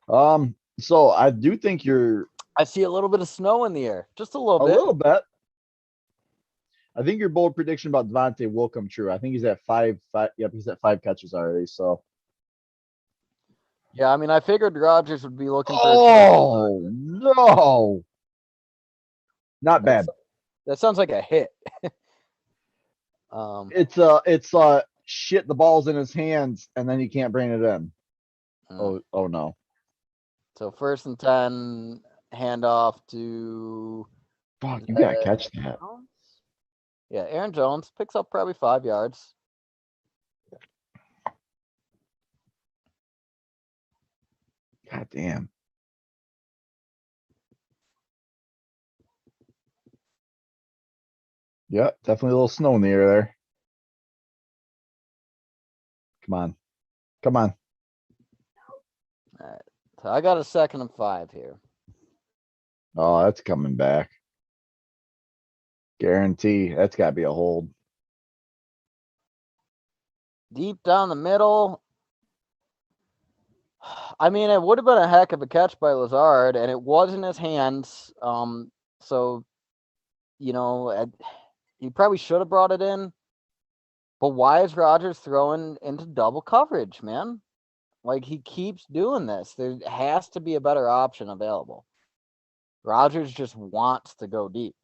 [SPEAKER 1] So I do think you're
[SPEAKER 2] I see a little bit of snow in the air, just a
[SPEAKER 1] a
[SPEAKER 2] little bit.
[SPEAKER 1] little bit. I think your bold prediction about Devontae will come true. I think he's at 5. Yep, he's at 5 catches already. So
[SPEAKER 2] Yeah, I mean, I figured Rodgers would be looking for.
[SPEAKER 1] oh no, not bad.
[SPEAKER 2] That sounds like a hit.
[SPEAKER 1] It's shit. The ball's in his hands, and then he can't bring it in. Oh no.
[SPEAKER 2] So 1st and 10, handoff to
[SPEAKER 1] Fuck, you gotta catch that.
[SPEAKER 2] Jones. Yeah, Aaron Jones picks up probably 5 yards.
[SPEAKER 1] God damn. Yeah, definitely a little snow in the air there. Come on. Come on.
[SPEAKER 2] All right. So I got a 2nd and 5 here.
[SPEAKER 1] Oh, that's coming back. Guarantee. That's gotta be a hold.
[SPEAKER 2] Deep down the middle. I mean, it would have been a heck of a catch by Lazard, and it was in his hands. So, you know, he probably should have brought it in. But why is Rodgers throwing into double coverage, man? Like, he keeps doing this. There has to be a better option available. Rodgers just wants to go deep.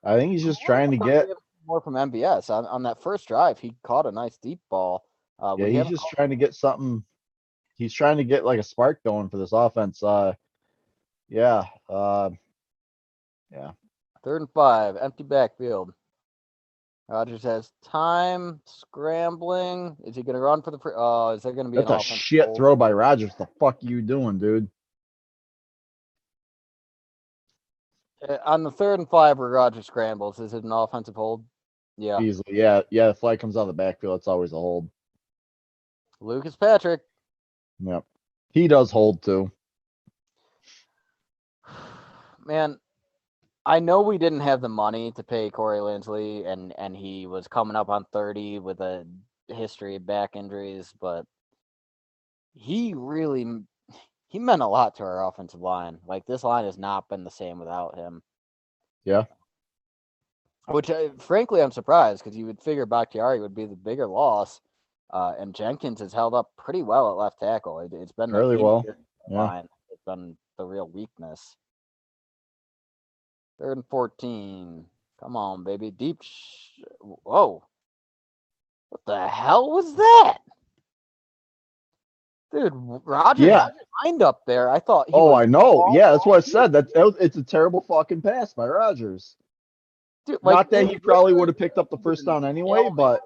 [SPEAKER 1] I think he's just trying to get.
[SPEAKER 2] More from MVS on that first drive. He caught a nice deep ball.
[SPEAKER 1] Yeah, he's just trying to get something. He's trying to get like a spark going for this offense. Yeah. Yeah.
[SPEAKER 2] 3rd and 5, empty backfield. Rodgers has time, scrambling. Is he going to run for the free? Oh, is there going to be
[SPEAKER 1] That's
[SPEAKER 2] an
[SPEAKER 1] a
[SPEAKER 2] offensive
[SPEAKER 1] shit
[SPEAKER 2] hold?
[SPEAKER 1] throw by Rodgers. The fuck you doing, dude?
[SPEAKER 2] On the 3rd and 5 where Rodgers scrambles, is it an offensive hold? Yeah.
[SPEAKER 1] Easily. Yeah. Yeah. The flag comes out of the backfield. It's always a hold.
[SPEAKER 2] Lucas Patrick.
[SPEAKER 1] Yep. He does hold too.
[SPEAKER 2] Man, I know we didn't have the money to pay Corey Linsley, and he was coming up on 30 with a history of back injuries, but he meant a lot to our offensive line. Like, this line has not been the same without him.
[SPEAKER 1] Yeah.
[SPEAKER 2] Which, frankly, I'm surprised because you would figure Bakhtiari would be the bigger loss, and Jenkins has held up pretty well at left tackle. It's been
[SPEAKER 1] Fairly
[SPEAKER 2] the
[SPEAKER 1] well.
[SPEAKER 2] line. It's been the real weakness. 3rd and 14. Come on, baby. Deep. Whoa. What the hell was that? Dude, Rodgers had lined up there. I thought he was
[SPEAKER 1] I know. Yeah, that's what I said. It's a terrible fucking pass by Rodgers.
[SPEAKER 2] Dude, like,
[SPEAKER 1] Not that he probably would have picked up the first down anyway, but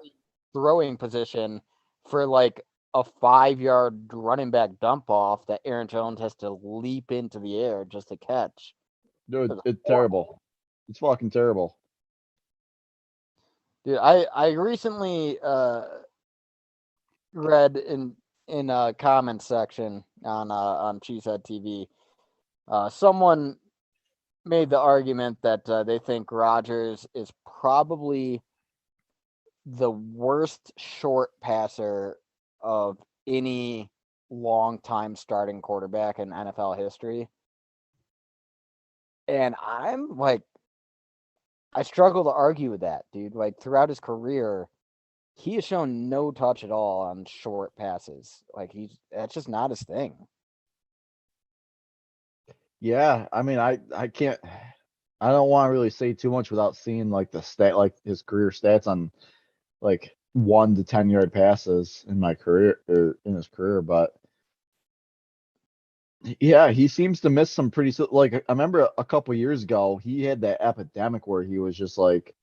[SPEAKER 2] throwing position for like a 5-yard running back dump off that Aaron Jones has to leap into the air just to catch.
[SPEAKER 1] dude, it's terrible. It's fucking terrible.
[SPEAKER 2] Dude, I recently read in a comment section on Cheesehead TV, someone made the argument that they think Rodgers is probably the worst short passer of any long-time starting quarterback in NFL history. And I'm like, I struggle to argue with that, dude. Like, throughout his career, he has shown no touch at all on short passes. Like, that's just not his thing.
[SPEAKER 1] Yeah, I mean, I can't. I don't want to really say too much without seeing like his career stats on like 1 to 10 yard passes in my career or in his career, but yeah, he seems to miss some pretty like I remember a couple years ago he had that epidemic where he was just like,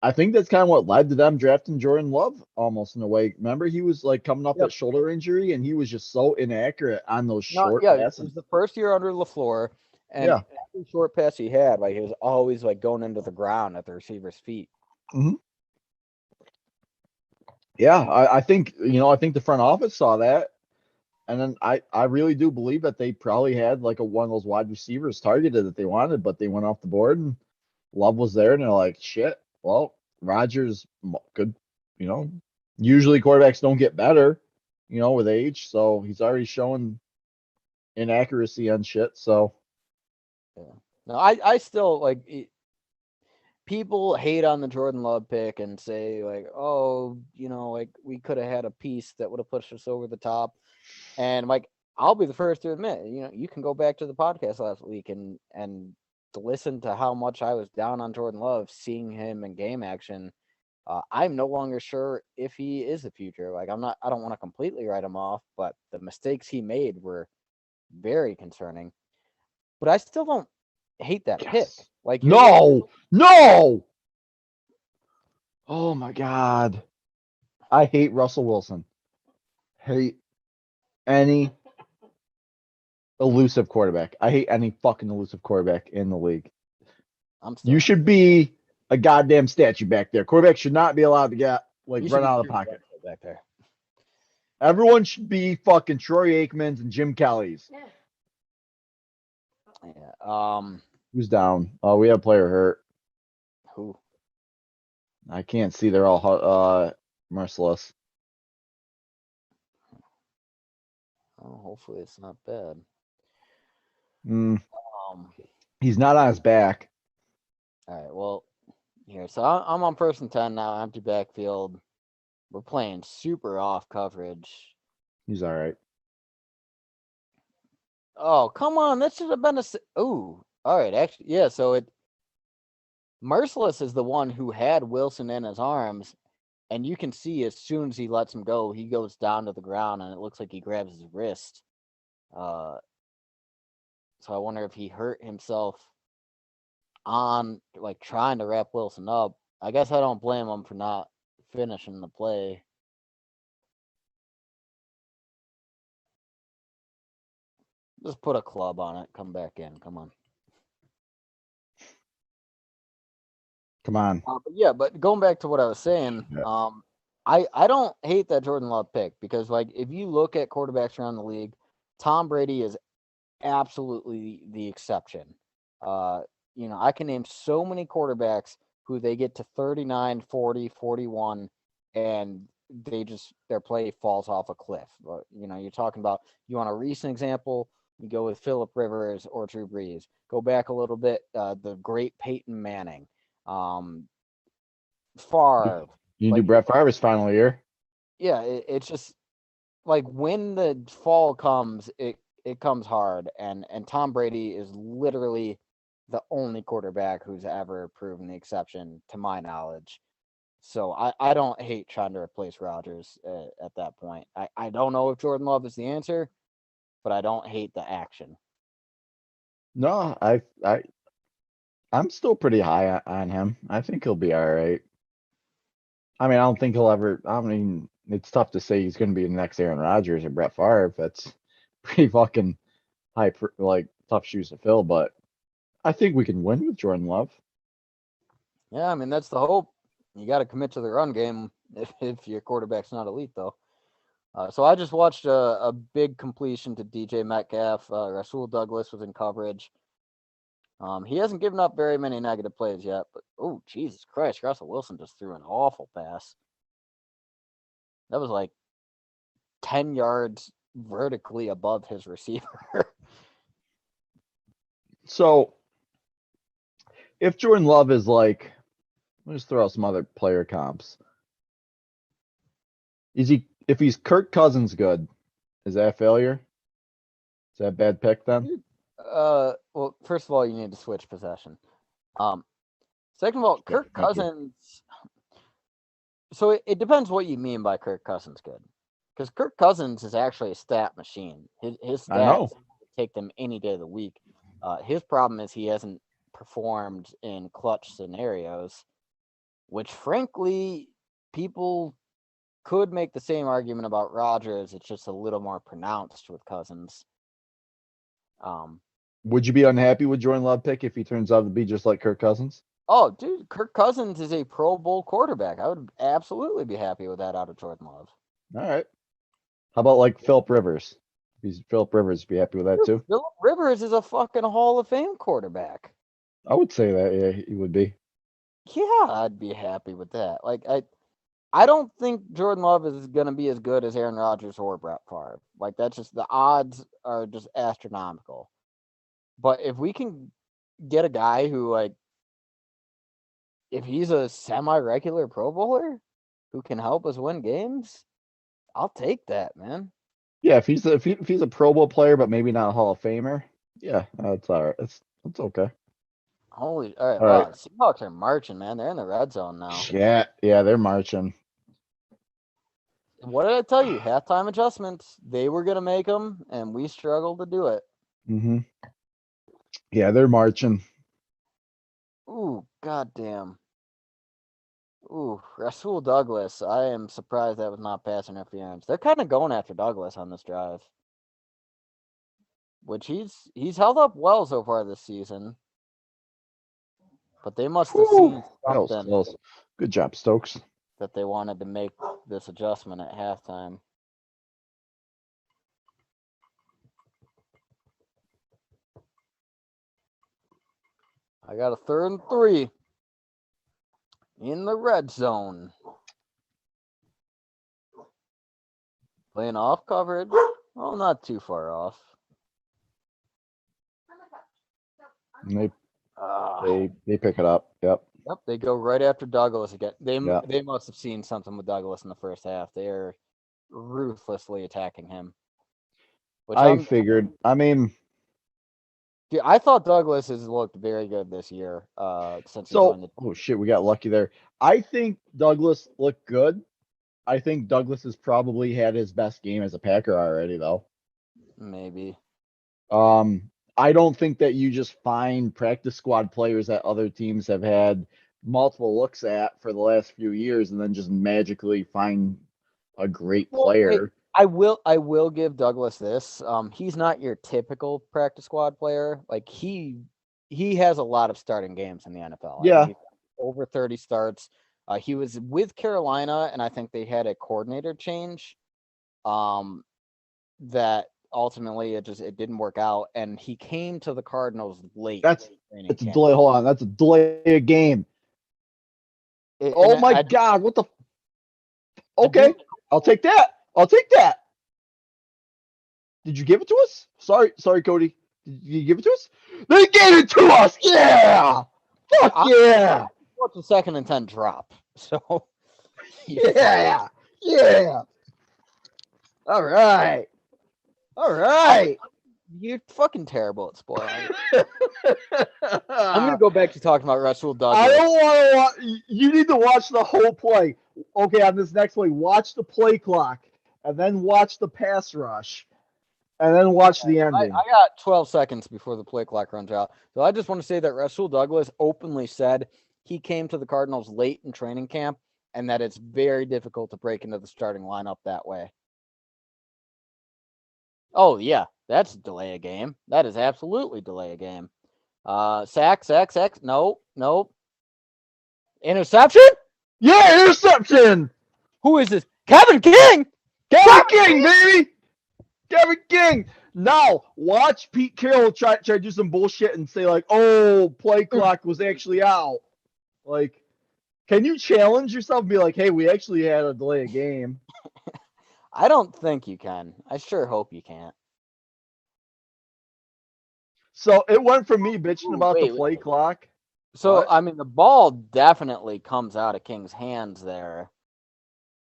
[SPEAKER 1] I think that's kind of what led to them drafting Jordan Love almost in a way. Remember he was like coming off that shoulder injury and he was just so inaccurate on those short passes.
[SPEAKER 2] It was the first year under LaFleur, and every short pass he had, like, he was always like going into the ground at the receiver's feet.
[SPEAKER 1] Mm-hmm. Yeah, I think I think the front office saw that, and then I really do believe that they probably had like one of those wide receivers targeted that they wanted, but they went off the board and Love was there, and they're like, shit. Well, Rodgers could, usually quarterbacks don't get better, with age, so he's already showing inaccuracy on shit. So
[SPEAKER 2] yeah, no, I still like. People hate on the Jordan Love pick and say like, oh, like we could have had a piece that would have pushed us over the top. And like, I'll be the first to admit, you can go back to the podcast last week and listen to how much I was down on Jordan Love, seeing him in game action. I'm no longer sure if he is the future. Like I don't want to completely write him off, but the mistakes he made were very concerning. But I still don't hate that pick.
[SPEAKER 1] Yes.
[SPEAKER 2] Like you're looking-
[SPEAKER 1] No. Oh my God. I hate Russell Wilson. Hate any elusive quarterback. I hate any fucking elusive quarterback in the league.
[SPEAKER 2] I'm still
[SPEAKER 1] You should be a goddamn statue back there. Quarterback should not be allowed to get
[SPEAKER 2] you should
[SPEAKER 1] run
[SPEAKER 2] be
[SPEAKER 1] out of the
[SPEAKER 2] shooting
[SPEAKER 1] pocket.
[SPEAKER 2] back there.
[SPEAKER 1] Everyone should be fucking Troy Aikmans and Jim Kelly's.
[SPEAKER 2] Yeah.
[SPEAKER 1] Who's down? Oh, we have a player hurt.
[SPEAKER 2] Who?
[SPEAKER 1] I can't see. They're all merciless.
[SPEAKER 2] Oh, hopefully it's not bad.
[SPEAKER 1] Mm,
[SPEAKER 2] Um.
[SPEAKER 1] he's not on his back.
[SPEAKER 2] All right. Well, here. So I'm on 1st and 10 now. Empty backfield. We're playing super off coverage.
[SPEAKER 1] He's all right.
[SPEAKER 2] Oh, come on. That should have been a. Ooh. All right. Actually, yeah. So it. Merciless is the one who had Wilson in his arms, and you can see as soon as he lets him go, he goes down to the ground, and it looks like he grabs his wrist. So I wonder if he hurt himself on like trying to wrap Wilson up. I guess I don't blame him for not finishing the play. Just put a club on it. Come back in. Come on.
[SPEAKER 1] Come on.
[SPEAKER 2] But going back to what I was saying,
[SPEAKER 1] Yeah.
[SPEAKER 2] I don't hate that Jordan Love pick because like if you look at quarterbacks around the league, Tom Brady is absolutely the exception. I can name so many quarterbacks who they get to 39, 40, 41 and their play falls off a cliff. But you're talking about you want a recent example, you go with Phillip Rivers or Drew Brees. Go back a little bit, the great Peyton Manning. Favre.
[SPEAKER 1] You
[SPEAKER 2] Like,
[SPEAKER 1] do Brett Favre's final year.
[SPEAKER 2] yeah, it's just like when the fall comes, it comes hard, and Tom Brady is literally the only quarterback who's ever proven the exception, to my knowledge. So I don't hate trying to replace Rodgers at that point. I don't know if Jordan Love is the answer, but I don't hate the action.
[SPEAKER 1] No, I'm still pretty high on him. I think he'll be all right. I mean, I don't think he'll ever. I mean, it's tough to say he's going to be the next Aaron Rodgers or Brett Favre. That's pretty fucking like tough shoes to fill. But I think we can win with Jordan Love.
[SPEAKER 2] Yeah, I mean that's the hope. You got to commit to the run game if your quarterback's not elite, though. So I just watched a big completion to DJ Metcalf. Rasul Douglas was in coverage. He hasn't given up very many negative plays yet, but oh Jesus Christ, Russell Wilson just threw an awful pass. That was like 10 yards vertically above his receiver.
[SPEAKER 1] So if Jordan Love is like, let's throw out some other player comps. If he's Kirk Cousins good, is that a failure? Is that a bad pick then?
[SPEAKER 2] Well, first of all, you need to switch possession. Second of all, Kirk
[SPEAKER 1] Thank you.
[SPEAKER 2] Cousins. So it depends what you mean by Kirk Cousins good, because Kirk Cousins is actually a stat machine. His
[SPEAKER 1] I know.
[SPEAKER 2] stats take them any day of the week. His problem is he hasn't performed in clutch scenarios, which frankly people could make the same argument about Rodgers. It's just a little more pronounced with Cousins.
[SPEAKER 1] Would you be unhappy with Jordan Love pick if he turns out to be just like Kirk Cousins?
[SPEAKER 2] Oh, dude, Kirk Cousins is a Pro Bowl quarterback. I would absolutely be happy with that out of Jordan Love.
[SPEAKER 1] All right. How about like Phillip Rivers? If he's Phillip Rivers, be happy with that too.
[SPEAKER 2] Phillip Rivers is a fucking Hall of Fame quarterback.
[SPEAKER 1] I would say that, yeah, he would be.
[SPEAKER 2] Yeah, I'd be happy with that. Like I don't think Jordan Love is gonna be as good as Aaron Rodgers or Brett Favre. Like that's just the odds are just astronomical. But if we can get a guy who like if he's a semi-regular Pro Bowler who can help us win games, I'll take that, man.
[SPEAKER 1] Yeah, if he's a Pro Bowl player, but maybe not a Hall of Famer, yeah, that's all right. That's okay.
[SPEAKER 2] Holy, all right,
[SPEAKER 1] All
[SPEAKER 2] wow,
[SPEAKER 1] right.
[SPEAKER 2] the Seahawks are marching, man. They're in the red zone now.
[SPEAKER 1] Yeah, they're marching.
[SPEAKER 2] What did I tell you? Halftime adjustments. They were gonna make them, and we struggled to do it.
[SPEAKER 1] Mm-hmm. Yeah, they're marching.
[SPEAKER 2] Ooh, goddamn. Ooh, Rasul Douglas. I am surprised that was not pass interference. They're kind of going after Douglas on this drive, which he's held up well so far this season. But they must have
[SPEAKER 1] Whew,
[SPEAKER 2] seen
[SPEAKER 1] that was
[SPEAKER 2] something
[SPEAKER 1] close. Good job, Stokes.
[SPEAKER 2] that they wanted to make this adjustment at halftime. I got a 3rd and 3 in the red zone. Playing off coverage. Well, not too far off.
[SPEAKER 1] And
[SPEAKER 2] Ah.
[SPEAKER 1] they pick it up. Yep.
[SPEAKER 2] Yep, they go right after Douglas again.
[SPEAKER 1] Yeah.
[SPEAKER 2] They must have seen something with Douglas in the first half. They are ruthlessly attacking him. Which
[SPEAKER 1] I figured. I mean,
[SPEAKER 2] dude, I thought Douglas has looked very good this year. Since he joined the
[SPEAKER 1] oh shit, we got lucky there. I think Douglas looked good. I think Douglas has probably had his best game as a Packer already, though.
[SPEAKER 2] maybe.
[SPEAKER 1] I don't think that you just find practice squad players that other teams have had multiple looks at for the last few years and then just magically find a great player.
[SPEAKER 2] I will give Douglas this. He's not your typical practice squad player. Like he has a lot of starting games in the NFL.
[SPEAKER 1] Yeah.
[SPEAKER 2] I think he's over 30 starts. He was with Carolina, and I think they had a coordinator change. That ultimately it didn't work out, and he came to the Cardinals late.
[SPEAKER 1] It's a delay. Hold on, that's a delay of game. Oh my God! What the? Okay, I'll take that. I'll take that. Did you give it to us? Sorry, Cody. Did you give it to us? They gave it to us. Yeah. Fuck yeah.
[SPEAKER 2] What's the 2nd and 10 drop? So
[SPEAKER 1] yeah. All right.
[SPEAKER 2] You're fucking terrible at spoiling. I'm gonna go back to talking about Rasul Douglas.
[SPEAKER 1] I don't want to. You need to watch the whole play. Okay, on this next play, watch the play clock, and then watch the pass rush, and then watch the ending.
[SPEAKER 2] I got 12 seconds before the play clock runs out. So I just want to say that Rasul Douglas openly said he came to the Cardinals late in training camp, and that it's very difficult to break into the starting lineup that way. Oh, yeah, that's delay a game. That is absolutely delay a game. Sack. Nope. Interception?
[SPEAKER 1] Yeah, interception.
[SPEAKER 2] Who is this? Kevin King?
[SPEAKER 1] Kevin King, baby. Kevin King. Now, watch Pete Carroll try to do some bullshit and say, like, oh, play clock was actually out. Like, can you challenge yourself and be like, hey, we actually had a delay of game?
[SPEAKER 2] I don't think you can. I sure hope you can't.
[SPEAKER 1] So it went from me bitching about the play clock.
[SPEAKER 2] So,
[SPEAKER 1] What?
[SPEAKER 2] I mean, the ball definitely comes out of King's hands there.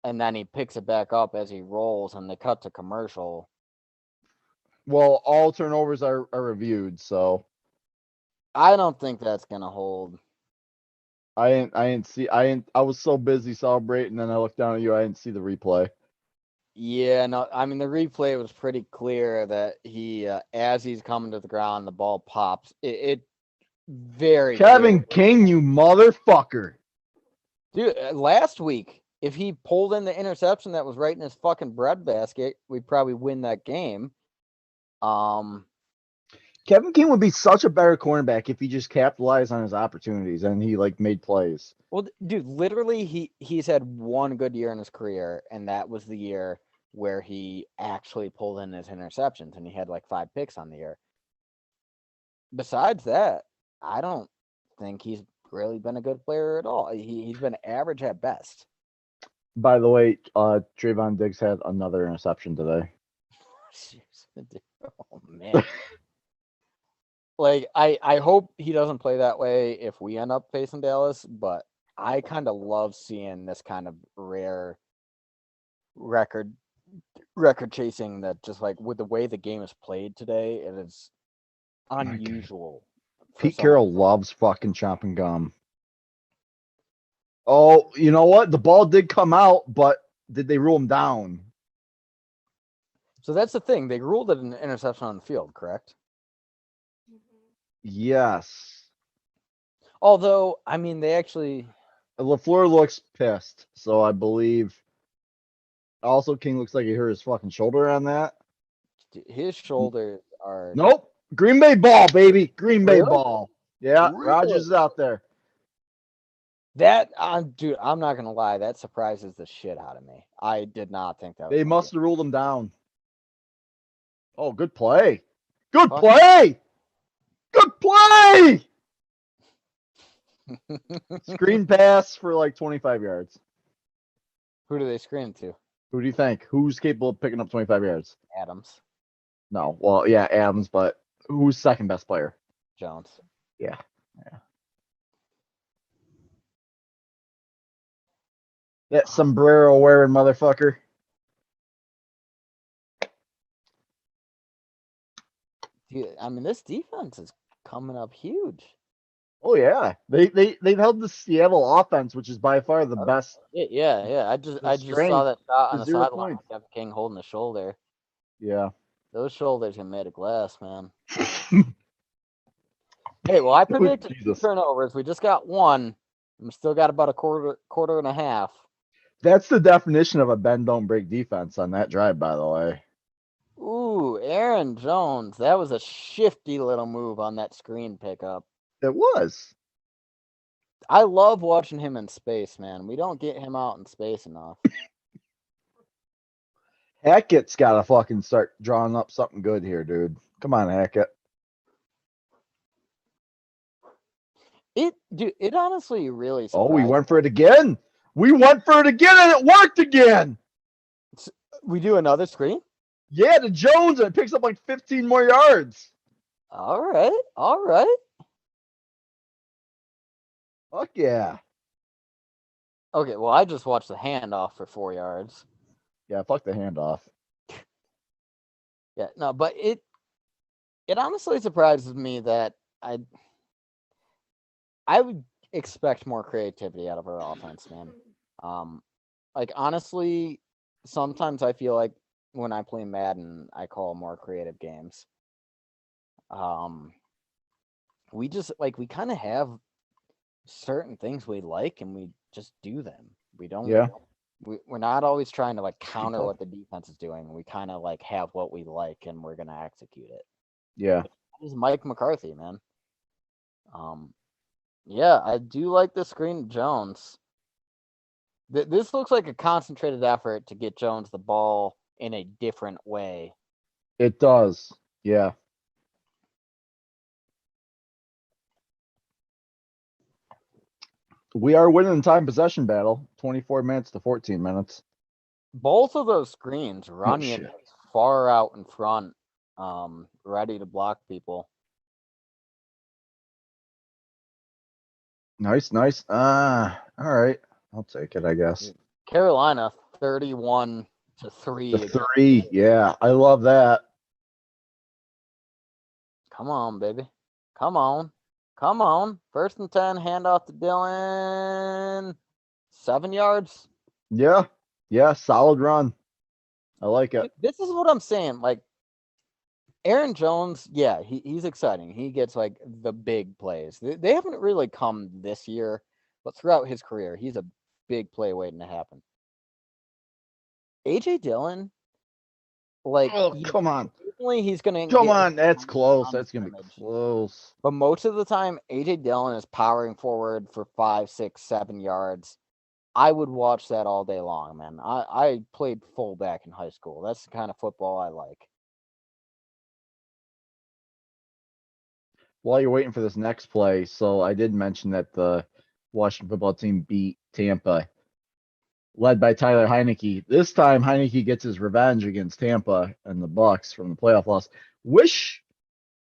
[SPEAKER 2] And then he picks it back up as he rolls, and they cut to commercial.
[SPEAKER 1] Well, all turnovers are reviewed, so
[SPEAKER 2] I don't think that's gonna hold.
[SPEAKER 1] I was so busy celebrating, and I looked down at you. I didn't see the replay.
[SPEAKER 2] Yeah, no, I mean the replay was pretty clear that he, as he's coming to the ground, the ball pops. It very
[SPEAKER 1] Kevin King, you motherfucker,
[SPEAKER 2] dude. Last week, if he pulled in the interception that was right in his fucking breadbasket, we'd probably win that game.
[SPEAKER 1] Kevin King would be such a better cornerback if he just capitalized on his opportunities and he like made plays.
[SPEAKER 2] Well, dude, literally, he's had one good year in his career, and that was the year where he actually pulled in his interceptions, and he had like 5 picks on the year. Besides that, I don't think he's really been a good player at all. He's been average at best.
[SPEAKER 1] By the way, Trayvon Diggs had another interception today.
[SPEAKER 2] Oh man. Like I hope he doesn't play that way if we end up facing Dallas, but I kind of love seeing this kind of rare record chasing that just like with the way the game is played today, it is unusual
[SPEAKER 1] Pete
[SPEAKER 2] some
[SPEAKER 1] Carroll
[SPEAKER 2] reason.
[SPEAKER 1] loves fucking chopping gum. Oh, you know what? The ball did come out, but did they rule him down?
[SPEAKER 2] So that's the thing. They ruled it an interception on the field, correct?
[SPEAKER 1] Yes.
[SPEAKER 2] Although, I mean, they actually.
[SPEAKER 1] LaFleur looks pissed, so I believe. Also, King looks like he hurt his fucking shoulder on that.
[SPEAKER 2] His shoulders are.
[SPEAKER 1] Nope. Green Bay ball, baby. Green Bay
[SPEAKER 2] Really?
[SPEAKER 1] ball. Yeah,
[SPEAKER 2] Really?
[SPEAKER 1] Rodgers is out there.
[SPEAKER 2] That, dude, I'm not gonna lie. That surprises the shit out of me. I did not think that.
[SPEAKER 1] They must have ruled him down. Oh, good play. Good
[SPEAKER 2] Fuck.
[SPEAKER 1] play. Good play. Screen pass for like 25 yards.
[SPEAKER 2] Who do they screen to?
[SPEAKER 1] Who do you think? Who's capable of picking up 25 yards?
[SPEAKER 2] Adams,
[SPEAKER 1] No. Well, yeah, Adams, but who's second best player?
[SPEAKER 2] Jones.
[SPEAKER 1] Yeah. That sombrero wearing motherfucker.
[SPEAKER 2] Dude, I mean, this defense is coming up huge.
[SPEAKER 1] Oh yeah. They've held the Seattle offense, which is by far the best.
[SPEAKER 2] Yeah. I just saw that shot on the
[SPEAKER 1] 0
[SPEAKER 2] sideline.
[SPEAKER 1] points.
[SPEAKER 2] Kevin King holding the shoulder.
[SPEAKER 1] Yeah.
[SPEAKER 2] Those shoulders are made of glass, man. Hey, well, I predicted 2
[SPEAKER 1] Jesus.
[SPEAKER 2] turnovers. We just got 1. We still got about a quarter and a half.
[SPEAKER 1] That's the definition of a bend don't break defense on that drive, by the way.
[SPEAKER 2] Ooh, Aaron Jones. That was a shifty little move on that screen pickup.
[SPEAKER 1] It was.
[SPEAKER 2] I love watching him in space, man. We don't get him out in space enough.
[SPEAKER 1] Hackett's got to fucking start drawing up something good here, dude. Come on, Hackett.
[SPEAKER 2] It honestly really
[SPEAKER 1] Oh, we
[SPEAKER 2] surprised
[SPEAKER 1] went for it again. We went for it again, and it worked again.
[SPEAKER 2] We do another screen?
[SPEAKER 1] Yeah, to Jones, and it picks up like 15 more yards.
[SPEAKER 2] All right.
[SPEAKER 1] Fuck yeah.
[SPEAKER 2] Okay, well, I just watched the handoff for 4 yards.
[SPEAKER 1] Yeah, fuck the handoff.
[SPEAKER 2] Yeah, no, but it honestly surprises me that I would expect more creativity out of our offense, man. Like honestly, sometimes I feel like when I play Madden, I call more creative games. We just we kind of have certain things we like and we just do them. We don't.
[SPEAKER 1] Yeah.
[SPEAKER 2] We're not always trying to counter what the defense is doing. We kind of have what we like and we're gonna execute it.
[SPEAKER 1] Yeah.
[SPEAKER 2] This is Mike McCarthy, man. Yeah, I do like the screen to Jones. This looks like a concentrated effort to get Jones the ball in a different way.
[SPEAKER 1] It does. Yeah. We are winning the time possession battle, 24 minutes to 14 minutes.
[SPEAKER 2] Both of those screens, Runyon
[SPEAKER 1] shit.
[SPEAKER 2] is far out in front, ready to block people.
[SPEAKER 1] Nice. All right. I'll take it, I guess.
[SPEAKER 2] Carolina 31-3.
[SPEAKER 1] The 3. Yeah, I love that.
[SPEAKER 2] Come on, baby. Come on. 1st and 10, handoff to Dillon. 7 yards.
[SPEAKER 1] Yeah. Solid run. I like it.
[SPEAKER 2] This is what I'm saying. Aaron Jones, yeah, he's exciting. He gets the big plays. They haven't really come this year, but throughout his career, he's a big play waiting to happen. AJ Dillon,
[SPEAKER 1] come on.
[SPEAKER 2] he's gonna
[SPEAKER 1] Come
[SPEAKER 2] get
[SPEAKER 1] on, that's close.
[SPEAKER 2] on
[SPEAKER 1] That's gonna be
[SPEAKER 2] scrimmage.
[SPEAKER 1] close.
[SPEAKER 2] But most of the time, AJ Dillon is powering forward for 5, 6, 7 yards. I would watch that all day long, man. I played fullback in high school. That's the kind of football I like.
[SPEAKER 1] While you're waiting for this next play, so I did mention that the Washington football team beat Tampa, led by Tyler Heineke. This time, Heineke gets his revenge against Tampa and the Bucks from the playoff loss. Wish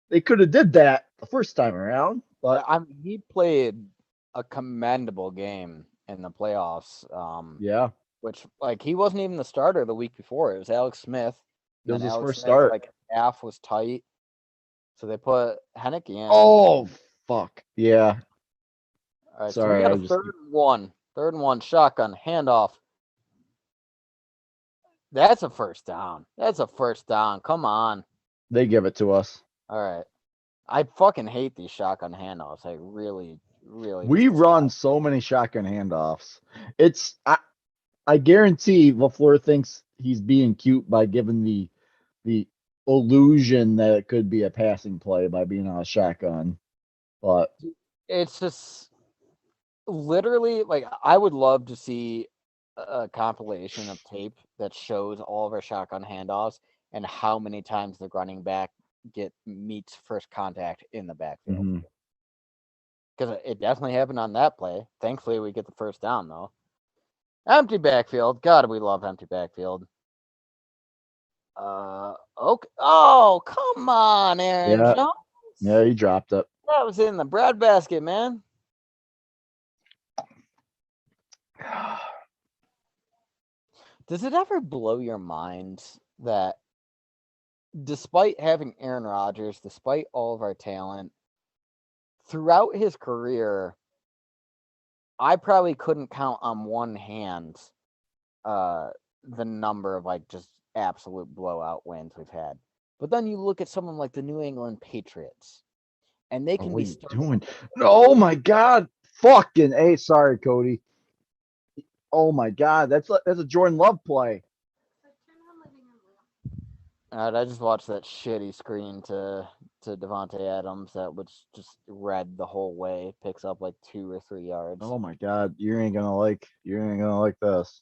[SPEAKER 1] they could have did that the first time around, but
[SPEAKER 2] he played a commendable game in the playoffs.
[SPEAKER 1] yeah,
[SPEAKER 2] Which he wasn't even the starter the week before. It was Alex Smith.
[SPEAKER 1] it was his
[SPEAKER 2] Alex
[SPEAKER 1] first
[SPEAKER 2] Smith,
[SPEAKER 1] start.
[SPEAKER 2] half was tight, so they put Heineke in.
[SPEAKER 1] Oh, Fuck. Yeah.
[SPEAKER 2] All right, so
[SPEAKER 1] Sorry,
[SPEAKER 2] we got
[SPEAKER 1] I
[SPEAKER 2] a
[SPEAKER 1] just
[SPEAKER 2] third and one, shotgun, handoff. That's a first down. That's a first down. Come on.
[SPEAKER 1] they give it to us.
[SPEAKER 2] All right. I fucking hate these shotgun handoffs. I really, really.
[SPEAKER 1] We run so many shotgun handoffs. It's I guarantee LaFleur thinks he's being cute by giving the illusion that it could be a passing play by being on a shotgun. But
[SPEAKER 2] It's just literally like I would love to see a compilation of tape that shows all of our shotgun handoffs and how many times the running back meets first contact in the backfield.
[SPEAKER 1] mhm.
[SPEAKER 2] Because it definitely happened on that play. Thankfully, we get the first down though. Empty backfield. God, we love empty backfield. Okay. Oh, come on, Aaron
[SPEAKER 1] Yeah.
[SPEAKER 2] Jones.
[SPEAKER 1] Yeah, he dropped it.
[SPEAKER 2] That was in the breadbasket, man. Does it ever blow your mind that despite having Aaron Rodgers, despite all of our talent, throughout his career, I probably couldn't count on one hand the number of like just absolute blowout wins we've had. But then you look at someone like the New England Patriots, and they
[SPEAKER 1] Oh,
[SPEAKER 2] can
[SPEAKER 1] what
[SPEAKER 2] be
[SPEAKER 1] are you
[SPEAKER 2] starting.
[SPEAKER 1] doing? Oh my God. Fucking A. Sorry, Cody. Oh my God. That's a Jordan Love play.
[SPEAKER 3] So turn on living room lamp.
[SPEAKER 2] All right, I just watched that shitty screen to Devontae Adams that was just red the whole way. Picks up like 2 or 3 yards.
[SPEAKER 1] Oh my God. You ain't gonna like this.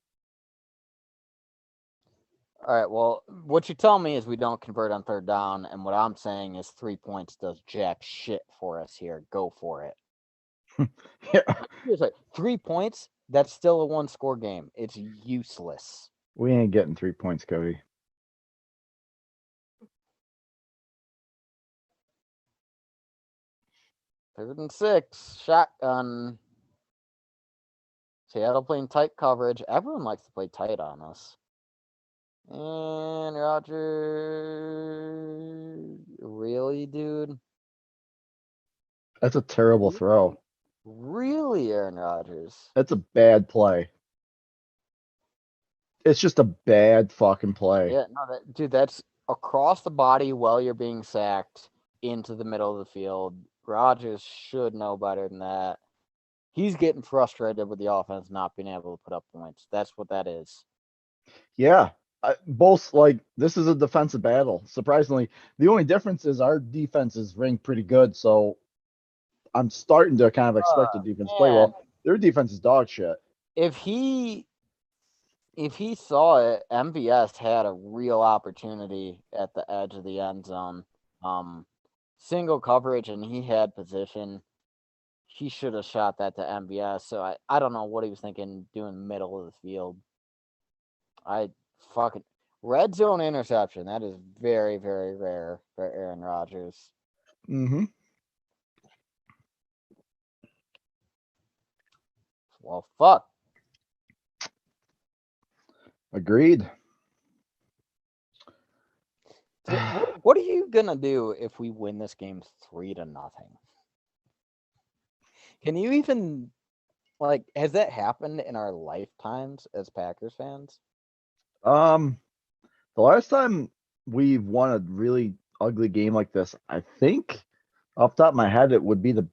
[SPEAKER 2] All right, well, what you tell me is we don't convert on third down, and what I'm saying is 3 points does jack shit for us here. Go for it.
[SPEAKER 1] Yeah.
[SPEAKER 2] Seriously, 3 points, that's still a 1-score game. It's useless.
[SPEAKER 1] We ain't getting 3 points, Cody.
[SPEAKER 2] Third and 6, shotgun. Seattle playing tight coverage. Everyone likes to play tight on us. And Roger, really, dude?
[SPEAKER 1] That's a terrible throw.
[SPEAKER 2] Really, Aaron Rodgers?
[SPEAKER 1] That's a bad play. It's just a bad fucking play.
[SPEAKER 2] Yeah, no, dude, that's across the body while you're being sacked into the middle of the field. Rodgers should know better than that. He's getting frustrated with the offense not being able to put up points. That's what that is.
[SPEAKER 1] Yeah. Both like this is a defensive battle. Surprisingly, the only difference is our defense is ranked pretty good, so I'm starting to kind of expect the defense to play
[SPEAKER 2] Man,
[SPEAKER 1] well. Their defense is dog shit.
[SPEAKER 2] if he saw it, MVS had a real opportunity at the edge of the end zone. Single coverage, and he had position. He should have shot that to MVS. So I don't know what he was thinking doing middle of the field. I fucking red zone interception. That is very, very rare for Aaron Rodgers.
[SPEAKER 1] Mm-hmm.
[SPEAKER 2] Well, fuck.
[SPEAKER 1] Agreed.
[SPEAKER 2] So what are you gonna do if we win this game 3-0? Can you even like has that happened in our lifetimes as Packers fans?
[SPEAKER 1] The last time we've won a really ugly game like this, I think off the top of my head, it would be the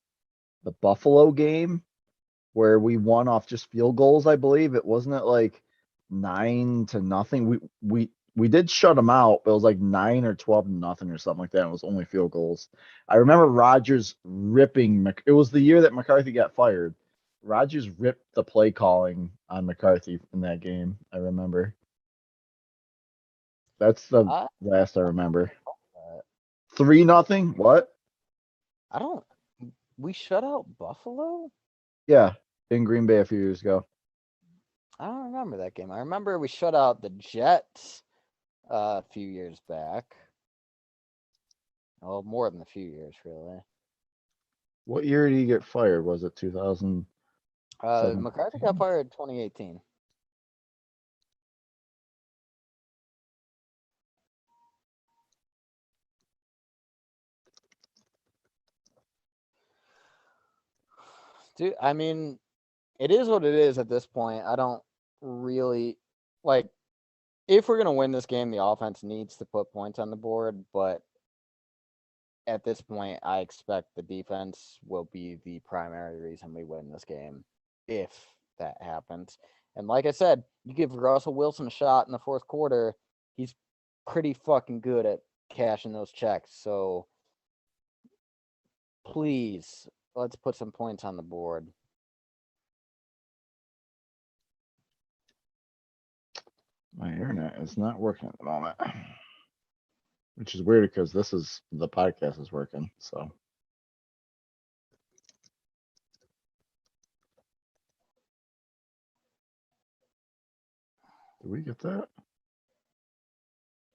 [SPEAKER 1] Buffalo game where we won off just field goals, I believe. It wasn't it like 9-0. We did shut them out, but it was like 9 or 12-0 or something like that. It was only field goals. I remember Rodgers ripping. It was the year that McCarthy got fired. Rodgers ripped the play calling on McCarthy in that game. I remember. That's the
[SPEAKER 2] I,
[SPEAKER 1] last I remember.
[SPEAKER 2] uh,
[SPEAKER 1] 3-0. What?
[SPEAKER 2] I don't. We shut out Buffalo.
[SPEAKER 1] Yeah, in Green Bay a few years ago.
[SPEAKER 2] I don't remember that game. I remember we shut out the Jets a few years back. Well, more than a few years, really.
[SPEAKER 1] What year did he get fired? Was it 2000?
[SPEAKER 2] McCarthy got fired in 2018. Dude, I mean, it is what it is at this point. I don't really like if we're gonna win this game, the offense needs to put points on the board, but at this point, I expect the defense will be the primary reason we win this game, if that happens. And like I said, you give Russell Wilson a shot in the fourth quarter, he's pretty fucking good at cashing those checks. So please, let's put some points on the board.
[SPEAKER 1] My internet is not working at the moment. Which is weird because the podcast is working, so. Did we get that?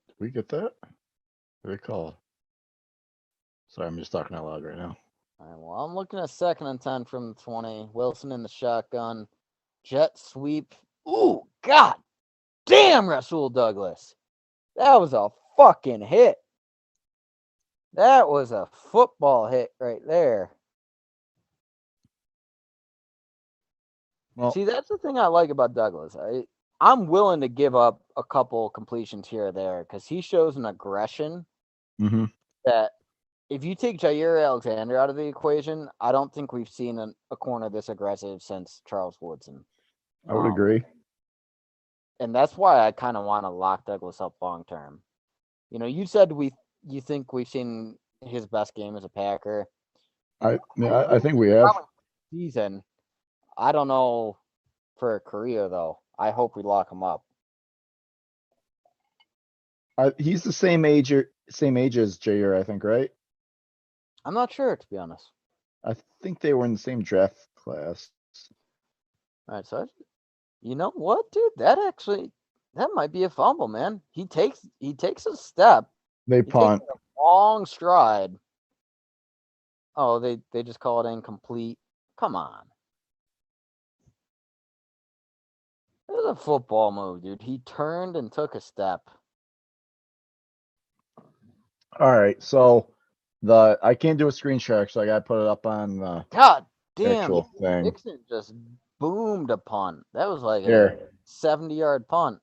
[SPEAKER 1] Did we get that? What do they call? Sorry, I'm just talking out loud right now.
[SPEAKER 2] All right, well, I'm looking at 2nd and 10 from the 20. Wilson in the shotgun. Jet sweep. Ooh, God damn, Rasul Douglas. That was a fucking hit. That was a football hit right there.
[SPEAKER 1] Well,
[SPEAKER 2] See, that's the thing I like about Douglas. I'm willing to give up a couple completions here or there because he shows an aggression that if you take Jair Alexander out of the equation, I don't think we've seen a corner this aggressive since Charles Woodson.
[SPEAKER 1] I would agree.
[SPEAKER 2] And that's why I kind of want to lock Douglas up long term. You know, you said you think we've seen his best game as a Packer.
[SPEAKER 1] I think we have.
[SPEAKER 2] Season. I don't know for a career though. I hope we lock him up.
[SPEAKER 1] He's the same age as Jair, I think, right?
[SPEAKER 2] I'm not sure, to be honest.
[SPEAKER 1] I think they were in the same draft class.
[SPEAKER 2] All right, so you know what, dude? That might be a fumble, man. He takes a step.
[SPEAKER 1] They
[SPEAKER 2] He takes
[SPEAKER 1] punt.
[SPEAKER 2] a long stride. Oh, they just call it incomplete. Come on. It was a football move, dude. He turned and took a step.
[SPEAKER 1] All right, so I can't do a screen share, so I gotta put it up on the
[SPEAKER 2] God damn,
[SPEAKER 1] actual thing.
[SPEAKER 2] Dixon just boomed a punt. That was like
[SPEAKER 1] Here.
[SPEAKER 2] a 70-yard punt.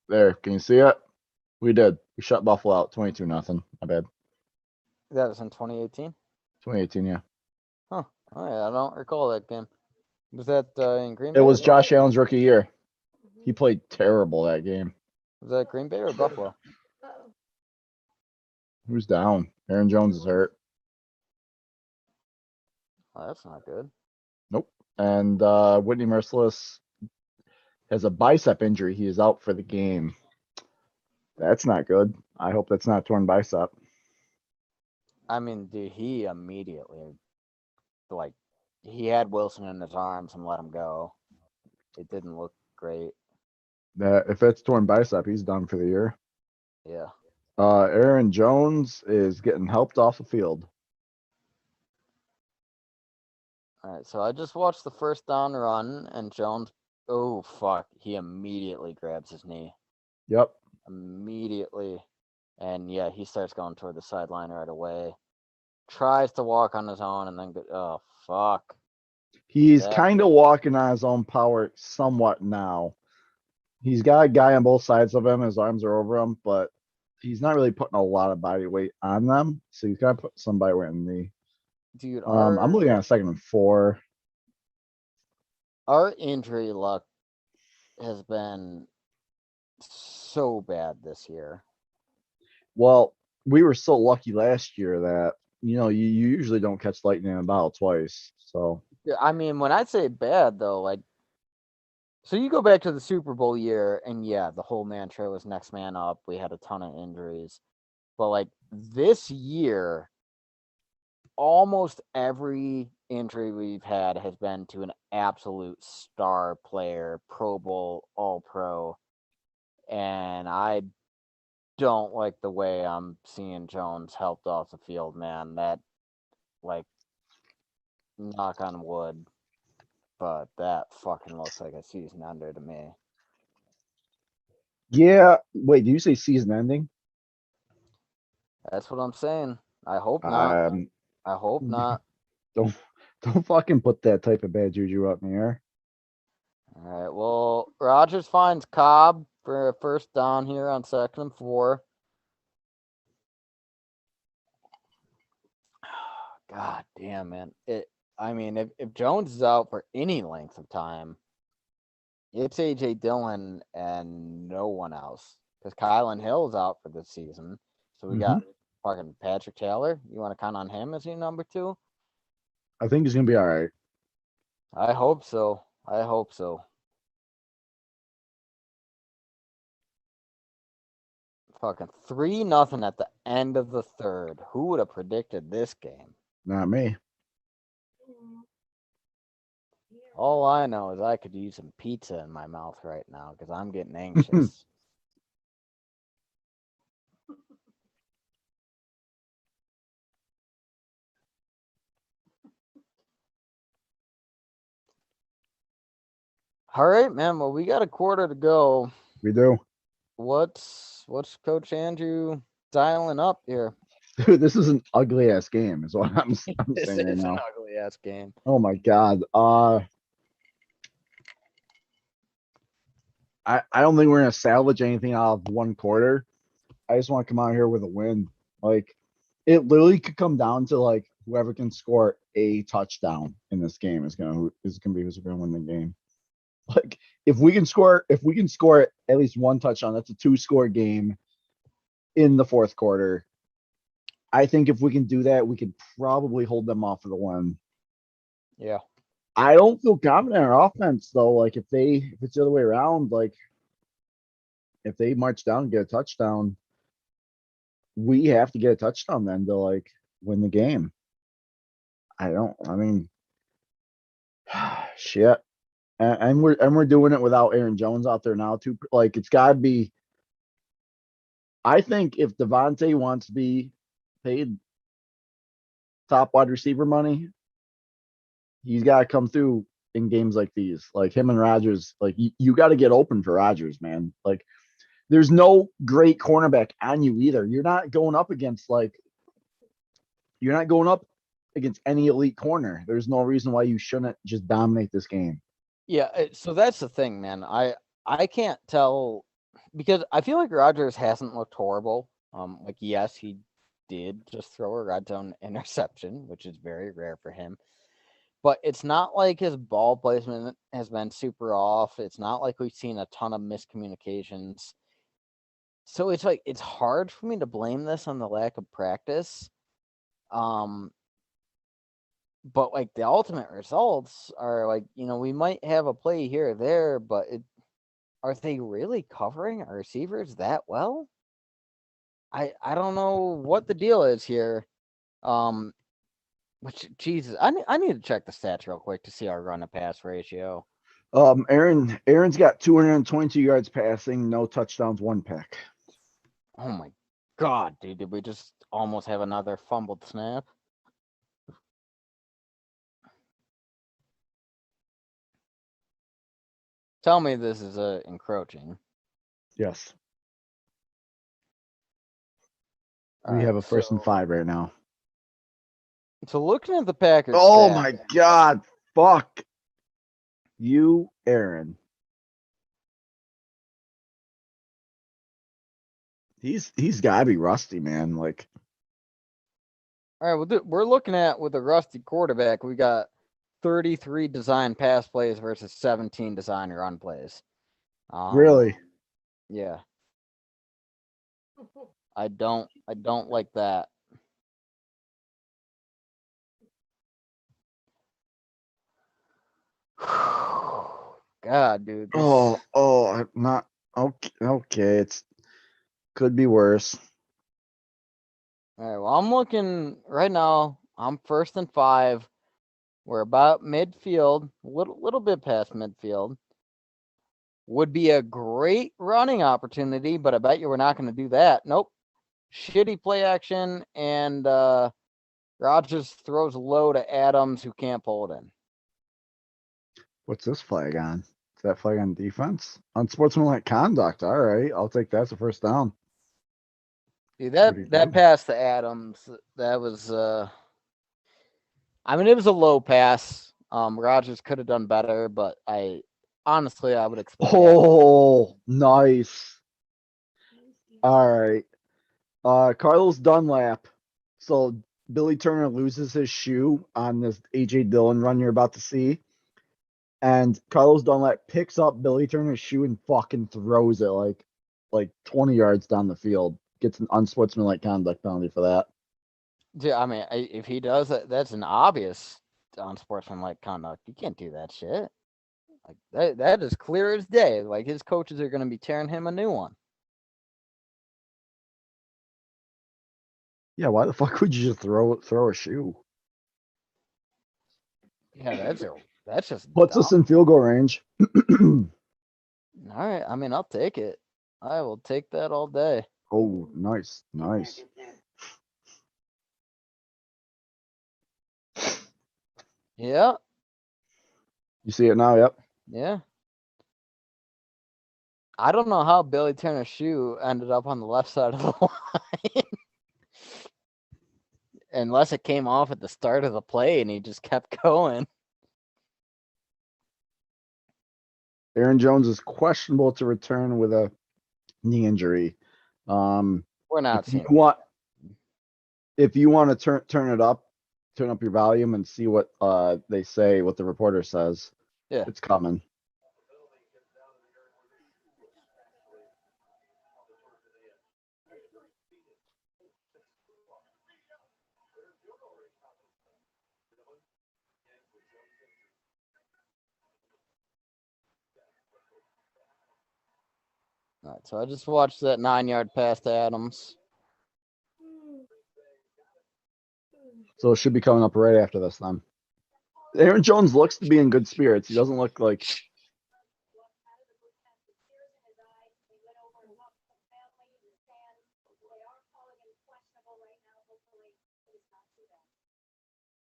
[SPEAKER 1] There, can you see it? We did. We shut Buffalo out 22-0. My bad.
[SPEAKER 2] That was in 2018?
[SPEAKER 1] 2018, yeah.
[SPEAKER 2] Huh. Oh, yeah, I don't recall that game. Was that in Green Bay?
[SPEAKER 1] It was Josh Allen's rookie year. He played terrible that game.
[SPEAKER 2] Was that Green Bay or Buffalo?
[SPEAKER 1] Who's down? Aaron Jones is hurt.
[SPEAKER 2] Oh, that's not good.
[SPEAKER 1] Nope. And Whitney Merciless has a bicep injury. He is out for the game. That's not good. I hope that's not a torn bicep.
[SPEAKER 2] I mean, dude, he immediately, he had Wilson in his arms and let him go. It didn't look great.
[SPEAKER 1] If it's torn bicep, he's done for the year.
[SPEAKER 2] Yeah.
[SPEAKER 1] Aaron Jones is getting helped off the field.
[SPEAKER 2] All right, so I just watched the first down run, and Jones, oh, fuck, he immediately grabs his knee.
[SPEAKER 1] Yep.
[SPEAKER 2] Immediately. And, yeah, he starts going toward the sideline right away. Tries to walk on his own, and then, oh, fuck.
[SPEAKER 1] He's kind of walking on his own power somewhat now. He's got a guy on both sides of him. His arms are over him, but he's not really putting a lot of body weight on them. So he's got to put some body weight on the knee.
[SPEAKER 2] Dude,
[SPEAKER 1] I'm looking at 2nd and 4.
[SPEAKER 2] Our injury luck has been so bad this year.
[SPEAKER 1] Well, we were so lucky last year that, you usually don't catch lightning in a bottle twice. So,
[SPEAKER 2] Yeah, I mean, when I say bad, though, so you go back to the Super Bowl year, and yeah, the whole mantra was next man up. We had a ton of injuries. But, this year, almost every injury we've had has been to an absolute star player, Pro Bowl, All-Pro. And I don't like the way I'm seeing Jones helped off the field, man. That, knock on wood, but that fucking looks like a season ender to me.
[SPEAKER 1] yeah. Wait, do you say season ending?
[SPEAKER 2] That's what I'm saying. I hope not. I hope not.
[SPEAKER 1] Don't Don't fucking put that type of bad juju up in the air.
[SPEAKER 2] All right. Well, Rogers finds Cobb for a first down here on 2nd and 4. God damn, man. I mean, if Jones is out for any length of time, it's AJ Dillon and no one else. Because Kylan Hill's out for this season. So we got fucking Patrick Taylor. You want to count on him as your number 2?
[SPEAKER 1] I think he's gonna be all right.
[SPEAKER 2] I hope so. I hope so. Fucking 3-0 at the end of the 3rd. Who would have predicted this game?
[SPEAKER 1] Not me.
[SPEAKER 2] All I know is I could use some pizza in my mouth right now because I'm getting anxious. All right, man. Well, we got a quarter to go.
[SPEAKER 1] We do.
[SPEAKER 2] What's Coach Andrew dialing up here?
[SPEAKER 1] Dude, this is an ugly ass game, is what I'm saying
[SPEAKER 2] This
[SPEAKER 1] right
[SPEAKER 2] is an
[SPEAKER 1] now.
[SPEAKER 2] ugly ass game.
[SPEAKER 1] Oh my god. I don't think we're gonna salvage anything out of one quarter. I just want to come out here with a win. Like, it literally could come down to like whoever can score a touchdown in this game is gonna be who's gonna win the game. Like, if we can score at least one touchdown, that's a 2-score game in the 4th quarter. I think if we can do that, we could probably hold them off of the win.
[SPEAKER 2] Yeah.
[SPEAKER 1] I don't feel confident in our offense though. Like, if it's the other way around, like if they march down and get a touchdown, we have to get a touchdown then to like win the game. I mean, shit. And we're doing it without Aaron Jones out there now too. Like, it's gotta be. I think if Devontae wants to be paid top wide receiver money, he's got to come through in games like these. Like, him and Rodgers, like you got to get open for Rodgers, man. Like, there's no great cornerback on you either. You're not going up against any elite corner. There's no reason why you shouldn't just dominate this game.
[SPEAKER 2] Yeah, so that's the thing, man. I can't tell because I feel like Rodgers hasn't looked horrible. Like, yes, he did just throw a red zone interception, which is very rare for him. But it's not like his ball placement has been super off. It's not like we've seen a ton of miscommunications. So it's like it's hard for me to blame this on the lack of practice. But like the ultimate results are like, we might have a play here or there, but are they really covering our receivers that well? I don't know what the deal is here. Which Jesus, I need to check the stats real quick to see our run to pass ratio.
[SPEAKER 1] Aaron's got 222 yards passing, no touchdowns, 1 pick.
[SPEAKER 2] Oh my God, dude, did we just almost have another fumbled snap? Tell me this is encroaching.
[SPEAKER 1] Yes.
[SPEAKER 2] All
[SPEAKER 1] We
[SPEAKER 2] right,
[SPEAKER 1] have a 1st and 5 right now.
[SPEAKER 2] So looking at the Packers.
[SPEAKER 1] Oh
[SPEAKER 2] stats,
[SPEAKER 1] my God. Fuck you, Aaron. He's gotta be rusty, man. Like,
[SPEAKER 2] all right, we're looking at with a rusty quarterback, we got 33 design pass plays versus 17 design run plays.
[SPEAKER 1] really?
[SPEAKER 2] Yeah. I don't like that. God, dude.
[SPEAKER 1] I'm not okay. It's could be worse.
[SPEAKER 2] All right, well, I'm looking right now. I'm 1st and 5. We're about midfield, little bit past midfield. Would be a great running opportunity, but I bet you we're not going to do that. Nope. Shitty play action, and Rodgers throws low to Adams, who can't pull it in.
[SPEAKER 1] What's this flag on? Is that flag on defense? Unsportsmanlike conduct. All right, I'll take that as a 1st down.
[SPEAKER 2] See,
[SPEAKER 1] Pretty
[SPEAKER 2] that
[SPEAKER 1] good.
[SPEAKER 2] pass to Adams, that was I mean, it was a low pass. Rodgers could have done better, but honestly, I would expect.
[SPEAKER 1] Oh, nice. All right. Carlos Dunlap. So Billy Turner loses his shoe on this AJ Dillon run you're about to see. And Carlos Dunlap picks up Billy Turner's shoe and fucking throws it like 20 yards down the field. Gets an unsportsmanlike conduct penalty for that.
[SPEAKER 2] Yeah, I mean, if he does that, that's an obvious unsportsmanlike conduct. You can't do that shit. Like that is clear as day. Like his coaches are going to be tearing him a new one.
[SPEAKER 1] Yeah, why the fuck would you just throw a shoe?
[SPEAKER 2] Yeah, that's just
[SPEAKER 1] Puts
[SPEAKER 2] dumb.
[SPEAKER 1] us in field goal range.
[SPEAKER 2] All right, I mean, I'll take it. I will take that all day.
[SPEAKER 1] Oh, nice, nice.
[SPEAKER 2] Yeah,
[SPEAKER 1] You see it now? Yep.
[SPEAKER 2] yeah. I don't know how Billy Turner's shoe ended up on the left side of the line. Unless it came off at the start of the play and he just kept going.
[SPEAKER 1] Aaron Jones is questionable to return with a knee injury.
[SPEAKER 2] We're not
[SPEAKER 1] If you
[SPEAKER 2] seeing.
[SPEAKER 1] want to turn up your volume and see what they say, what the reporter says.
[SPEAKER 2] Yeah.
[SPEAKER 1] It's coming.
[SPEAKER 2] All right, so I just watched that 9-yard pass to Adams.
[SPEAKER 1] So it should be coming up right after this then. Aaron Jones looks to be in good spirits. He doesn't look like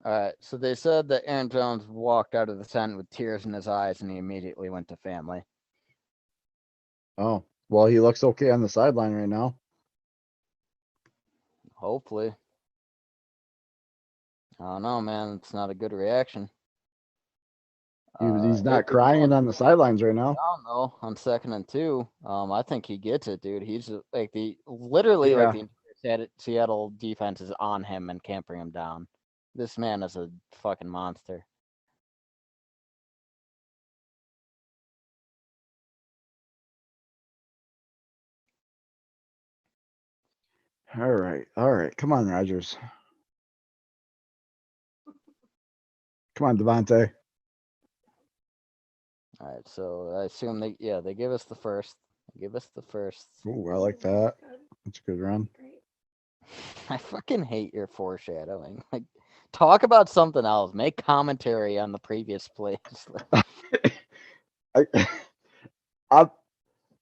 [SPEAKER 2] All right, so they said that Aaron Jones walked out of the tent with tears in his eyes and he immediately went to family.
[SPEAKER 1] oh, well, he looks okay on the sideline right now.
[SPEAKER 2] Hopefully. I don't know, man. It's not a good reaction.
[SPEAKER 1] He's not crying on the sidelines right now.
[SPEAKER 2] I don't know. On 2nd and 2, I think he gets it, dude. He's like literally
[SPEAKER 1] Yeah.
[SPEAKER 2] like the Seattle defense is on him and can't bring him down. This man is a fucking monster.
[SPEAKER 1] All right. Come on, Rodgers. Come on, Devontae.
[SPEAKER 2] All right, so I assume they give us the first. Give us the first.
[SPEAKER 1] Ooh, I like that. That's a good run.
[SPEAKER 2] I fucking hate your foreshadowing. Like, talk about something else. Make commentary on the previous plays.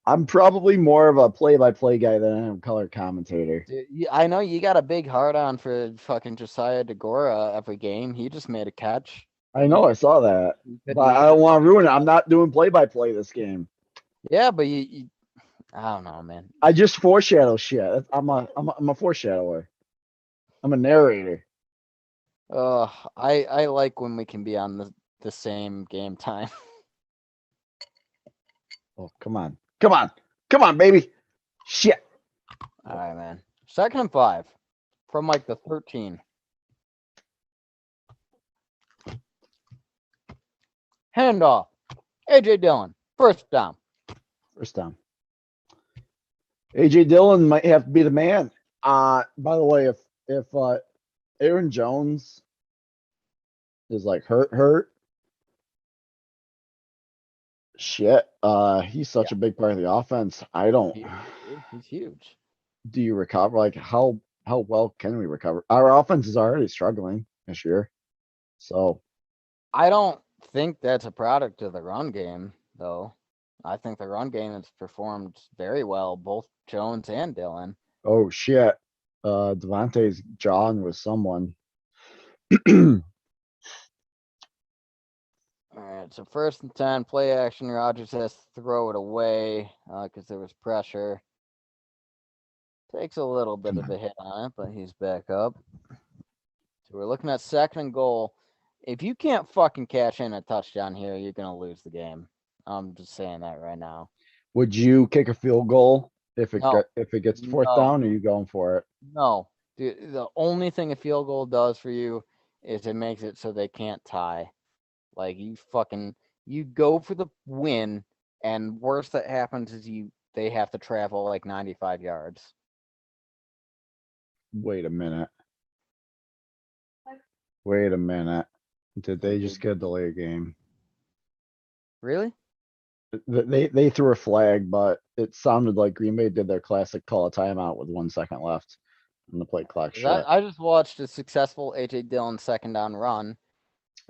[SPEAKER 1] I'm probably more of a play-by-play guy than I am color commentator.
[SPEAKER 2] Dude, I know you got a big heart on for fucking Josiah DeGora every game. He just made a catch.
[SPEAKER 1] I know, I saw that, but I don't want to ruin it. I'm not doing play-by-play this game.
[SPEAKER 2] Yeah, but you I don't know, man.
[SPEAKER 1] I just foreshadow shit. I'm a foreshadower. I'm a narrator.
[SPEAKER 2] I like when we can be on the same game time.
[SPEAKER 1] Oh, come on, baby. Shit.
[SPEAKER 2] All right, man. 2nd and 5 from like the 13. Handoff. AJ Dillon. First down.
[SPEAKER 1] First down. AJ Dillon might have to be the man. By the way, if Aaron Jones is like hurt, shit. He's such a big part of the offense. I don't.
[SPEAKER 2] He's huge.
[SPEAKER 1] Do you recover? Like how well can we recover? Our offense is already struggling this year. So
[SPEAKER 2] I don't think that's a product of the run game, though. I think the run game has performed very well, both Jones and Dillon.
[SPEAKER 1] oh shit. Devontae's jawing with someone.
[SPEAKER 2] All right, so 1st and 10, play action. Rodgers has to throw it away because there was pressure. Takes a little bit of a hit on it, but he's back up. So we're looking at 2nd and goal. If you can't fucking cash in a touchdown here, you're gonna lose the game. I'm just saying that right now.
[SPEAKER 1] Would you kick a field goal if it
[SPEAKER 2] No.
[SPEAKER 1] if it gets 4th
[SPEAKER 2] No.
[SPEAKER 1] down? Or are you going for it?
[SPEAKER 2] No. The only thing a field goal does for you is it makes it so they can't tie. Like you go for the win, and worst that happens is they have to travel like 95 yards.
[SPEAKER 1] Wait a minute. Wait a minute. Did they just get a delay game?
[SPEAKER 2] Really?
[SPEAKER 1] They threw a flag, but it sounded like Green Bay did their classic call a timeout with 1 second left, and the play clock shut.
[SPEAKER 2] I just watched a successful AJ Dillon 2nd down run,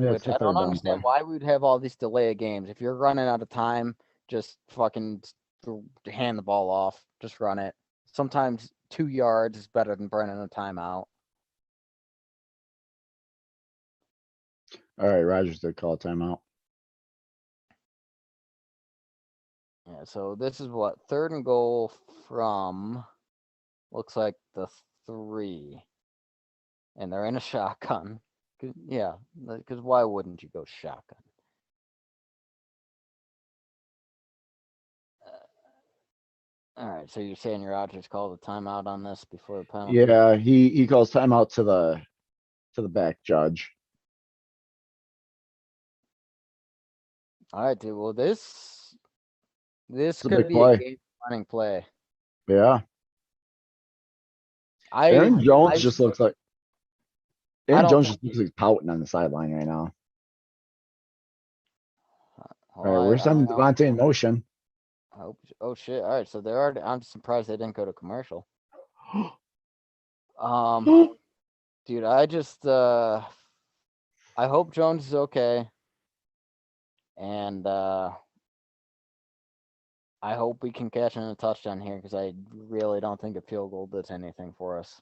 [SPEAKER 1] Yeah,
[SPEAKER 2] which
[SPEAKER 1] it's the
[SPEAKER 2] I don't
[SPEAKER 1] 3rd down
[SPEAKER 2] understand
[SPEAKER 1] play.
[SPEAKER 2] why we'd have all these delay of games. If you're running out of time, just fucking hand the ball off. Just run it. Sometimes 2 yards is better than burning a timeout.
[SPEAKER 1] All right, Rodgers did call a timeout.
[SPEAKER 2] Yeah, so this is what 3rd and goal from looks like the 3, and they're in a shotgun. Yeah, because why wouldn't you go shotgun? All right, so you're saying Rodgers called a timeout on this before the penalty?
[SPEAKER 1] Yeah, he calls timeout to the back judge.
[SPEAKER 2] All right, dude. Well, this
[SPEAKER 1] a
[SPEAKER 2] could
[SPEAKER 1] big
[SPEAKER 2] be
[SPEAKER 1] play.
[SPEAKER 2] a game-winning play.
[SPEAKER 1] Yeah.
[SPEAKER 2] I
[SPEAKER 1] Aaron Jones
[SPEAKER 2] I-
[SPEAKER 1] just looks like
[SPEAKER 2] I
[SPEAKER 1] Aaron
[SPEAKER 2] don't
[SPEAKER 1] Jones
[SPEAKER 2] think-
[SPEAKER 1] just looks like he's pouting on the sideline right now. All right,
[SPEAKER 2] well,
[SPEAKER 1] we're sending Devontae in motion.
[SPEAKER 2] I hope. Oh shit! All right, so they're already. I'm surprised they didn't go to commercial. Dude, I just I hope Jones is okay, and I hope we can catch in a touchdown here because I really don't think a field goal does anything for us.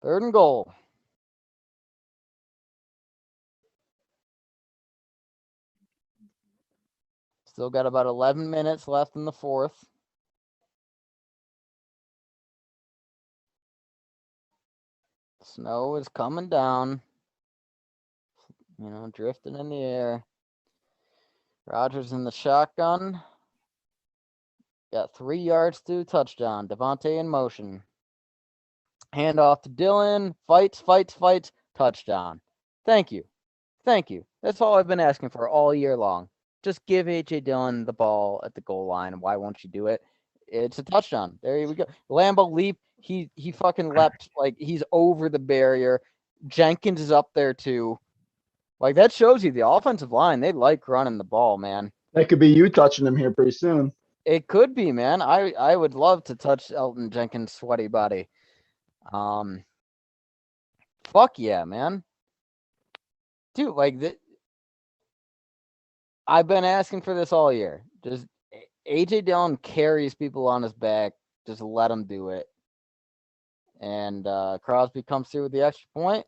[SPEAKER 2] Third and goal. Still got about 11 minutes left in the 4th. Snow is coming down. You know, drifting in the air. Rodgers in the shotgun. Got 3 yards to touchdown. Devontae in motion. Hand off to Dillon. Fights. Touchdown. Thank you. That's all I've been asking for all year long. Just give AJ Dillon the ball at the goal line. Why won't you do it? It's a touchdown. There we go. Lambeau leap. He fucking leapt like he's over the barrier. Jenkins is up there too. Like that shows you the offensive line. They like running the ball, man.
[SPEAKER 1] That could be you touching him here pretty soon.
[SPEAKER 2] It could be, man. I would love to touch Elton Jenkins' sweaty body. Fuck yeah, man. Dude, like I've been asking for this all year. Just AJ Dillon carries people on his back. Just let him do it. And Crosby comes through with the extra point.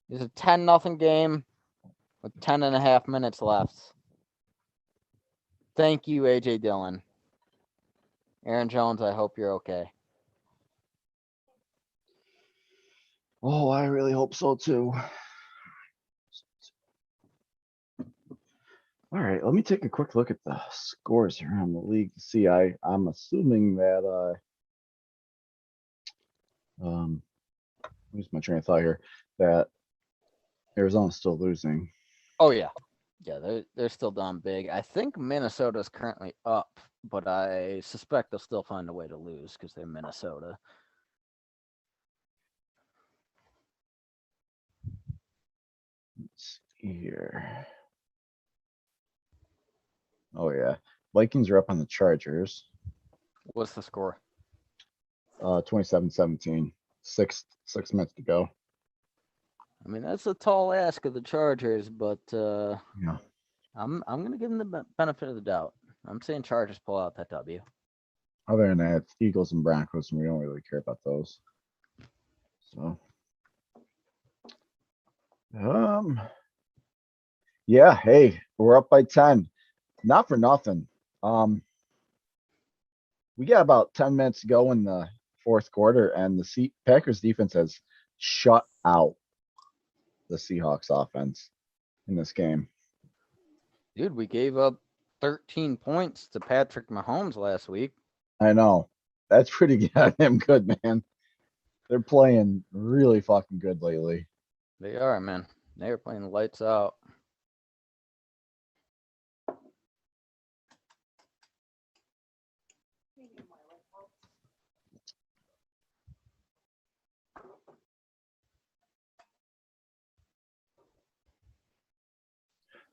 [SPEAKER 2] It's a 10-0 game with 10.5 minutes left. Thank you, AJ Dillon. Aaron Jones, I hope you're okay.
[SPEAKER 1] Oh, I really hope so too. All right, let me take a quick look at the scores around the league to see. I'm assuming that lose my train of thought here, that Arizona's still losing.
[SPEAKER 2] Oh yeah. Yeah, they're still down big. I think Minnesota's currently up, but I suspect they'll still find a way to lose because they're Minnesota.
[SPEAKER 1] Let's see here. Oh yeah, Vikings are up on the Chargers.
[SPEAKER 2] What's the score?
[SPEAKER 1] 27-17. Six minutes to go.
[SPEAKER 2] I mean, that's a tall ask of the Chargers, but
[SPEAKER 1] Yeah.
[SPEAKER 2] I'm gonna give them the benefit of the doubt. I'm saying Chargers pull out that W.
[SPEAKER 1] Other than that, it's Eagles and Broncos, and we don't really care about those. So, yeah. Hey, we're up by 10. Not for nothing. We got about 10 minutes to go in the fourth quarter, and the Packers defense has shut out the Seahawks offense in this game.
[SPEAKER 2] Dude, we gave up 13 points to Patrick Mahomes last week.
[SPEAKER 1] I know. That's pretty goddamn good, man. They're playing really fucking good lately.
[SPEAKER 2] They are, man. They are playing lights out.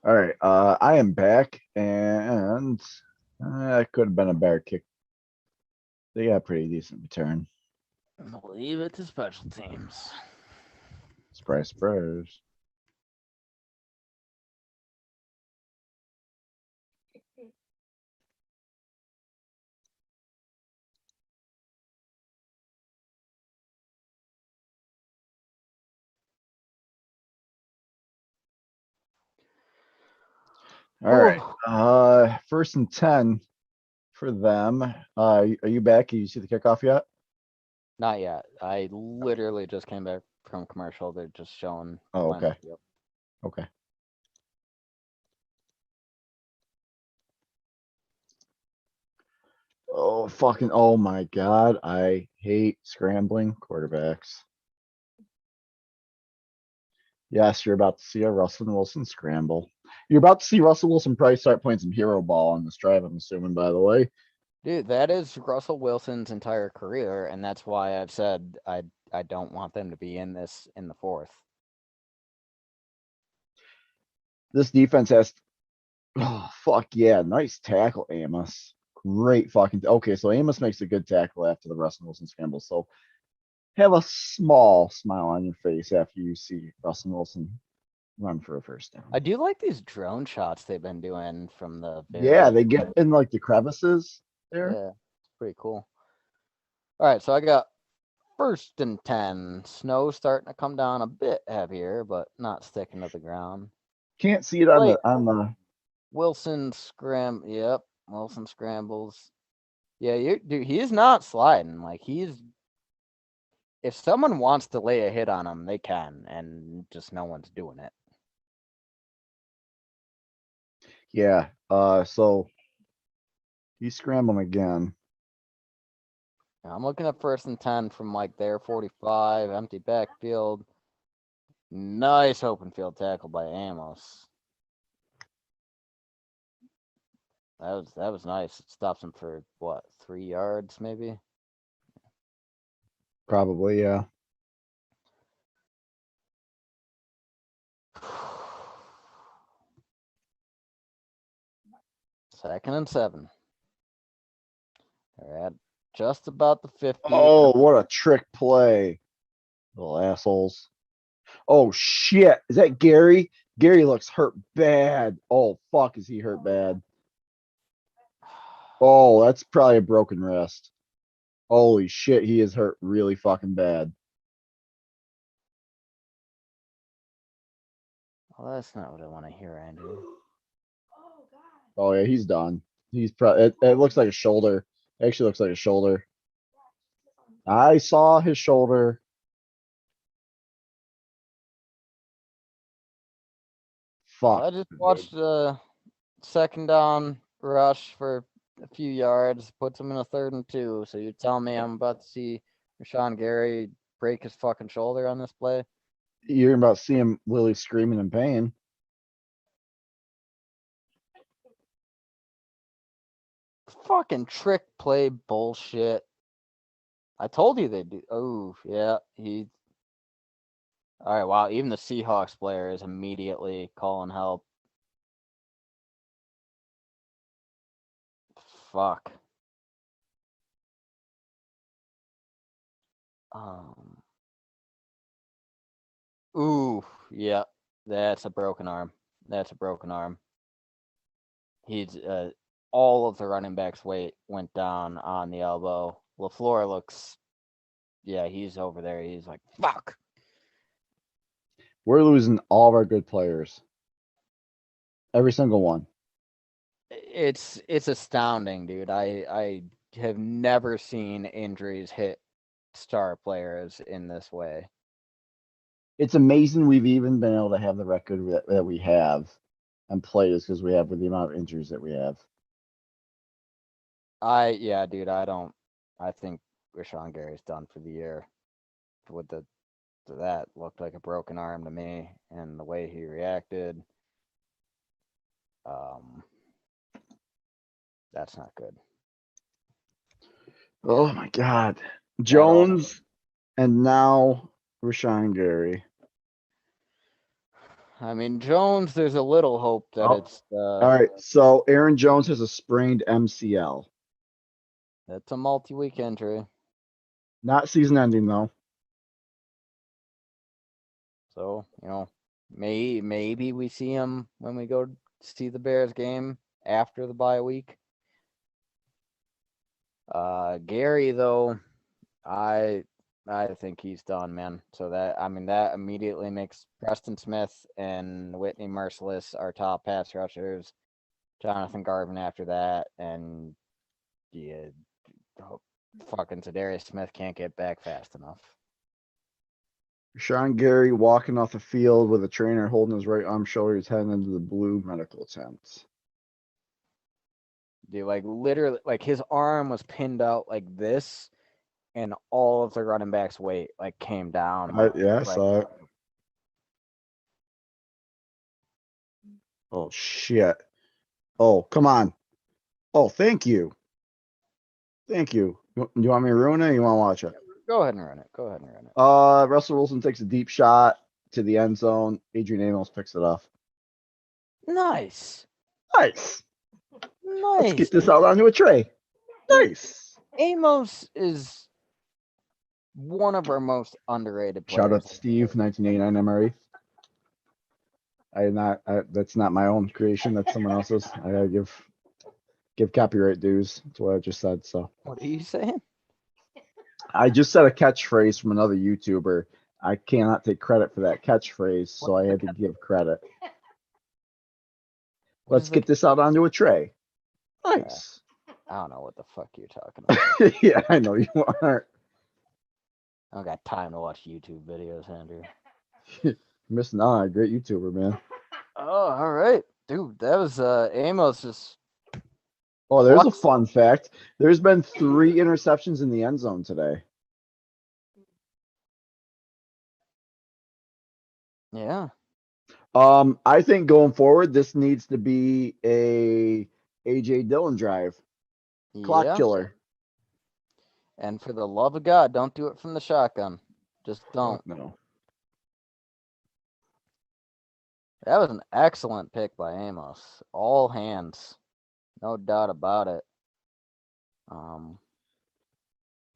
[SPEAKER 1] All right, I am back, and it could have been a better kick. They got a pretty decent return.
[SPEAKER 2] Leave it to special teams.
[SPEAKER 1] Surprise, surprise. All right. First and 10 for them. Are you back? Can you see the kickoff yet?
[SPEAKER 2] Not yet. I literally just came back from commercial. They're just showing.
[SPEAKER 1] Oh,
[SPEAKER 2] final
[SPEAKER 1] okay.
[SPEAKER 2] field.
[SPEAKER 1] Okay. Oh, fucking, oh my God. I hate scrambling quarterbacks. Yes, you're about to see a Russell Wilson scramble. You're about to see Russell Wilson probably start playing some hero ball on this drive, I'm assuming, by the way.
[SPEAKER 2] Dude, that is Russell Wilson's entire career, and that's why I've said I don't want them to be in this in the fourth.
[SPEAKER 1] This defense has, oh, fuck yeah. Nice tackle, Amos. Great fucking, okay, so Amos makes a good tackle after the Russell Wilson scramble. So have a small smile on your face after you see Russell Wilson run for a first down.
[SPEAKER 2] I do like these drone shots they've been doing from the
[SPEAKER 1] Yeah, they get in like the crevices there.
[SPEAKER 2] Yeah, it's pretty cool. All right, so I got first and 10. Snow starting to come down a bit heavier, but not sticking to the ground.
[SPEAKER 1] Can't see it on the
[SPEAKER 2] Wilson Yep, Wilson scrambles. Yeah, dude, he is not sliding. Like if someone wants to lay a hit on him, they can, and just no one's doing it.
[SPEAKER 1] Yeah. So he's scrambling again.
[SPEAKER 2] I'm looking at first and 10 from like their 45, empty backfield. Nice open field tackle by Amos. That was nice. It stops him for what, 3 yards maybe?
[SPEAKER 1] Probably, yeah.
[SPEAKER 2] Second and 7. They're at just about the 50.
[SPEAKER 1] Oh, what a trick play. Little assholes. Oh shit. Is that Gary? Gary looks hurt bad. Oh fuck, is he hurt bad? Oh, that's probably a broken wrist. Holy shit, he is hurt really fucking bad.
[SPEAKER 2] Well, that's not what I want to hear, Andrew.
[SPEAKER 3] Oh God.
[SPEAKER 1] Oh yeah, he's done. He's probably it looks like a shoulder. Actually looks like a shoulder. I saw his shoulder. Fuck.
[SPEAKER 2] I just watched the second down rush for a few yards, puts him in a 3rd and 2. So you tell me I'm about to see Rashawn Gary break his fucking shoulder on this play?
[SPEAKER 1] You're about to see him literally screaming in pain.
[SPEAKER 2] Fucking trick play bullshit. I told you they do. Oh, yeah. All right, wow. Even the Seahawks player is immediately calling help. Fuck. Ooh, yeah. That's a broken arm. That's a broken arm. He's all of the running backs' weight went down on the elbow. LaFleur looks, yeah, he's over there. He's like, fuck.
[SPEAKER 1] We're losing all of our good players. Every single one.
[SPEAKER 2] It's astounding, dude. I have never seen injuries hit star players in this way.
[SPEAKER 1] It's amazing we've even been able to have the record that we have and play as because we have with the amount of injuries that we have.
[SPEAKER 2] Yeah, dude, I think Rashawn Gary's done for the year. With that looked like a broken arm to me, and the way he reacted, that's not good.
[SPEAKER 1] Oh my God. Jones and now Rashawn Gary.
[SPEAKER 2] I mean, Jones, there's a little hope that it's
[SPEAKER 1] All right. So Aaron Jones has a sprained MCL.
[SPEAKER 2] it's a multi-week injury.
[SPEAKER 1] Not season ending though.
[SPEAKER 2] So, maybe we see him when we go see the Bears game after the bye week. Gary, though, I think he's done, man. So that immediately makes Preston Smith and Whitney Merciless our top pass rushers. Jonathan Garvin after that, and yeah, fucking Zadarius Smith can't get back fast enough.
[SPEAKER 1] Rashawn Gary walking off the field with a trainer holding his right arm, shoulder, he's heading into the blue medical tent.
[SPEAKER 2] Dude, like literally, like his arm was pinned out like this, and all of the running backs' weight like came down.
[SPEAKER 1] I saw it. Oh shit. Oh, come on. Oh, thank you. Thank you. You want me to ruin it or you want to watch it?
[SPEAKER 2] Go ahead and run it.
[SPEAKER 1] Russell Wilson takes a deep shot to the end zone. Adrian Amos picks it off.
[SPEAKER 2] Nice.
[SPEAKER 1] Nice. Let's get this out onto a tray. Nice.
[SPEAKER 2] Amos is one of our most underrated players.
[SPEAKER 1] Shout out to Steve, 1989 MRE. That's not my own creation. That's someone else's. I gotta give copyright dues. That's what I just said. So
[SPEAKER 2] what are you saying?
[SPEAKER 1] I just said a catchphrase from another YouTuber. I cannot take credit for that catchphrase, so I had to give credit. Let's get this out onto a tray. Nice.
[SPEAKER 2] I don't know what the fuck you're talking about.
[SPEAKER 1] Yeah, I know you aren't.
[SPEAKER 2] I don't got time to watch YouTube videos, Andrew.
[SPEAKER 1] Missing out, great YouTuber, man.
[SPEAKER 2] Oh, all right, dude. That was Amos just.
[SPEAKER 1] Oh, there's a fun fact. There's been 3 interceptions in the end zone today.
[SPEAKER 2] Yeah.
[SPEAKER 1] I think going forward, this needs to be a AJ Dillon drive. Clock killer.
[SPEAKER 2] And for the love of God, don't do it from the shotgun. Just don't.
[SPEAKER 1] No.
[SPEAKER 2] That was an excellent pick by Amos. All hands. No doubt about it.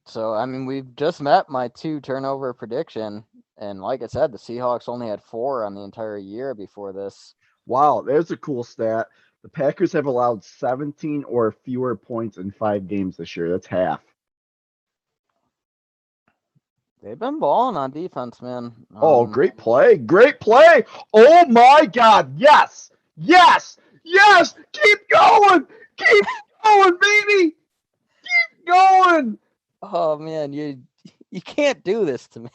[SPEAKER 2] So, I mean, we've just met my 2 turnover prediction. And like I said, the Seahawks only had 4 on the entire year before this.
[SPEAKER 1] Wow, there's a cool stat. The Packers have allowed 17 or fewer points in 5 games this year. That's half.
[SPEAKER 2] They've been balling on defense, man.
[SPEAKER 1] Oh, great play. Great play. Oh, my God. Yes. Yes. Yes. Keep going. Keep going, baby. Keep going.
[SPEAKER 2] Oh, man, you can't do this to me.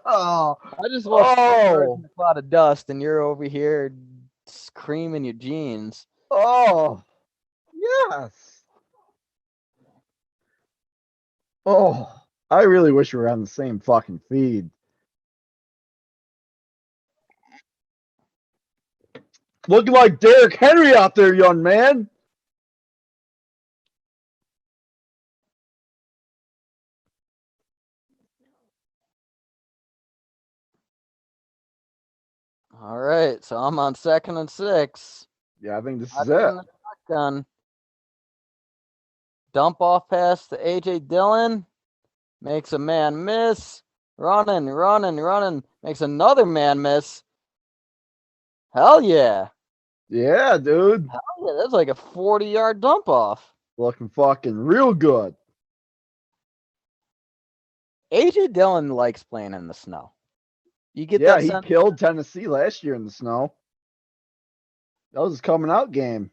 [SPEAKER 1] Oh,
[SPEAKER 2] I just want a cloud of dust, and you're over here screaming your jeans.
[SPEAKER 1] Oh, yes. Oh, I really wish we were on the same fucking feed. Looking like Derrick Henry out there, young man.
[SPEAKER 2] All right, so I'm on 2nd and 6.
[SPEAKER 1] Yeah, I think this is it.
[SPEAKER 2] Shotgun. Dump off pass to AJ Dillon. Makes a man miss. Running. Makes another man miss. Hell yeah.
[SPEAKER 1] Yeah, dude.
[SPEAKER 2] Hell yeah, that's like a 40-yard dump off.
[SPEAKER 1] Looking fucking real good.
[SPEAKER 2] AJ Dillon likes playing in the snow. You get that
[SPEAKER 1] he killed Tennessee last year in the snow. That was his coming out game.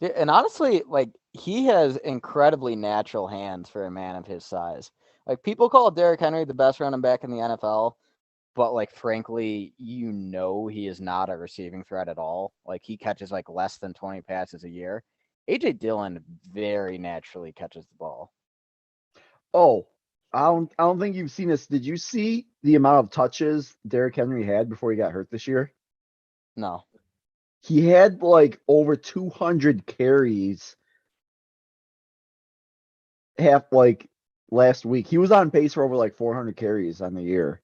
[SPEAKER 2] Yeah, and honestly, like he has incredibly natural hands for a man of his size. Like, people call Derrick Henry the best running back in the NFL, but like, frankly, he is not a receiving threat at all. Like, he catches like less than 20 passes a year. AJ Dillon very naturally catches the ball.
[SPEAKER 1] Oh, I don't think you've seen this. Did you see the amount of touches Derrick Henry had before he got hurt this year?
[SPEAKER 2] No.
[SPEAKER 1] He had like over 200 carries last week. He was on pace for over like 400 carries on the year.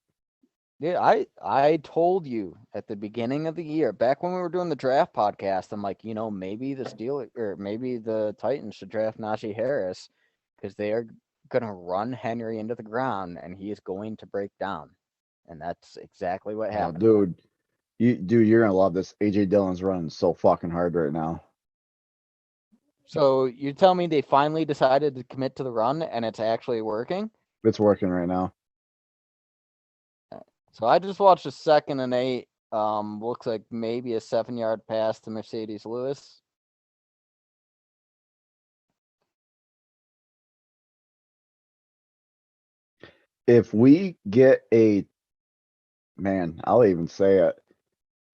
[SPEAKER 2] Dude, I told you at the beginning of the year, back when we were doing the draft podcast, I'm like, maybe the Steelers or maybe the Titans should draft Najee Harris because they are going to run Henry into the ground and he is going to break down. And that's exactly what
[SPEAKER 1] Oh,
[SPEAKER 2] happened.
[SPEAKER 1] dude. You're gonna love this. AJ Dillon's running so fucking hard right now.
[SPEAKER 2] So you tell me they finally decided to commit to the run and it's actually working?
[SPEAKER 1] It's working right now.
[SPEAKER 2] So I just watched a 2nd and 8. Looks like maybe a 7-yard pass to Mercedes Lewis.
[SPEAKER 1] If we get I'll even say it.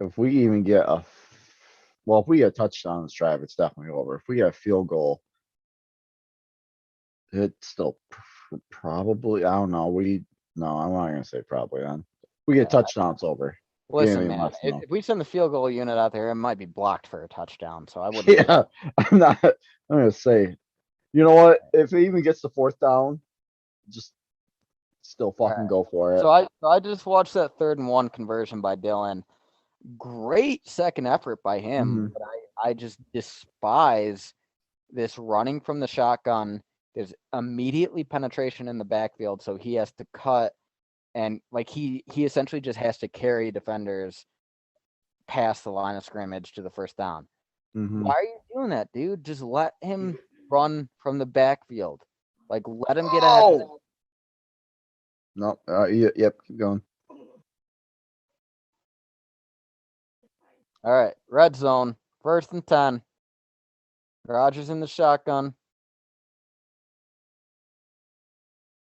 [SPEAKER 1] If we even get if we get a touchdown in this drive, it's definitely over. If we get a field goal, it's still probably, I don't know. No, I'm not going to say probably then. If we get a touchdown, it's over.
[SPEAKER 2] Listen,
[SPEAKER 1] Anything
[SPEAKER 2] man,
[SPEAKER 1] less, no.
[SPEAKER 2] if we send the field goal unit out there, it might be blocked for a touchdown. So I wouldn't.
[SPEAKER 1] Yeah, I'm going to say, you know what? If it even gets to 4th down, just still fucking go for it.
[SPEAKER 2] So I just watched that 3rd and 1 conversion by Dillon. Great second effort by him, but I just despise this running from the shotgun. There's immediately penetration in the backfield, so he has to cut, and like he essentially just has to carry defenders past the line of scrimmage to the 1st down. Why are you doing that, dude? Just let him run from the backfield. Like, let him get ahead of it.
[SPEAKER 1] No, yep, keep going.
[SPEAKER 2] All right, red zone, 1st and 10. Rodgers in the shotgun.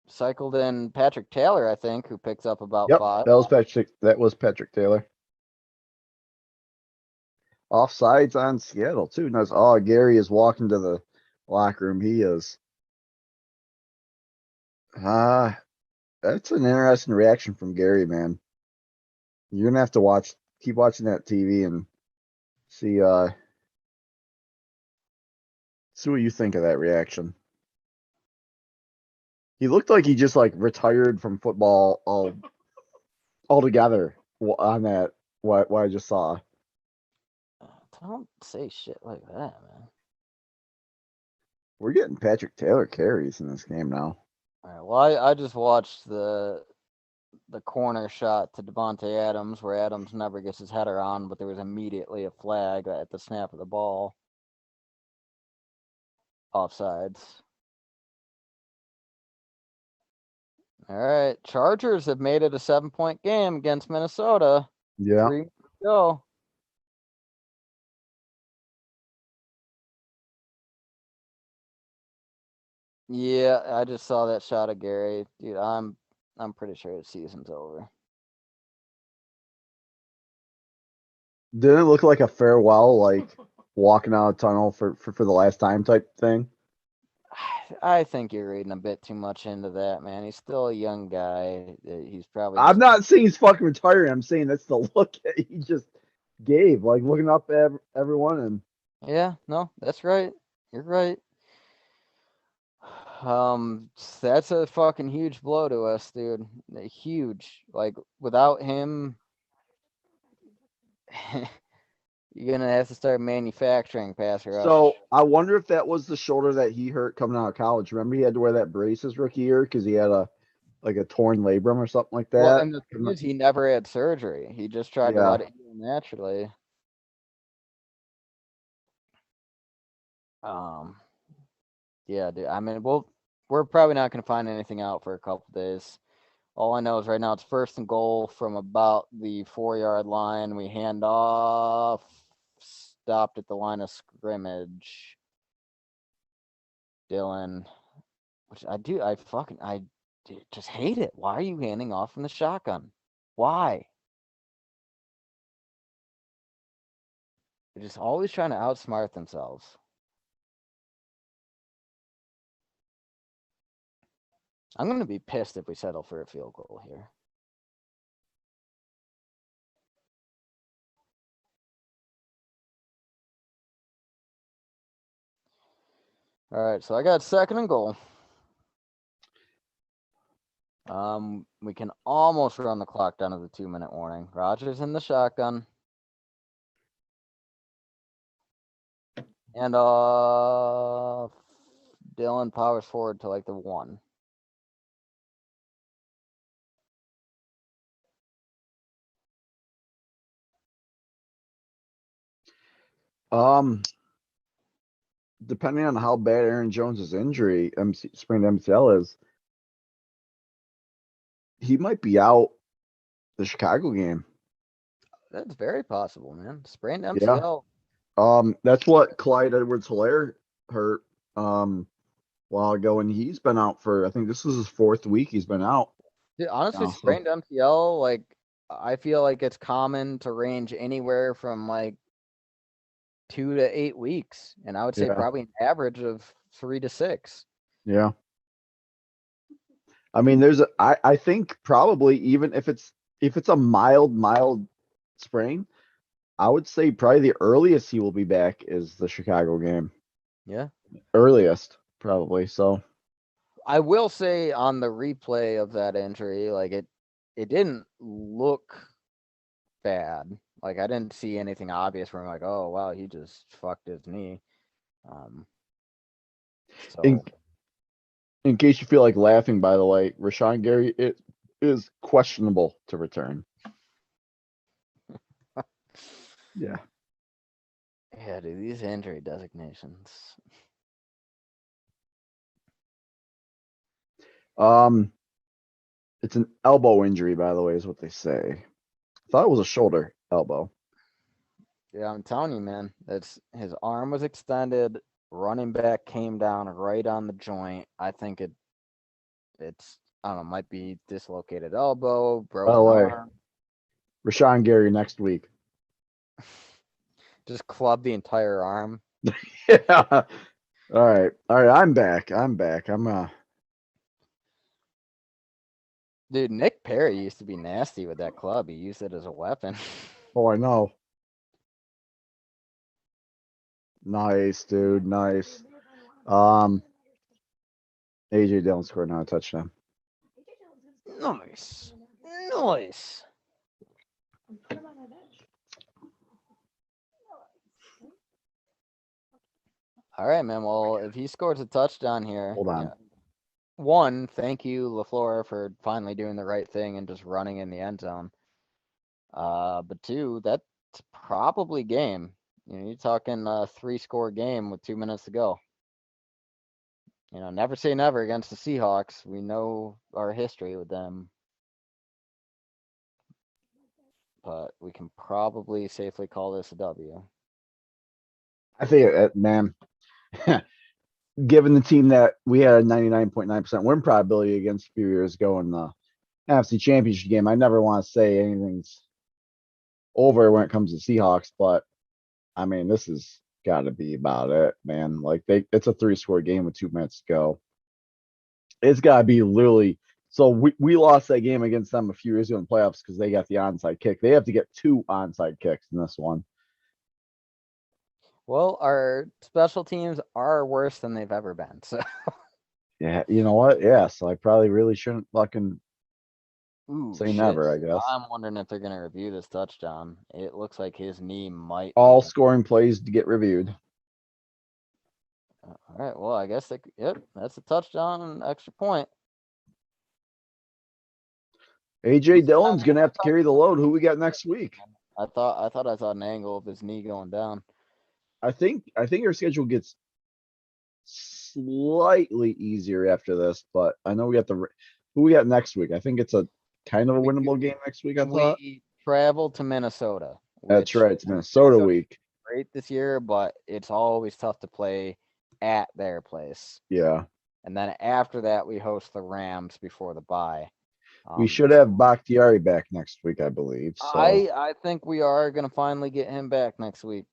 [SPEAKER 2] Cycled in Patrick Taylor, I think, who picks up about 5.
[SPEAKER 1] That was Patrick Taylor. Offsides on Seattle too. Nice. Oh, Gary is walking to the locker room. He is. That's an interesting reaction from Gary, man. You're gonna have to keep watching that TV and see what you think of that reaction. He looked like he just like retired from football altogether on that. What I just saw.
[SPEAKER 2] Don't say shit like that, man.
[SPEAKER 1] We're getting Patrick Taylor carries in this game now.
[SPEAKER 2] All right. Well, I just watched the corner shot to Devontae Adams, where Adams never gets his header on, but there was immediately a flag at the snap of the ball. Offsides. All right. Chargers have made it a 7-point game against Minnesota.
[SPEAKER 1] Yeah.
[SPEAKER 2] 3 to go. Yeah, I just saw that shot of Gary. Dude, I'm pretty sure the season's over.
[SPEAKER 1] Didn't it look like a farewell, like walking out a tunnel for the last time type thing?
[SPEAKER 2] I think you're reading a bit too much into that, man. He's still a young guy. He's probably.
[SPEAKER 1] I'm not saying he's fucking retiring. I'm saying that's the look that he just gave, like looking up at everyone. And
[SPEAKER 2] yeah, no, that's right. You're right. That's a fucking huge blow to us, dude. Huge. Like, without him, you're gonna have to start manufacturing pass rush.
[SPEAKER 1] So I wonder if that was the shoulder that he hurt coming out of college. Remember, he had to wear that brace his rookie year because he had a torn labrum or something like that.
[SPEAKER 2] Well, and the thing is, he never had surgery. He just tried to let it heal naturally. Yeah, dude. I mean, we're probably not going to find anything out for a couple days. All I know is right now it's 1st and goal from about the 4-yard line. We hand off, stopped at the line of scrimmage. Dillon, which I just hate it. Why are you handing off from the shotgun? Why? They're just always trying to outsmart themselves. I'm going to be pissed if we settle for a field goal here. All right, so I got 2nd and goal. We can almost run the clock down to the 2-minute warning. Rodgers in the shotgun. And Dillon powers forward to like the 1.
[SPEAKER 1] Depending on how bad Aaron Jones's injury, sprained MCL is, he might be out the Chicago game.
[SPEAKER 2] That's very possible, man. Sprained MCL.
[SPEAKER 1] That's what Clyde Edwards-Helaire hurt a while ago, and he's been out for, I think this is his 4th week he's been out.
[SPEAKER 2] Dude, honestly,
[SPEAKER 1] now, so-
[SPEAKER 2] sprained MCL, like, I feel like it's common to range anywhere from like 2 to 8 weeks, and I would say
[SPEAKER 1] Yeah.
[SPEAKER 2] probably an average of 3 to 6.
[SPEAKER 1] Yeah. I mean, I think probably even if it's a mild sprain, I would say probably the earliest he will be back is the Chicago game.
[SPEAKER 2] Yeah.
[SPEAKER 1] Earliest, probably. So
[SPEAKER 2] I will say on the replay of that injury, like it didn't look bad. Like I didn't see anything obvious where I'm like, oh wow, he just fucked his knee. So
[SPEAKER 1] in case you feel like laughing, by the way, Rashawn Gary is questionable to return. Yeah.
[SPEAKER 2] yeah, dude, these injury designations.
[SPEAKER 1] It's an elbow injury, by the way, is what they say. I thought it was a shoulder elbow.
[SPEAKER 2] Yeah, I'm telling you, man. It's his arm was extended. Running back came down right on the joint. I think it's I don't know, might be dislocated elbow, broken
[SPEAKER 1] By the way,
[SPEAKER 2] arm.
[SPEAKER 1] Rashawn Gary next week.
[SPEAKER 2] Just clubbed the entire arm.
[SPEAKER 1] Yeah. All right. I'm back.
[SPEAKER 2] Dude, Nick Perry used to be nasty with that club. He used it as a weapon.
[SPEAKER 1] Oh, I know. Nice, dude. Nice. AJ Dillon scored another touchdown.
[SPEAKER 2] Nice. All right, man. Well, if he scores a touchdown here,
[SPEAKER 1] Hold on.
[SPEAKER 2] yeah. 1, thank you, LaFleur, for finally doing the right thing and just running in the end zone. But 2, that's probably game. You know, you're talking a 3-score game with 2 minutes to go. You know, never say never against the Seahawks. We know our history with them. But we can probably safely call this a W.
[SPEAKER 1] I think, man, given the team that we had a 99.9% win probability against a few years ago in the NFC Championship game, I never want to say anything's over when it comes to Seahawks, but I mean, this has got to be about it, man. Like it's a 3-score game with 2 minutes to go. It's got to be literally. So we lost that game against them a few years ago in playoffs because they got the onside kick. They have to get 2 onside kicks in this one.
[SPEAKER 2] Well, our special teams are worse than they've ever been. So
[SPEAKER 1] Yeah, you know what? Yeah, so I probably really shouldn't fucking say
[SPEAKER 2] shit.
[SPEAKER 1] never, I guess.
[SPEAKER 2] I'm wondering if they're gonna review this touchdown. It looks like his knee might.
[SPEAKER 1] All scoring plays to get reviewed.
[SPEAKER 2] All right. Well, I guess yep, that's a touchdown and an extra point.
[SPEAKER 1] AJ Dillon's gonna have to carry the load. Who we got next week?
[SPEAKER 2] I thought I saw an angle of his knee going down.
[SPEAKER 1] I think our schedule gets slightly easier after this, but I know we got who we got next week. I think it's a kind of a winnable game next week. I thought
[SPEAKER 2] We travel to Minnesota.
[SPEAKER 1] that's
[SPEAKER 2] which
[SPEAKER 1] right. It's Minnesota week.
[SPEAKER 2] Great this year, but it's always tough to play at their place.
[SPEAKER 1] Yeah.
[SPEAKER 2] And then after that, we host the Rams before the bye.
[SPEAKER 1] We should have Bakhtiari back next week, I believe. So
[SPEAKER 2] I think we are going to finally get him back next week.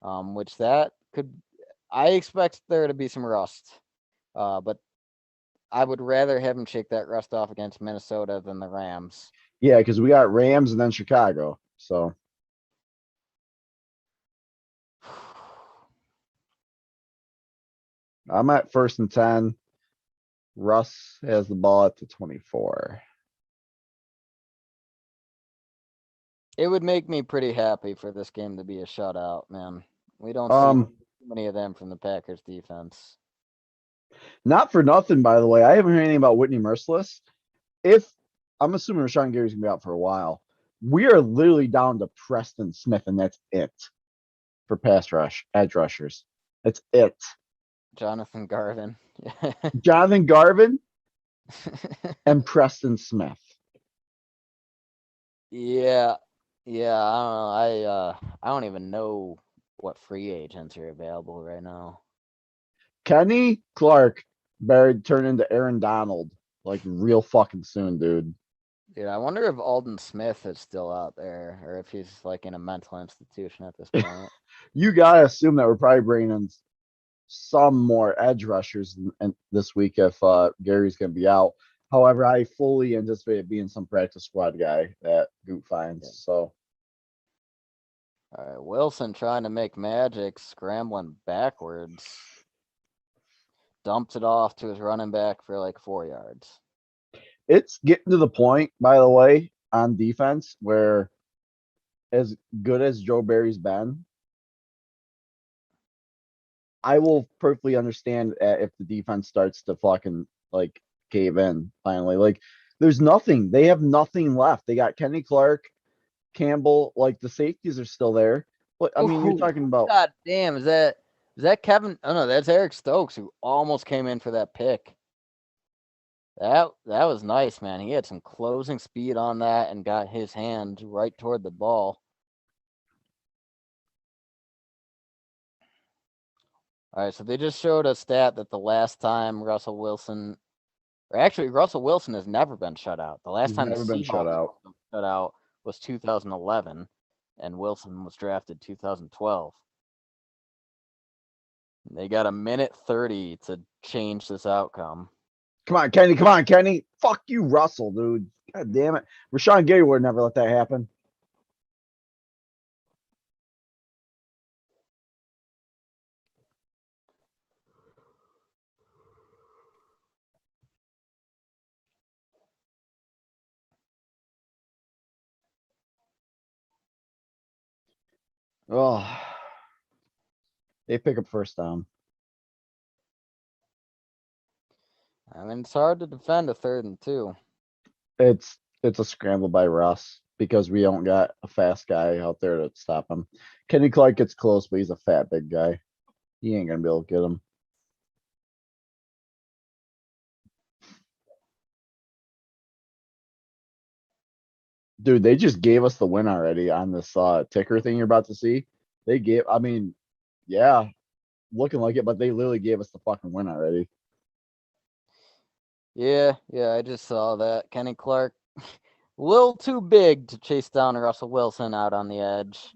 [SPEAKER 2] Which that could, I expect there to be some rust. But I would rather have him shake that rust off against Minnesota than the Rams.
[SPEAKER 1] yeah, because we got Rams and then Chicago. So I'm at 1st and 10. Russ has the ball at the 24.
[SPEAKER 2] It would make me pretty happy for this game to be a shutout, man. We don't see too many of them from the Packers defense.
[SPEAKER 1] Not for nothing, by the way. I haven't heard anything about Whitney Merciless. If I'm assuming Rashawn Gary's gonna be out for a while, we are literally down to Preston Smith, and that's it for pass rush, edge rushers. That's it.
[SPEAKER 2] Jonathan Garvin.
[SPEAKER 1] Jonathan Garvin and Preston Smith.
[SPEAKER 2] Yeah. Yeah, I don't know. I don't even know what free agents are available right now.
[SPEAKER 1] Kenny Clark better turn into Aaron Donald like real fucking soon, dude.
[SPEAKER 2] Dude, I wonder if Alden Smith is still out there or if he's like in a mental institution at this point.
[SPEAKER 1] You gotta assume that we're probably bringing in some more edge rushers and this week if Gary's gonna be out. However, I fully anticipate it being some practice squad guy that Goot finds. So
[SPEAKER 2] all right, Wilson trying to make magic, scrambling backwards. Dumped it off to his running back for like 4 yards.
[SPEAKER 1] it's getting to the point, by the way, on defense where as good as Joe Barry's been, I will perfectly understand if the defense starts to fucking like cave in finally. Like there's nothing. They have nothing left. They got Kenny Clark, Campbell, like the safeties are still there. But I mean, you're talking about
[SPEAKER 2] God damn, is that Kevin? Oh no, that's Eric Stokes who almost came in for that pick. That was nice, man. He had some closing speed on that and got his hand right toward the ball. All right, so they just showed a stat that the last time Russell Wilson has never been shut out. The last
[SPEAKER 1] He's
[SPEAKER 2] time the
[SPEAKER 1] never been shut
[SPEAKER 2] Seahawks
[SPEAKER 1] out.
[SPEAKER 2] were shut out was 2011, and Wilson was drafted 2012. They got a minute 30 to change this outcome.
[SPEAKER 1] Come on, Kenny. Come on, Kenny. Fuck you, Russell, dude. God damn it. Rashawn Gary would never let that happen. Oh, they pick up first down.
[SPEAKER 2] I mean, it's hard to defend a 3rd and 2.
[SPEAKER 1] It's a scramble by Russ because we don't got a fast guy out there to stop him. Kenny Clark gets close, but he's a fat big guy. He ain't gonna be able to get him. Dude, they just gave us the win already on this ticker thing you're about to see. They gave, I mean, yeah, looking like it, but they literally gave us the fucking win already.
[SPEAKER 2] Yeah, I just saw that. Kenny Clark, a little too big to chase down Russell Wilson out on the edge.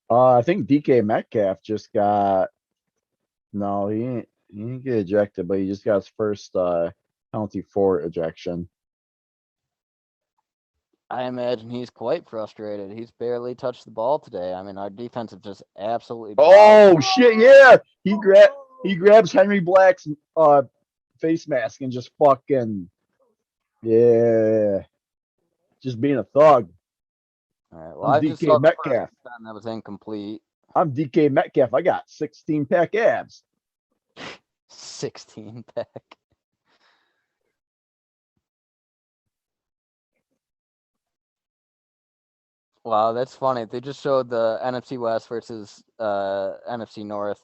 [SPEAKER 1] I think DK Metcalf just got, no, he didn't get ejected, but he just got his first penalty for ejection.
[SPEAKER 2] I imagine he's quite frustrated. He's barely touched the ball today. I mean, our defense have just absolutely.
[SPEAKER 1] Oh shit! Yeah, he grabs Henry Black's face mask and just fucking just being a thug.
[SPEAKER 2] All right. Well,
[SPEAKER 1] I'm
[SPEAKER 2] I just
[SPEAKER 1] DK
[SPEAKER 2] saw the
[SPEAKER 1] Metcalf.
[SPEAKER 2] first time that was incomplete.
[SPEAKER 1] I'm DK Metcalf. I got 16 pack abs.
[SPEAKER 2] 16 pack. Wow, that's funny. They just showed the NFC West versus NFC North,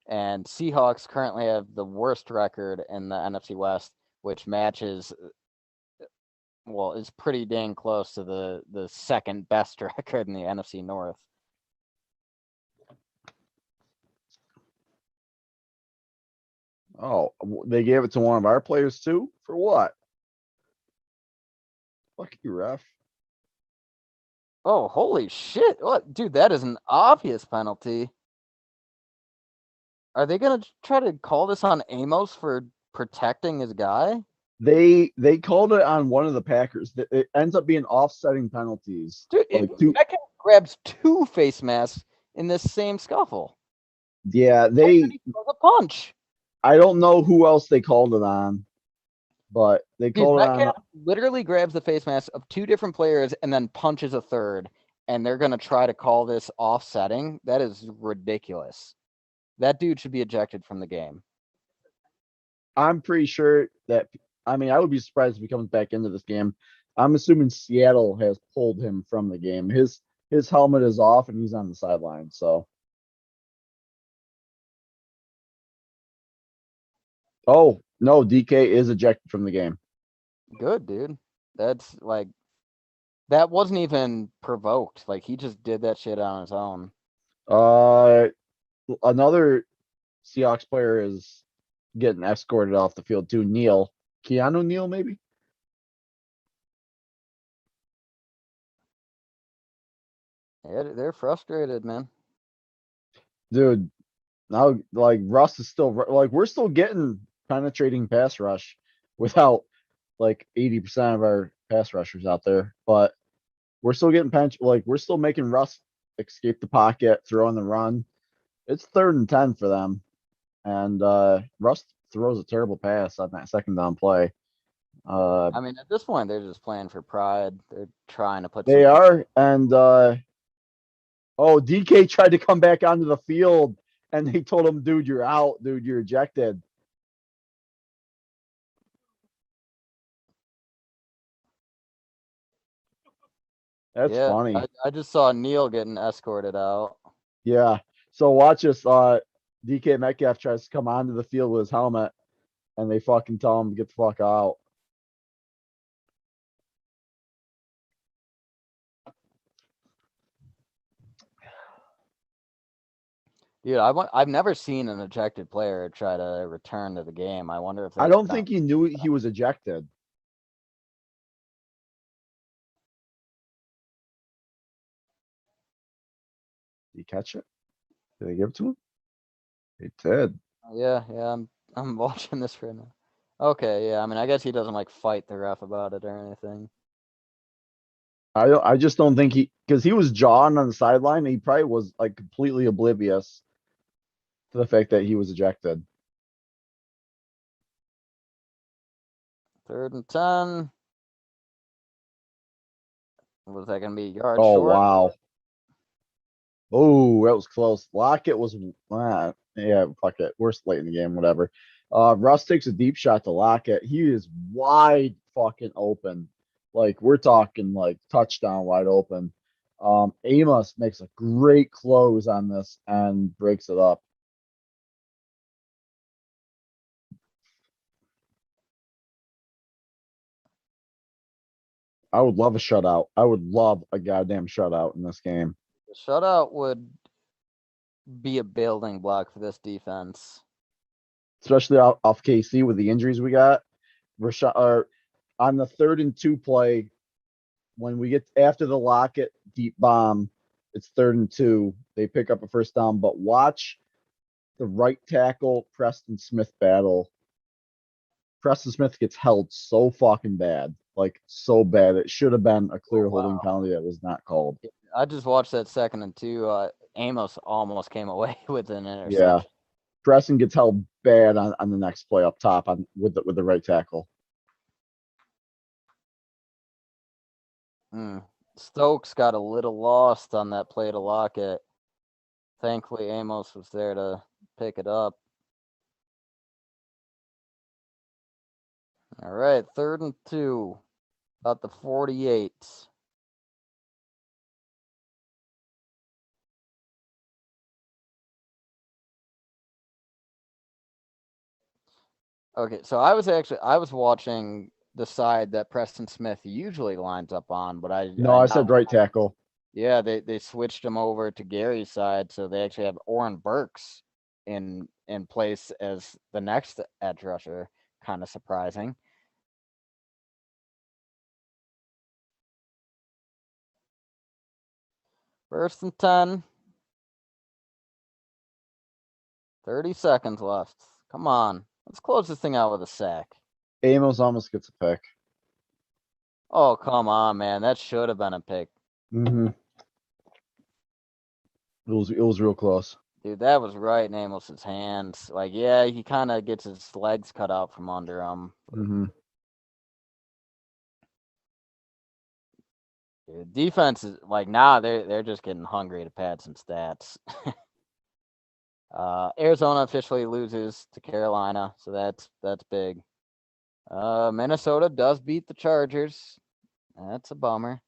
[SPEAKER 2] and Seahawks currently have the worst record in the NFC West, which matches, well, is pretty dang close to the second best record in the NFC North.
[SPEAKER 1] Oh, they gave it to one of our players too? For what? Fuck you, ref.
[SPEAKER 2] Oh, holy shit. What? Dude, that is an obvious penalty. Are they going to try to call this on Amos for protecting his guy?
[SPEAKER 1] They called it on one of the Packers. It ends up being offsetting penalties.
[SPEAKER 2] Dude,
[SPEAKER 1] Like two,
[SPEAKER 2] Metcalf grabs 2 face masks in this same scuffle.
[SPEAKER 1] yeah,
[SPEAKER 2] And then
[SPEAKER 1] they
[SPEAKER 2] he throws a punch.
[SPEAKER 1] I don't know who else they called it on, but they
[SPEAKER 2] Dude,
[SPEAKER 1] called it on.
[SPEAKER 2] Metcalf literally grabs the face mask of 2 different players and then punches a third, and they're going to try to call this offsetting. That is ridiculous. That dude should be ejected from the game.
[SPEAKER 1] I'm pretty sure that I mean I would be surprised if he comes back into this game. I'm assuming Seattle has pulled him from the game. His helmet is off and he's on the sideline. So oh no, DK is ejected from the game.
[SPEAKER 2] Good, dude. That's like, that wasn't even provoked. Like, he just did that shit on his own.
[SPEAKER 1] Another Seahawks player is getting escorted off the field too. Keanu Neal, maybe.
[SPEAKER 2] Yeah, they're frustrated, man.
[SPEAKER 1] Dude, now like Russ is still like we're still getting penetrating pass rush without like 80% of our pass rushers out there, but we're still getting like we're still making Russ escape the pocket, throw on the run. It's 3rd and 10 for them, and Russ throws a terrible pass on that second down play.
[SPEAKER 2] I mean, at this point, they're just playing for pride. They're trying to put.
[SPEAKER 1] They are, and oh, DK tried to come back onto the field, and they told him, "Dude, you're out. Dude, you're ejected." That's funny.
[SPEAKER 2] I just saw Neil getting escorted out.
[SPEAKER 1] Yeah. So watch this. DK Metcalf tries to come onto the field with his helmet, and they fucking tell him to get the fuck out.
[SPEAKER 2] Dude, I've never seen an ejected player try to return to the game. I wonder if
[SPEAKER 1] I don't think he knew he was ejected. Did he catch it? Did they give it to him? He did.
[SPEAKER 2] Yeah, I'm watching this right now. Okay, yeah. I mean, I guess he doesn't like fight the ref about it or anything.
[SPEAKER 1] I just don't think because he was jawing on the sideline. He probably was like completely oblivious to the fact that he was ejected.
[SPEAKER 2] 3rd and 10. Was that gonna be a yard
[SPEAKER 1] Oh
[SPEAKER 2] short?
[SPEAKER 1] wow. Oh, that was close. Lockett was yeah, fuck it. We're late in the game, whatever. Russ takes a deep shot to Lockett. He is wide fucking open. Like we're talking like touchdown wide open. Amos makes a great close on this and breaks it up. I would love a shutout. I would love a goddamn shutout in this game.
[SPEAKER 2] The shutout would be a building block for this defense.
[SPEAKER 1] Especially off KC with the injuries we got. On the 3rd and 2 play, when we get after the Lockett deep bomb, it's 3rd and 2. They pick up a first down, but watch the right tackle Preston Smith battle. Preston Smith gets held so fucking bad, like so bad. It should have been a clear holding penalty that was not called.
[SPEAKER 2] I just watched that 2nd and 2. Amos almost came away with an interception.
[SPEAKER 1] Yeah, Preston gets held bad on the next play up top with the right tackle.
[SPEAKER 2] Stokes got a little lost on that play to Lockett. Thankfully, Amos was there to pick it up. All right, 3rd and 2, about the 48. Okay, so I was watching the side that Preston Smith usually lines up on, but
[SPEAKER 1] I said right tackle.
[SPEAKER 2] Yeah, they switched him over to Gary's side, so they actually have Oren Burks in place as the next edge rusher. Kind of surprising. First and 10. 30 seconds left. Come on. Let's close this thing out with a sack.
[SPEAKER 1] Amos almost gets a pick.
[SPEAKER 2] Oh, come on, man. That should have been a pick.
[SPEAKER 1] Mm-hmm. It was real close.
[SPEAKER 2] Dude, that was right in Amos's hands. Like, yeah, he kind of gets his legs cut out from under him.
[SPEAKER 1] Mm-hmm.
[SPEAKER 2] Dude, defense is like now they're just getting hungry to pad some stats. Arizona officially loses to Carolina, so that's big. Minnesota does beat the Chargers. That's a bummer.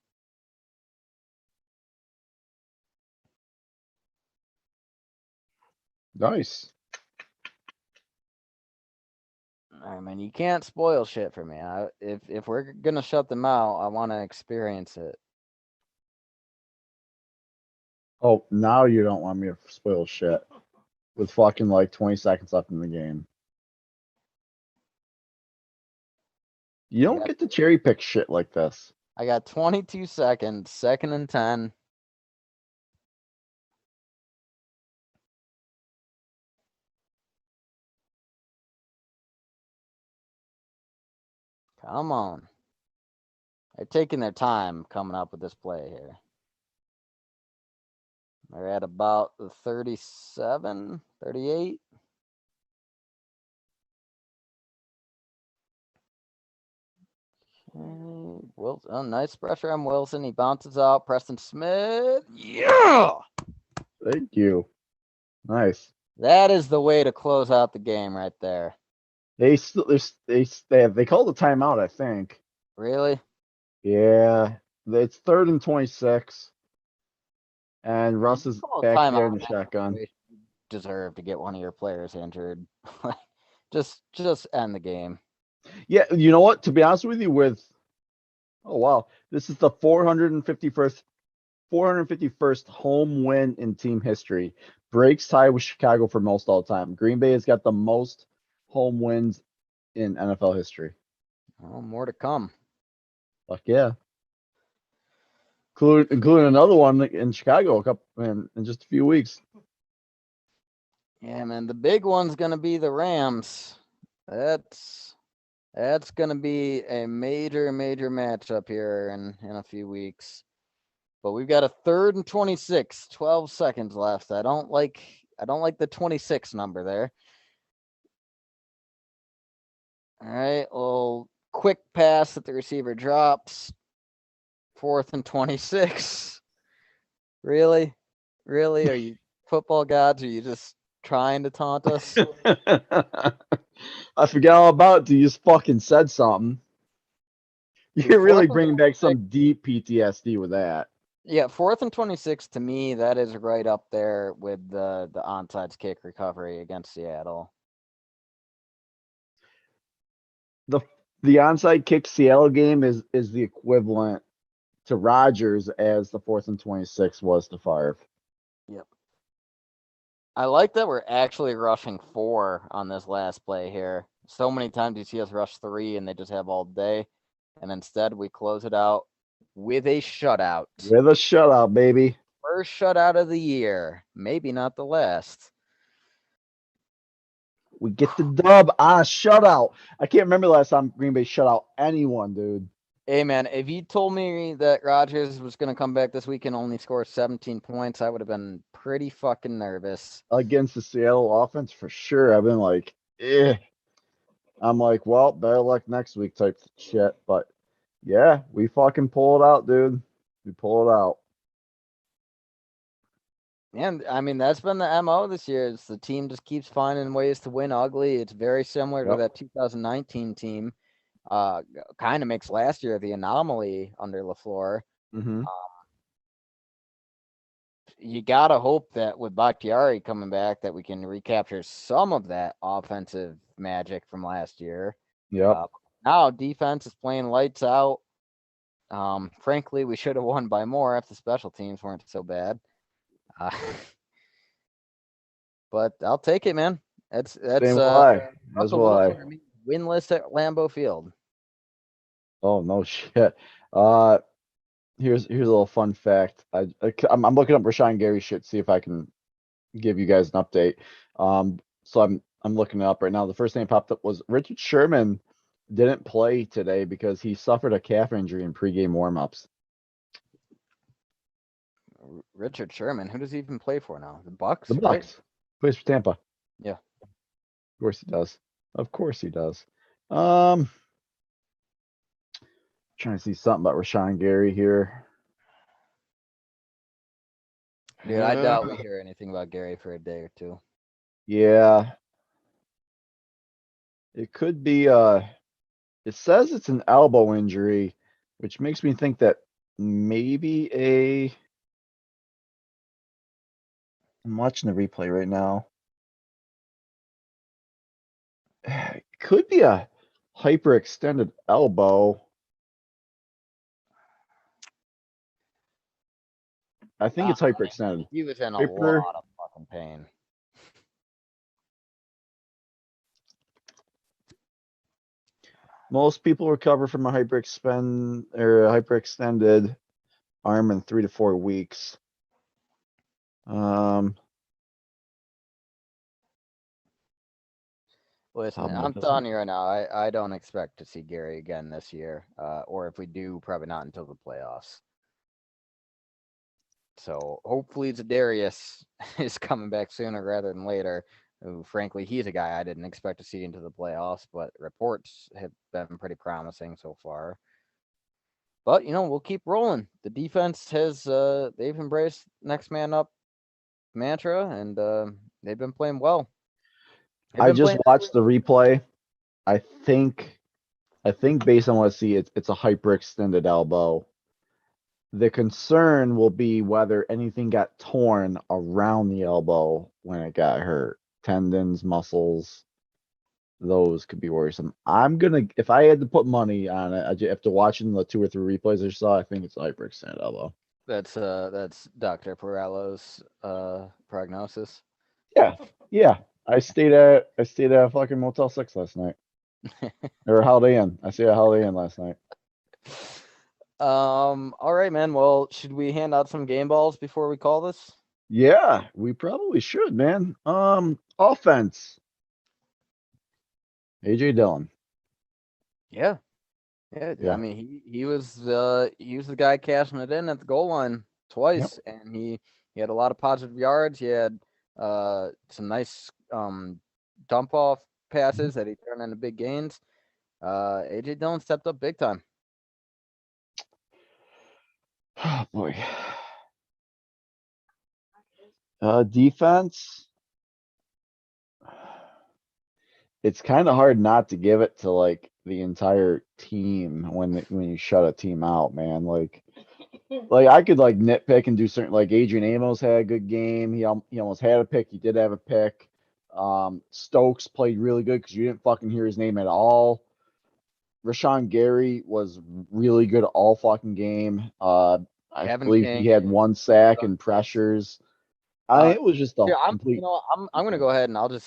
[SPEAKER 1] Nice.
[SPEAKER 2] I mean, you can't spoil shit for me. If we're gonna shut them out, I want to experience it.
[SPEAKER 1] Oh, now you don't want me to spoil shit with fucking like 20 seconds left in the game. You don't get to cherry pick shit like this.
[SPEAKER 2] I got 22 seconds, 2nd and 10. Come on. They're taking their time coming up with this play here. They're at about the 37, 38. Okay. Wilson, oh, nice pressure on Wilson. He bounces out. Preston Smith. Yeah.
[SPEAKER 1] Thank you. Nice.
[SPEAKER 2] That is the way to close out the game right there.
[SPEAKER 1] They still they called a timeout, I think.
[SPEAKER 2] Really?
[SPEAKER 1] Yeah. It's 3rd and 26. And Russ is
[SPEAKER 2] Call a
[SPEAKER 1] back there in
[SPEAKER 2] timeout.
[SPEAKER 1] the shotgun.
[SPEAKER 2] You deserve to get one of your players injured. just end the game.
[SPEAKER 1] Yeah, you know what? To be honest with you, oh wow, this is the 451st home win in team history. Breaks tie with Chicago for most all time. Green Bay has got the most home wins in NFL history.
[SPEAKER 2] Oh, more to come.
[SPEAKER 1] Fuck yeah. Including another one in Chicago in just a few weeks.
[SPEAKER 2] Yeah, man. The big one's gonna be the Rams. That's gonna be a major matchup here in a few weeks. But we've got a 3rd and 26, 12 seconds left. I don't like the 26 number there. All right, well, quick pass that the receiver drops. 4th and 26. Really? Are you football gods? Are you just trying to taunt us?
[SPEAKER 1] I forgot all about it. You just fucking said something. You're really bringing back some deep PTSD with that.
[SPEAKER 2] Yeah, 4th and 26 to me, that is right up there with the onside kick recovery against Seattle.
[SPEAKER 1] The onside kick Seattle game is the equivalent to Rodgers as the 4th and 26 was to Favre.
[SPEAKER 2] Yep. I like that we're actually rushing 4 on this last play here. So many times you see us rush 3 and they just have all day. And instead we close it out with a shutout.
[SPEAKER 1] With a shutout, baby.
[SPEAKER 2] First shutout of the year. Maybe not the last.
[SPEAKER 1] We get the dub on a shutout. I can't remember the last time Green Bay shut out anyone, dude.
[SPEAKER 2] Hey, man, if you told me that Rodgers was going to come back this week and only score 17 points, I would have been pretty fucking nervous.
[SPEAKER 1] Against the Seattle offense, for sure. I've been like, eh. I'm like, well, better luck next week type shit. But yeah, we fucking pull it out, dude. We pull it out.
[SPEAKER 2] And I mean, that's been the MO this year. Is the team just keeps finding ways to win ugly. It's very similar to that 2019 team. Kind of makes last year the anomaly under LaFleur.
[SPEAKER 1] Mm-hmm.
[SPEAKER 2] You gotta hope that with Bakhtiari coming back, that we can recapture some of that offensive magic from last year.
[SPEAKER 1] Yep.
[SPEAKER 2] Now defense is playing lights out. Frankly, we should have won by more if the special teams weren't so bad. but I'll take it, man. That's
[SPEAKER 1] Same will I. As
[SPEAKER 2] Russell
[SPEAKER 1] will
[SPEAKER 2] Wilson
[SPEAKER 1] I.
[SPEAKER 2] remains winless at Lambeau Field.
[SPEAKER 1] Oh no shit. Here's a little fun fact. I'm looking up Rashawn Gary shit, see if I can give you guys an update. So I'm looking it up right now. The first thing that popped up was Richard Sherman didn't play today because he suffered a calf injury in pregame warmups.
[SPEAKER 2] Richard Sherman, who does he even play for now? The Bucks,
[SPEAKER 1] The
[SPEAKER 2] right?
[SPEAKER 1] Bucks plays for Tampa.
[SPEAKER 2] Yeah.
[SPEAKER 1] Of course he does. Of course he does. Trying to see something about Rashawn Gary here.
[SPEAKER 2] Dude, I doubt we hear anything about Gary for a day or two.
[SPEAKER 1] Yeah. It could be it says it's an elbow injury, which makes me think that maybe I'm watching the replay right now. It could be a hyperextended elbow. I think it's hyperextended.
[SPEAKER 2] He was in a
[SPEAKER 1] Hyper.
[SPEAKER 2] lot of fucking pain.
[SPEAKER 1] Most people recover from a hyperextended arm in 3 to 4 weeks.
[SPEAKER 2] Listen,
[SPEAKER 1] Problem
[SPEAKER 2] I'm
[SPEAKER 1] with
[SPEAKER 2] telling you right now, I don't expect to see Gary again this year. Or if we do, probably not until the playoffs. So hopefully Zadarius is coming back sooner rather than later. Who, frankly, he's a guy I didn't expect to see into the playoffs, but reports have been pretty promising so far. But we'll keep rolling. The defense has they've embraced next man up mantra, and they've been playing well.
[SPEAKER 1] I just watched the replay. I think based on what I see, it's a hyperextended elbow. The concern will be whether anything got torn around the elbow when it got hurt. Tendons, muscles, those could be worrisome. If I had to put money on it, after watching the 2 or 3 replays I saw, I think it's a hyperextended elbow.
[SPEAKER 2] That's Dr. Perello's prognosis.
[SPEAKER 1] Yeah. I stayed at a fucking Motel 6 last night. Or Holiday Inn. I stayed at Holiday Inn last night.
[SPEAKER 2] All right, man. Well, should we hand out some game balls before we call this?
[SPEAKER 1] Yeah, we probably should, man. Offense. AJ Dillon.
[SPEAKER 2] Yeah.
[SPEAKER 1] Yeah.
[SPEAKER 2] I mean, he was the guy cashing it in at the goal line twice, and he had a lot of positive yards. He had some nice dump off passes that he turned into big gains. AJ Dillon stepped up big time.
[SPEAKER 1] Oh boy. Defense. It's kind of hard not to give it to like the entire team when you shut a team out, man. Like I could like nitpick and do certain, like Adrian Amos had a good game. He almost had a pick. He did have a pick. Stokes played really good because you didn't fucking hear his name at all. Rashawn Gary was really good all fucking game. I believe he had 1 sack and pressures. It was just a complete.
[SPEAKER 2] I'm gonna go ahead and I'll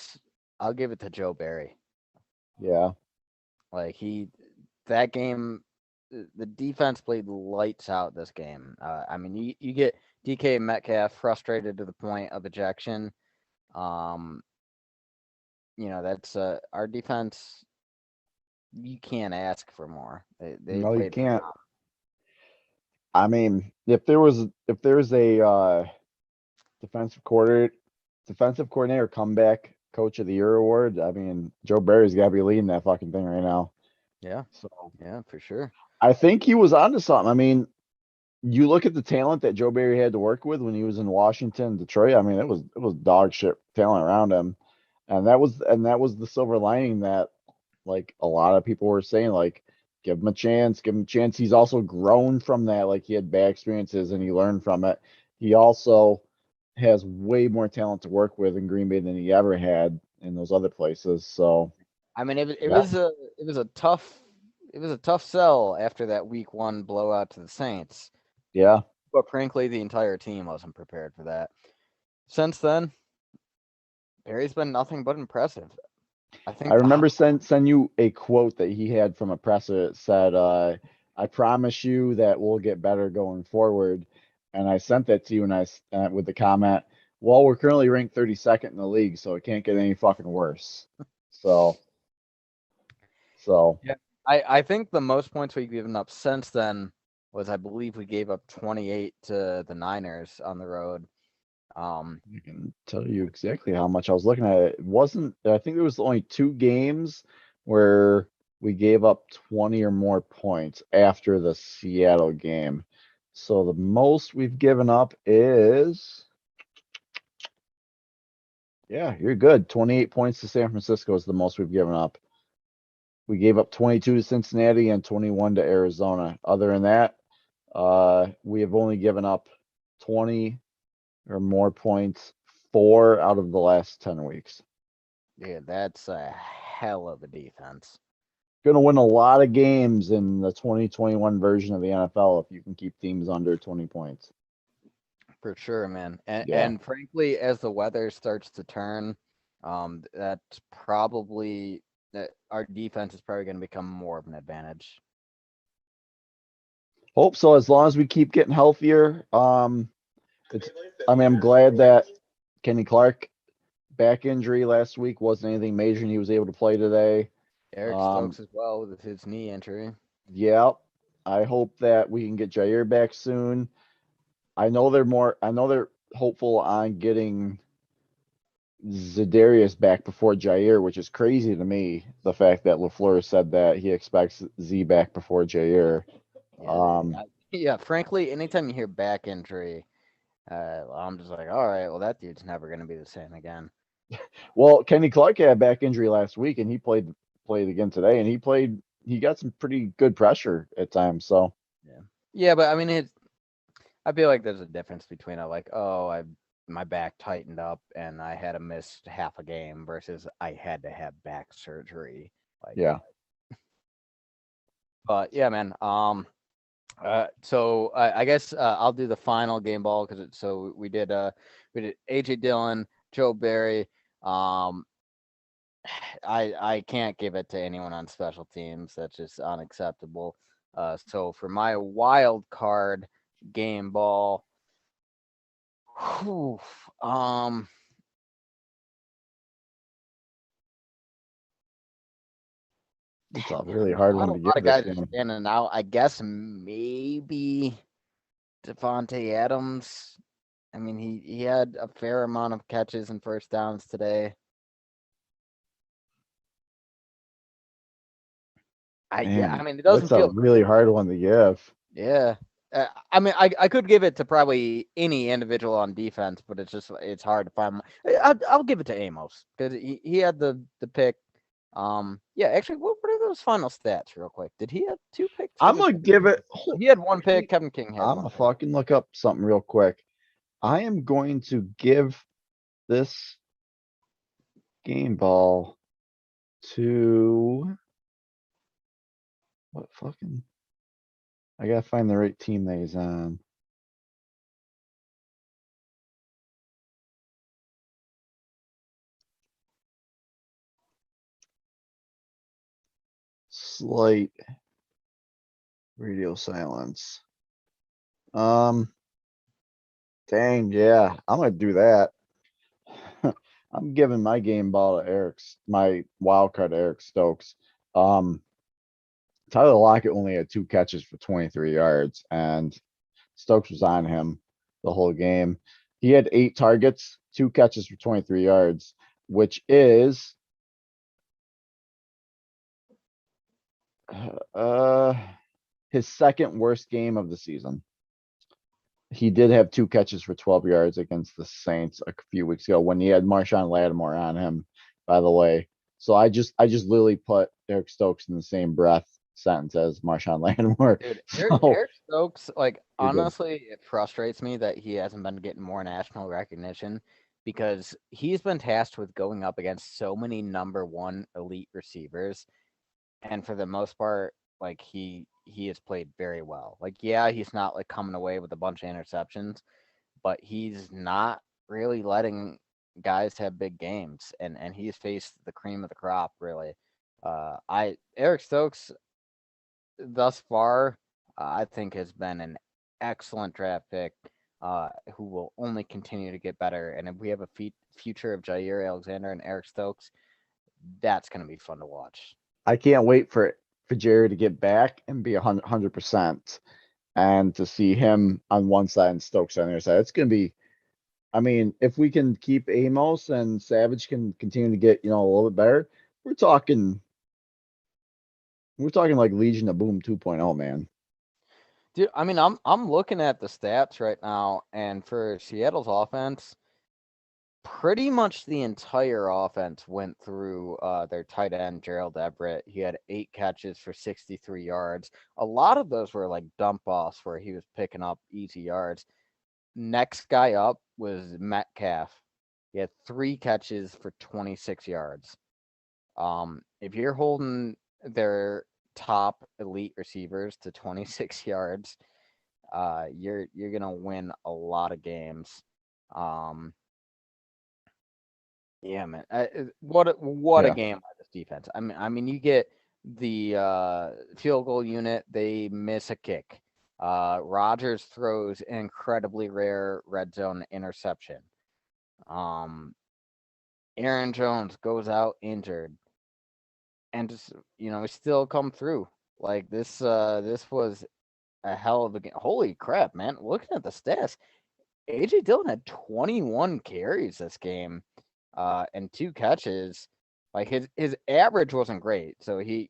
[SPEAKER 2] give it to Joe Barry.
[SPEAKER 1] Yeah.
[SPEAKER 2] Like that game, the defense played lights out this game. I mean, you get DK Metcalf frustrated to the point of ejection. That's our defense. You can't ask for more.
[SPEAKER 1] No, you can't. I mean, if there was a defensive coordinator comeback coach of the year award, I mean, Joe Barry's got to be leading that fucking thing right now.
[SPEAKER 2] Yeah.
[SPEAKER 1] So
[SPEAKER 2] yeah, for sure.
[SPEAKER 1] I think he was onto something. I mean, you look at the talent that Joe Barry had to work with when he was in Washington, Detroit. I mean, it was dog shit talent around him, and that was the silver lining that, like, a lot of people were saying, like, give him a chance. He's also grown from that. Like, he had bad experiences and he learned from it. He also has way more talent to work with in Green Bay than he ever had in those other places. So,
[SPEAKER 2] I mean, it was a tough sell after that week 1 blowout to the Saints.
[SPEAKER 1] Yeah.
[SPEAKER 2] But frankly, the entire team wasn't prepared for that. Since then, Barry's been nothing but impressive. I think
[SPEAKER 1] I remember send you a quote that he had from a presser. It said, "I promise you that we'll get better going forward." And I sent that to you, and with the comment, "Well, we're currently ranked 32nd in the league, so it can't get any fucking worse." So,
[SPEAKER 2] Yeah, I think the most points we've given up since then was, I believe, we gave up 28 to the Niners on the road.
[SPEAKER 1] I can tell you exactly how much I was looking at. It wasn't. I think there was only 2 games where we gave up 20 or more points after the Seattle game. So the most we've given up is, yeah, you're good. 28 points to San Francisco is the most we've given up. We gave up 22 to Cincinnati and 21 to Arizona. Other than that, we have only given up 20 or more points 4 out of the last 10 weeks.
[SPEAKER 2] Yeah, that's a hell of a defense.
[SPEAKER 1] Going to win a lot of games in the 2021 version of the NFL if you can keep teams under 20 points.
[SPEAKER 2] For sure, man. And
[SPEAKER 1] Yeah.
[SPEAKER 2] and frankly, as the weather starts to turn, that's probably that our defense is probably going to become more of an advantage.
[SPEAKER 1] Hope so, as long as we keep getting healthier. I'm glad that Kenny Clark back injury last week wasn't anything major and he was able to play today.
[SPEAKER 2] Eric Stokes as well with his knee injury.
[SPEAKER 1] Yeah. I hope that we can get Jair back soon. I know they're hopeful on getting Za'Darius back before Jair, which is crazy to me. The fact that LaFleur said that he expects Z back before Jair.
[SPEAKER 2] Yeah, frankly, anytime you hear back injury, I'm just like, all right, well, that dude's never going to be the same again.
[SPEAKER 1] Well, Kenny Clark had a back injury last week, and he played again today, and he got some pretty good pressure at times. So
[SPEAKER 2] yeah, but I mean, I feel like there's a difference between my back tightened up and I had to miss half a game versus I had to have back surgery. Like,
[SPEAKER 1] yeah,
[SPEAKER 2] but yeah, man. So I guess I'll do the final game ball because we did AJ Dillon, Joe Barry. I can't give it to anyone on special teams. That's just unacceptable. So for my wild card game ball, whew,
[SPEAKER 1] it's a really hard one to
[SPEAKER 2] a lot
[SPEAKER 1] give
[SPEAKER 2] of
[SPEAKER 1] this
[SPEAKER 2] guys
[SPEAKER 1] game.
[SPEAKER 2] standing out. I guess maybe Devontae Adams. I mean, he had a fair amount of catches and first downs today. I
[SPEAKER 1] Man,
[SPEAKER 2] mean, it doesn't
[SPEAKER 1] that's a
[SPEAKER 2] feel
[SPEAKER 1] really hard one to give.
[SPEAKER 2] yeah. I mean, I could give it to probably any individual on defense, but it's hard to find. I'll give it to Amos because he had the pick. Yeah, actually, what are those final stats, real quick? Did he have 2 picks?
[SPEAKER 1] I'm gonna give it.
[SPEAKER 2] He had 1 pick. Kevin King had
[SPEAKER 1] I'm
[SPEAKER 2] 1
[SPEAKER 1] gonna
[SPEAKER 2] pick.
[SPEAKER 1] fucking look up something real quick. I am going to give this game ball to what fucking. I gotta find the right team that he's on. Slight radio silence. Dang, yeah, I'm gonna do that. I'm giving my game ball to my wild card Eric Stokes. Um, Tyler Lockett only had 2 catches for 23 yards, and Stokes was on him the whole game. He had 8 targets, 2 catches for 23 yards, which is uh his second worst game of the season. He did have 2 catches for 12 yards against the Saints a few weeks ago when he had Marshawn Lattimore on him, by the way. So I just literally put Eric Stokes in the same breath sentence as Marshawn Lattimore.
[SPEAKER 2] Dude,
[SPEAKER 1] So
[SPEAKER 2] Eric Stokes, like,
[SPEAKER 1] you're good.
[SPEAKER 2] honestly, it frustrates me that he hasn't been getting more national recognition because he's been tasked with going up against so many number 1 elite receivers. And for the most part, like, he has played very well. Like, yeah, he's not like coming away with a bunch of interceptions, but he's not really letting guys have big games, and he's faced the cream of the crop really. Eric Stokes thus far, I think has been an excellent draft pick, who will only continue to get better. And if we have a future of Jair Alexander and Eric Stokes, that's going to be fun to watch.
[SPEAKER 1] I can't wait for Jerry to get back and be 100%, and to see him on one side and Stokes on the other side. It's going to be. I mean, if we can keep Amos and Savage can continue to get, a little bit better, we're talking like Legion of Boom 2.0, man.
[SPEAKER 2] Dude, I mean, I'm looking at the stats right now, and for Seattle's offense, pretty much the entire offense went through their tight end, Gerald Everett. He had 8 catches for 63 yards. A lot of those were like dump offs where he was picking up easy yards. Next guy up was Metcalf. He had 3 catches for 26 yards. If you're holding their top elite receivers to 26 yards, you're gonna win a lot of games. Yeah, man. What a
[SPEAKER 1] Yeah.
[SPEAKER 2] game by this defense. I mean, you get the field goal unit. They miss a kick. Rodgers throws an incredibly rare red zone interception. Aaron Jones goes out injured, and just we still come through. Like this was a hell of a game. Holy crap, man! Looking at the stats, AJ Dillon had 21 carries this game, and 2 catches. Like his average wasn't great, so he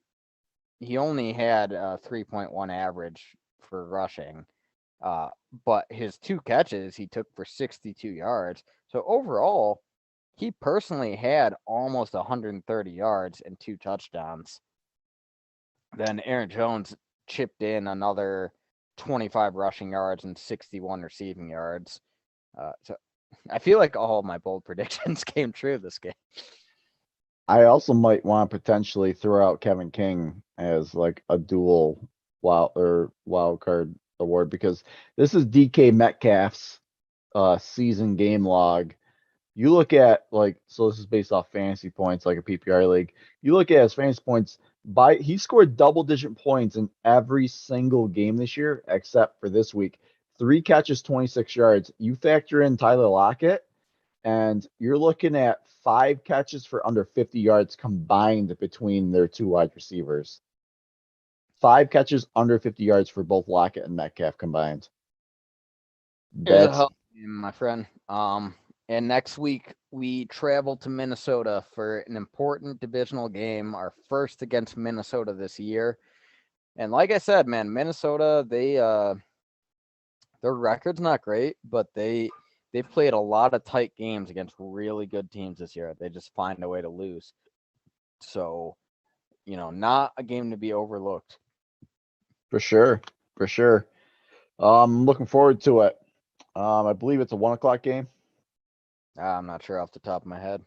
[SPEAKER 2] only had a 3.1 average for rushing. But his 2 catches he took for 62 yards. So overall, he personally had almost 130 yards and 2 touchdowns. Then Aaron Jones chipped in another 25 rushing yards and 61 receiving yards. So I feel like all of my bold predictions came true this game.
[SPEAKER 1] I also might want to potentially throw out Kevin King as like a dual wild card award, because this is DK Metcalf's season game log. You look at so this is based off fantasy points, like a PPR league. You look at his fantasy points, he scored double-digit points in every single game this year except for this week. 3 catches, 26 yards. You factor in Tyler Lockett, and you're looking at 5 catches for under 50 yards combined between their 2 wide receivers. 5 catches under 50 yards for both Lockett and Metcalf combined.
[SPEAKER 2] It was a
[SPEAKER 1] That's
[SPEAKER 2] hell of a game, my friend. And next week we travel to Minnesota for an important divisional game, our first against Minnesota this year. And like I said, man, Minnesota, their record's not great, but they've played a lot of tight games against really good teams this year. They just find a way to lose. So, not a game to be overlooked.
[SPEAKER 1] for sure. For sure. Looking forward to it. I believe it's a 1:00 game.
[SPEAKER 2] I'm not sure off the top of my head.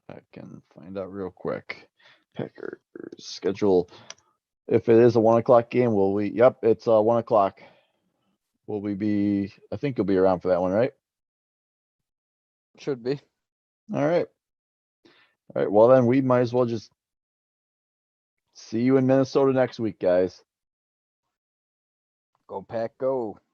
[SPEAKER 1] I can find out real quick. Packers schedule. If it is a 1:00 game, Yep, it's 1:00. Will we be? I think you'll be around for that one, right?
[SPEAKER 2] Should be.
[SPEAKER 1] All right. All right. Well, then we might as well just see you in Minnesota next week, guys.
[SPEAKER 2] Go Pack, go.